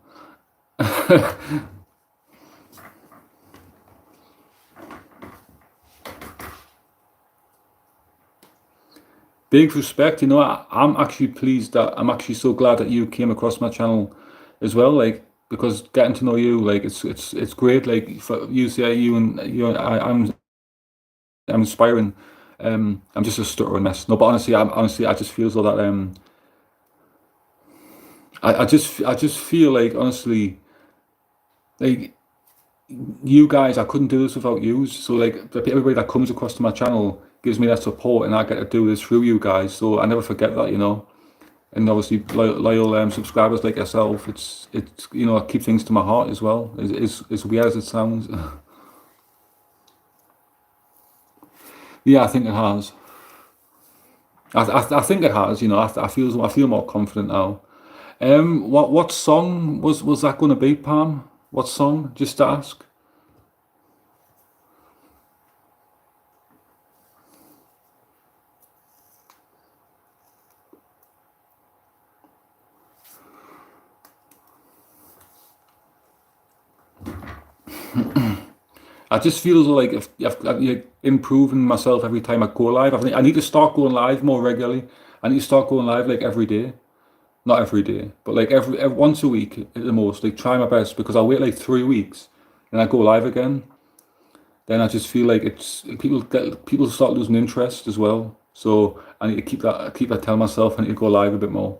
Big respect, you know. I'm actually pleased that I'm actually so glad that you came across my channel as well. Like, because getting to know you, like it's great. Like for you say you and you, I'm inspiring. I'm just a stuttering mess. No, but honestly I just feel so that I just feel like honestly like you guys, I couldn't do this without you. So like everybody that comes across to my channel gives me that support, and I get to do this through you guys. So I never forget that, you know. And obviously loyal subscribers like yourself, it's you know, I keep things to my heart as well. As weird as it sounds. Yeah, I think it has. I think it has. You know, I feel more confident now. What song was that going to be, Pam? What song? Just to ask. I just feel as though like if you're improving myself every time I go live. I think I need to start going live more regularly. I need to start going live like every day. Not every day, but like every once a week at the most. Like try my best, because I'll wait like 3 weeks and I go live again. Then I just feel like people start losing interest as well. So I need to keep that telling myself I need to go live a bit more.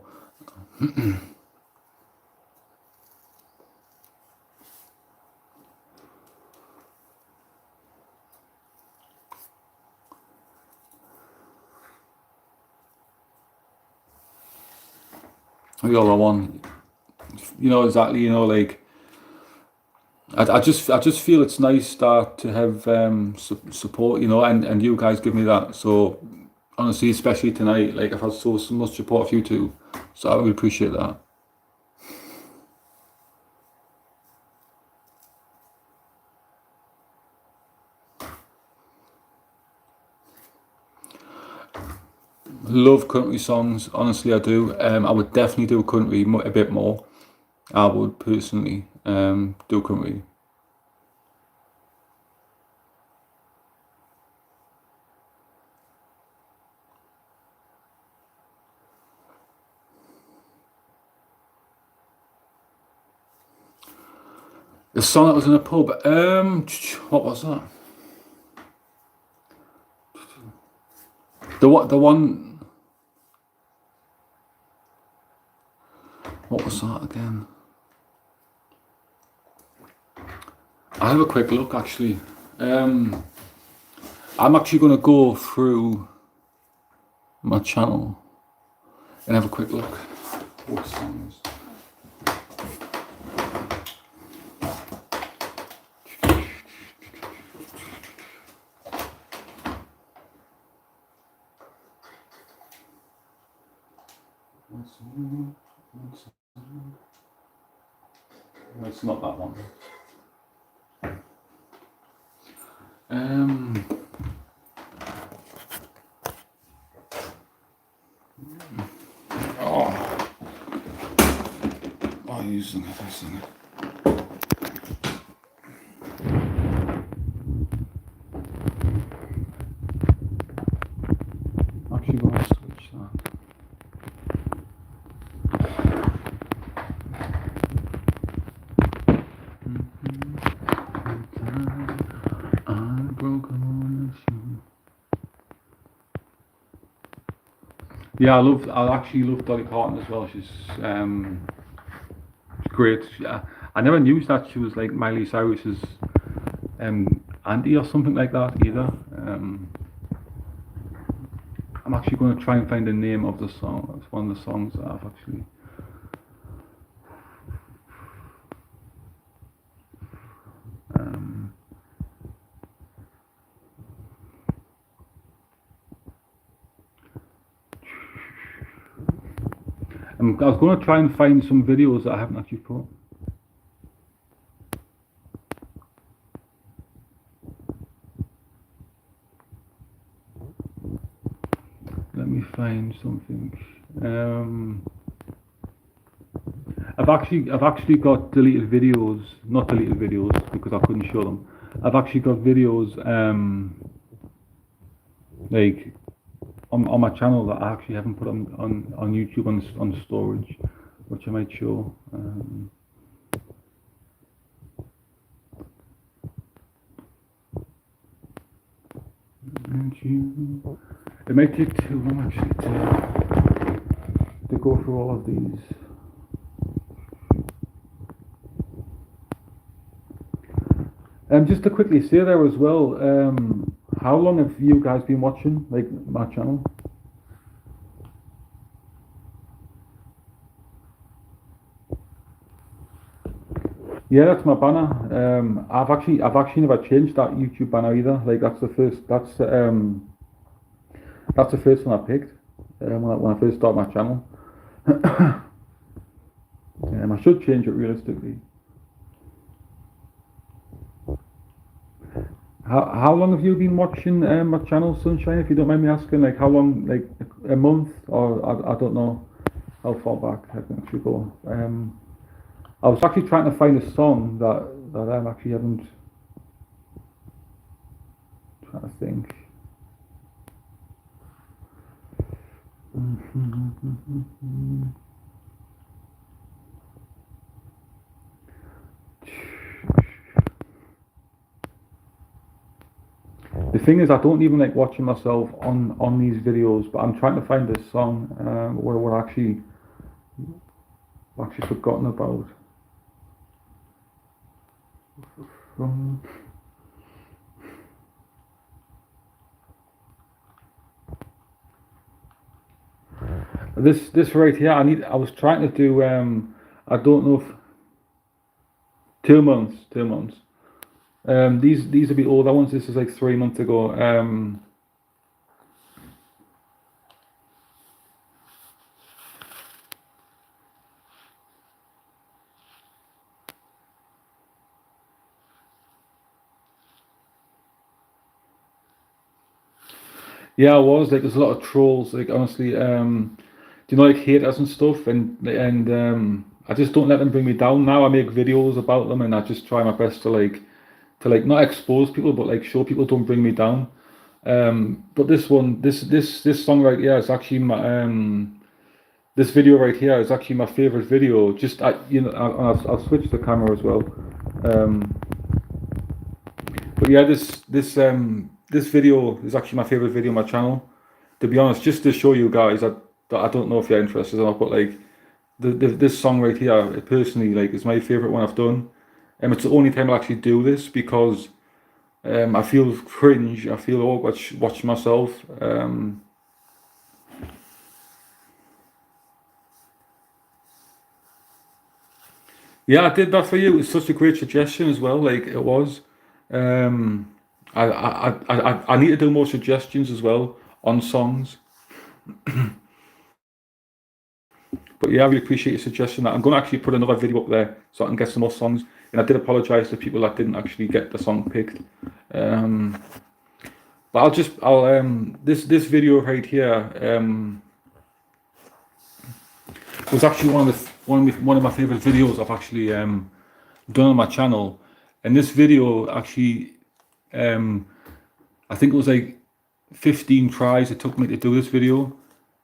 The other one, you know, exactly, you know, like I just feel it's nice that to have support, you know, and you guys give me that. So honestly, especially tonight, like I've had so much support of you two, so I really appreciate that. Love country songs, honestly, I do. I would definitely do country a bit more. I would personally do country. The song that was in a pub, what was that? The one, what was that again? I'll have a quick look actually. I'm actually going to go through my channel and have a quick look. What songs? No, it's not that one. Um, oh, oh, you sing it, I sing it. Actually, going to switch that. I broke on the shoe. Yeah, I actually love Dolly Parton as well. She's great. I never knew that she was like Miley Cyrus's auntie or something like that either. I'm actually going to try and find the name of the song. It's one of the songs that I've actually. I was going to try and find some videos that I haven't actually put. find something. I've actually got deleted videos, not deleted videos because I couldn't show them. I've actually got videos like on my channel that I actually haven't put on YouTube on storage, which I might show. It might take too long actually to go through all of these. Just to quickly say there as well, how long have you guys been watching like my channel? Yeah, that's my banner. I've actually never changed that YouTube banner either. Like that's the first one I picked when I first started my channel. I should change it realistically. How long have you been watching my channel, Sunshine? If you don't mind me asking, like how long? Like a month, or I don't know how far back I can actually go. I was actually trying to find a song that I actually haven't. Trying to think. The thing is, I don't even like watching myself on these videos, but I'm trying to find this song where we're actually forgotten about. This right here, I was trying to do I don't know if 2 months. These will be older ones. This is like 3 months ago. Yeah, I was like there's a lot of trolls. Like honestly, do you know like haters and stuff, and I just don't let them bring me down. Now I make videos about them, and I just try my best to like not expose people, but like show people don't bring me down. But this one, this song right here is actually my this video right here is actually my favorite video. Just I'll switch the camera as well. But yeah, this video is actually my favorite video on my channel. To be honest, just to show you guys that I don't know if you're interested or not, but like this song right here, it personally like is my favorite one I've done. It's the only time I actually do this because I feel cringe. I feel awkward watching myself. Yeah, I did that for you. It's such a great suggestion as well. Like it was. I need to do more suggestions as well on songs. But yeah, I really appreciate your suggestion. I'm going to actually put another video up there so I can get some more songs. And I did apologise to people that didn't actually get the song picked. But this video right here was actually one of my favourite videos I've actually done on my channel. And this video actually, I think it was like 15 tries it took me to do this video.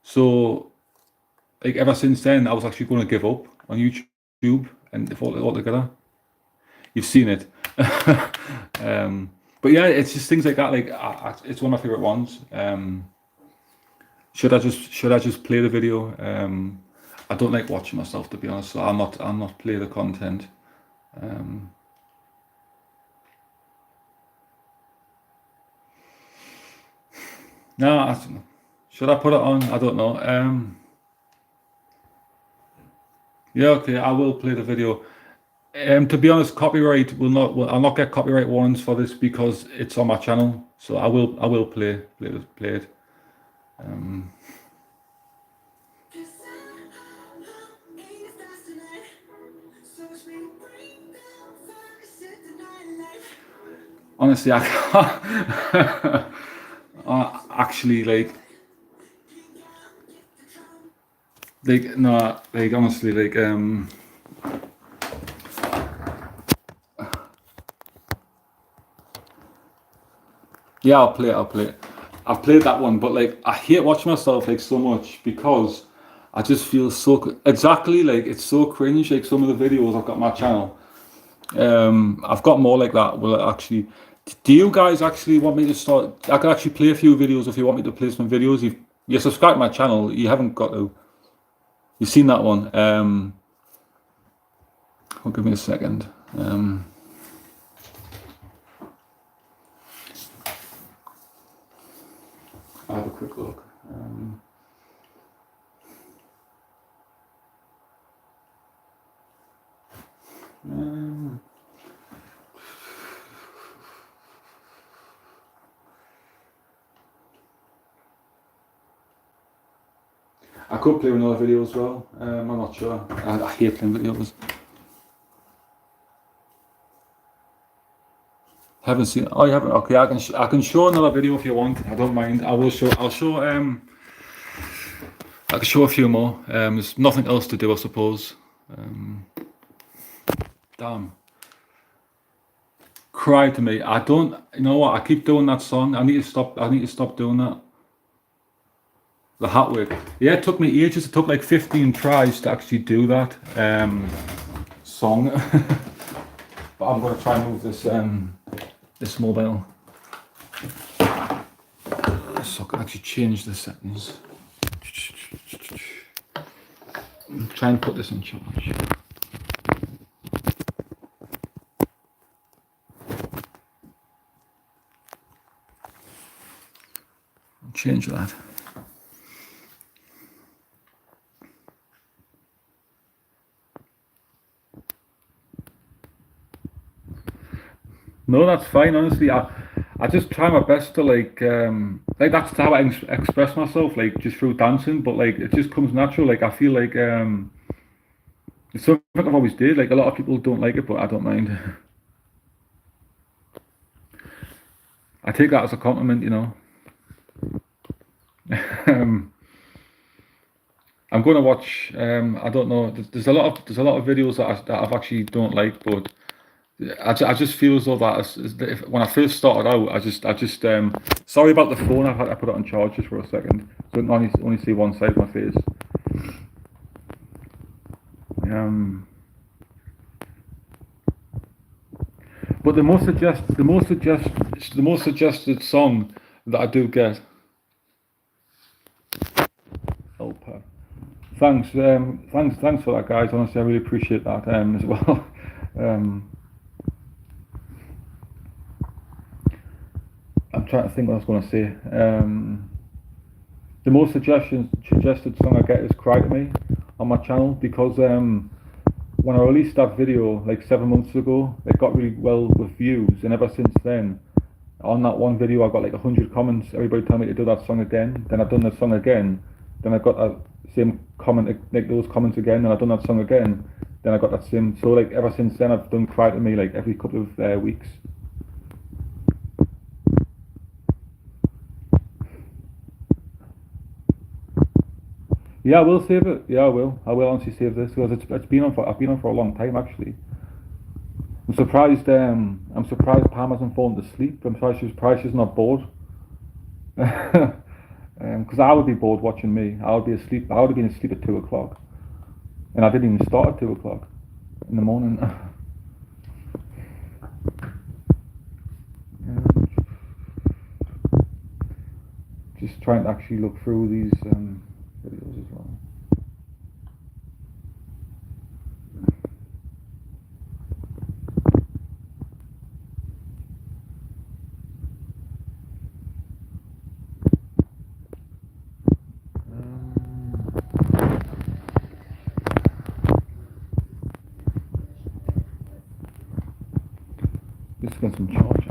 So like ever since then, I was actually going to give up on YouTube and all together. You've seen it. But yeah, it's just things like that. Like it's one of my favorite ones. Should I just play the video? I don't like watching myself, to be honest. So I'm not play the content. No, should I put it on? I don't know. Yeah, okay, I will play the video. To be honest, copyright I'll not get copyright warnings for this because it's on my channel. So I will play it. Honestly, I can't. Actually, like Like no, like honestly, like yeah, I'll play it. I'll play it. I've played that one, but like I hate watching myself like so much because I just feel so exactly like it's so cringe. Like some of the videos I've got on my channel. I've got more like that. Well, actually, do you guys actually want me to start? I can actually play a few videos if you want me to play some videos. If you subscribe to my channel, you haven't got to. You've seen that one. Oh, give me a second. I'll have a quick look. I could play another video as well. I'm not sure. I hate playing videos. Haven't seen. Oh, you haven't. Okay, I can show another video if you want. I don't mind. I will show. I'll show. I can show a few more. There's nothing else to do, I suppose. Damn. Cry to me. I don't. You know what? I keep doing that song. I need to stop. I need to stop doing that. The hat work. Yeah, it took me ages. It took like 15 tries to actually do that song. But I'm gonna try and move this mobile. So I can actually change the settings. Try and put this in charge. Change that. No, that's fine. Honestly, I just try my best to like that's how I express myself, like just through dancing. But like it just comes natural. Like I feel like it's something I've always did. Like a lot of people don't like it, but I don't mind. I take that as a compliment, you know. I'm going to watch. I don't know. There's a lot of videos that I've actually don't like, but I just feel as though that when I first started out, I just sorry about the phone. I put it on charge just for a second, so I can only see one side of my face. But the most suggested song that I do get. Helper. Thanks, thanks for that, guys. Honestly, I really appreciate that as well. I'm trying to think what I was going to say. The most suggested song I get is "Cry to Me" on my channel because when I released that video like 7 months ago, it got really well with views, and ever since then, on that one video, I got like 100 comments. Everybody telling me to do that song again. Then I've done the song again. Then I got that same comment, like those comments again. And I've done that song again. Then I got that same. So like ever since then, I've done "Cry to Me" like every couple of weeks. Yeah, I will save it. Yeah, I will. I will honestly save this because it's been on for I've been on for a long time actually. I'm surprised. I'm surprised Pam hasn't fallen to sleep. I'm surprised she's not bored. Because I would be bored watching me. I would be asleep. I would have been asleep at 2 o'clock, and I didn't even start at 2 o'clock in the morning. Just trying to actually look through these videos as well. Just get some charge.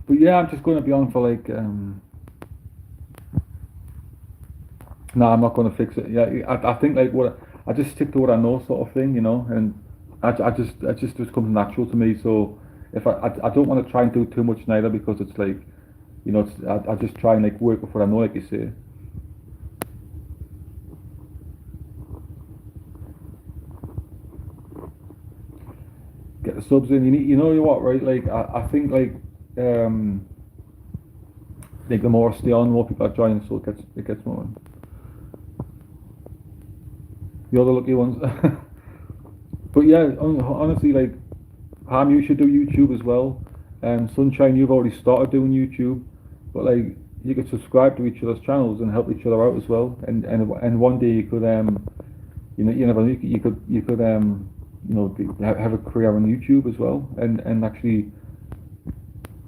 But yeah, I'm just going to be on for like. No, I'm not going to fix it. Yeah, I think like what I just stick to what I know, sort of thing, you know, and it just comes natural to me. So if I don't want to try and do too much neither because it's like You know, I just try and like work with what I know, like you say. Get the subs in. You know what, right? Like I think like the more I stay on, the more people are joining, so it gets more. The other lucky ones. But yeah, honestly, like Ham, you should do YouTube as well. Sunshine, you've already started doing YouTube, but like you could subscribe to each other's channels and help each other out as well. And one day you could you never know, you could have a career on YouTube as well, and actually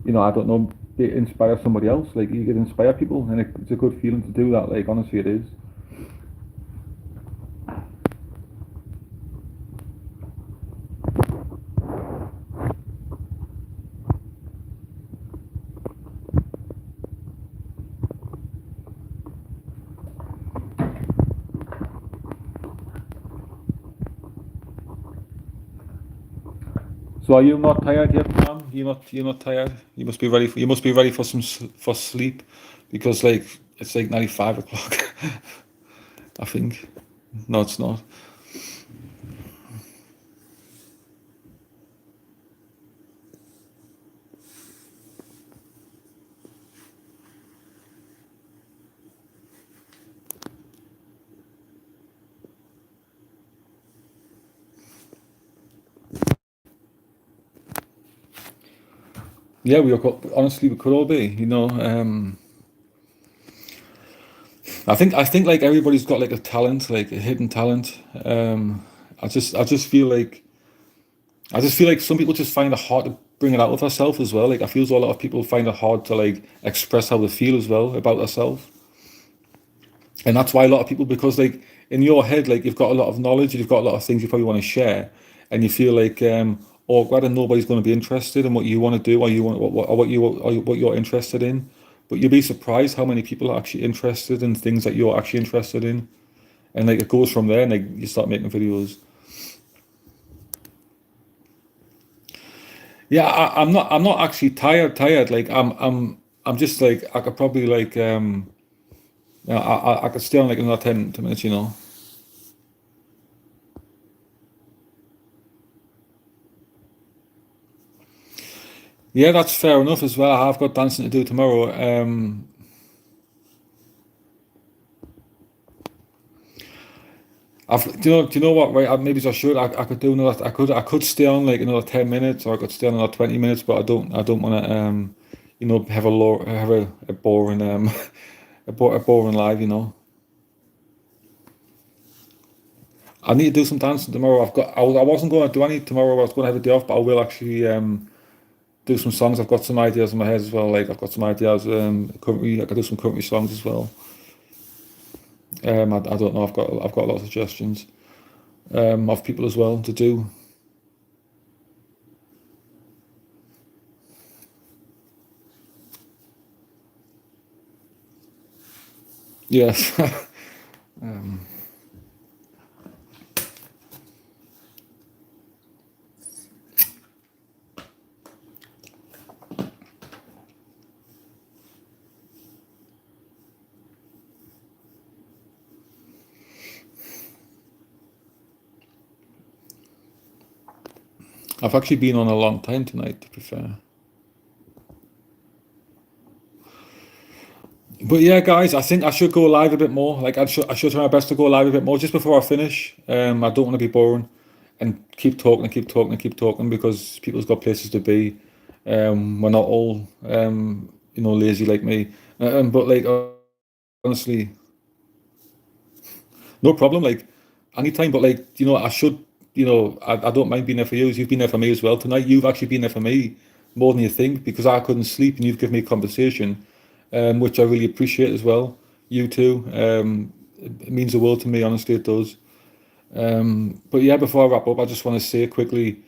I don't know, inspire somebody else. Like you could inspire people, and it's a good feeling to do that. Like honestly, it is. So are you not tired yet, Pam? You're not tired. You must be ready for for sleep, because like it's like nearly 5 o'clock. I think. No, it's not. Yeah, honestly we could all be. I think like everybody's got like a talent, like a hidden talent. I just feel like some people just find it hard to bring it out of themselves as well. Like I feel as though a lot of people find it hard to like express how they feel as well about themselves. And that's why a lot of people, because like in your head, like you've got a lot of knowledge and you've got a lot of things you probably want to share, and you feel like awkward and nobody's going to be interested in what you want to do, or you want what you're interested in. But you'll be surprised how many people are actually interested in things that you're actually interested in, and like it goes from there, and like you start making videos. Yeah, I'm not actually tired. Like I'm just like I could probably like I could stay on like another 10 minutes, you know. Yeah, that's fair enough as well. I have got dancing to do tomorrow. Do you know what? Right, maybe I should. I could do another. I could stay on like another 10 minutes, or I could stay on another 20 minutes. But I don't want to have a boring a boring live. I need to do some dancing tomorrow. I wasn't going to do any tomorrow. I was going to have a day off, but I will actually do some songs. I've got some ideas in my head as well. Like I've got some ideas. Country. I could do some country songs as well. I don't know. I've got a lot of suggestions of people as well to do. Yes. I've actually been on a long time tonight, to be fair. But yeah, guys, I think I should go live a bit more. Like I should try my best to go live a bit more just before I finish. I don't want to be boring and keep talking and keep talking and keep talking, because people's got places to be. We're not all lazy like me. But like honestly, no problem. Like anytime, but like I should. I don't mind being there for you. You've been there for me as well tonight. You've actually been there for me more than you think, because I couldn't sleep and you've given me conversation, which I really appreciate as well. You too. It means the world to me. Honestly, it does. But yeah, before I wrap up, I just want to say quickly,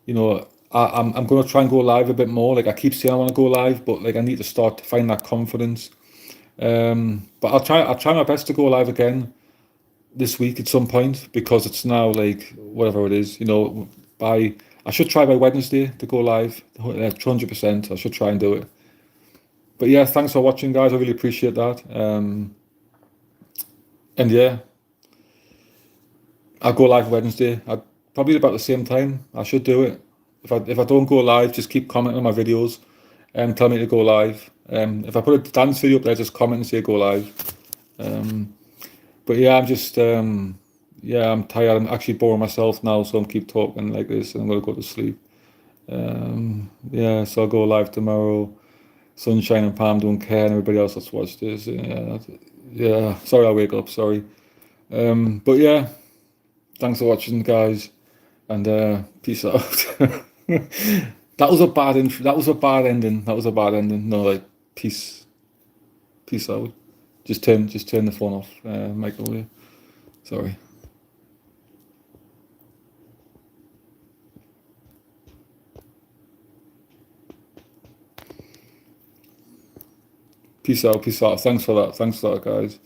I'm going to try and go live a bit more. Like I keep saying I want to go live, but like I need to start to find that confidence. But I'll try my best to go live again this week at some point, because it's now like whatever it is. By I should try by Wednesday to go live. 100%. I should try and do it. But yeah, thanks for watching, guys. I really appreciate that. And yeah, I'll go live Wednesday. Probably about the same time. I should do it. If I don't go live, just keep commenting on my videos and tell me to go live. If I put a dance video up there, just comment and say go live. But yeah, I'm just yeah, I'm tired. I'm actually boring myself now, so I'm keep talking like this, and I'm gonna go to sleep. Yeah, so I'll go live tomorrow. Sunshine and Palm don't care, and everybody else that's watched this. Yeah. Sorry, I'll wake up. Sorry. But yeah, thanks for watching, guys, and peace out. That was a bad that was a bad ending. That was a bad ending. No, like peace out. Just turn the phone off, Michael. Sorry. Peace out. Thanks for that, guys.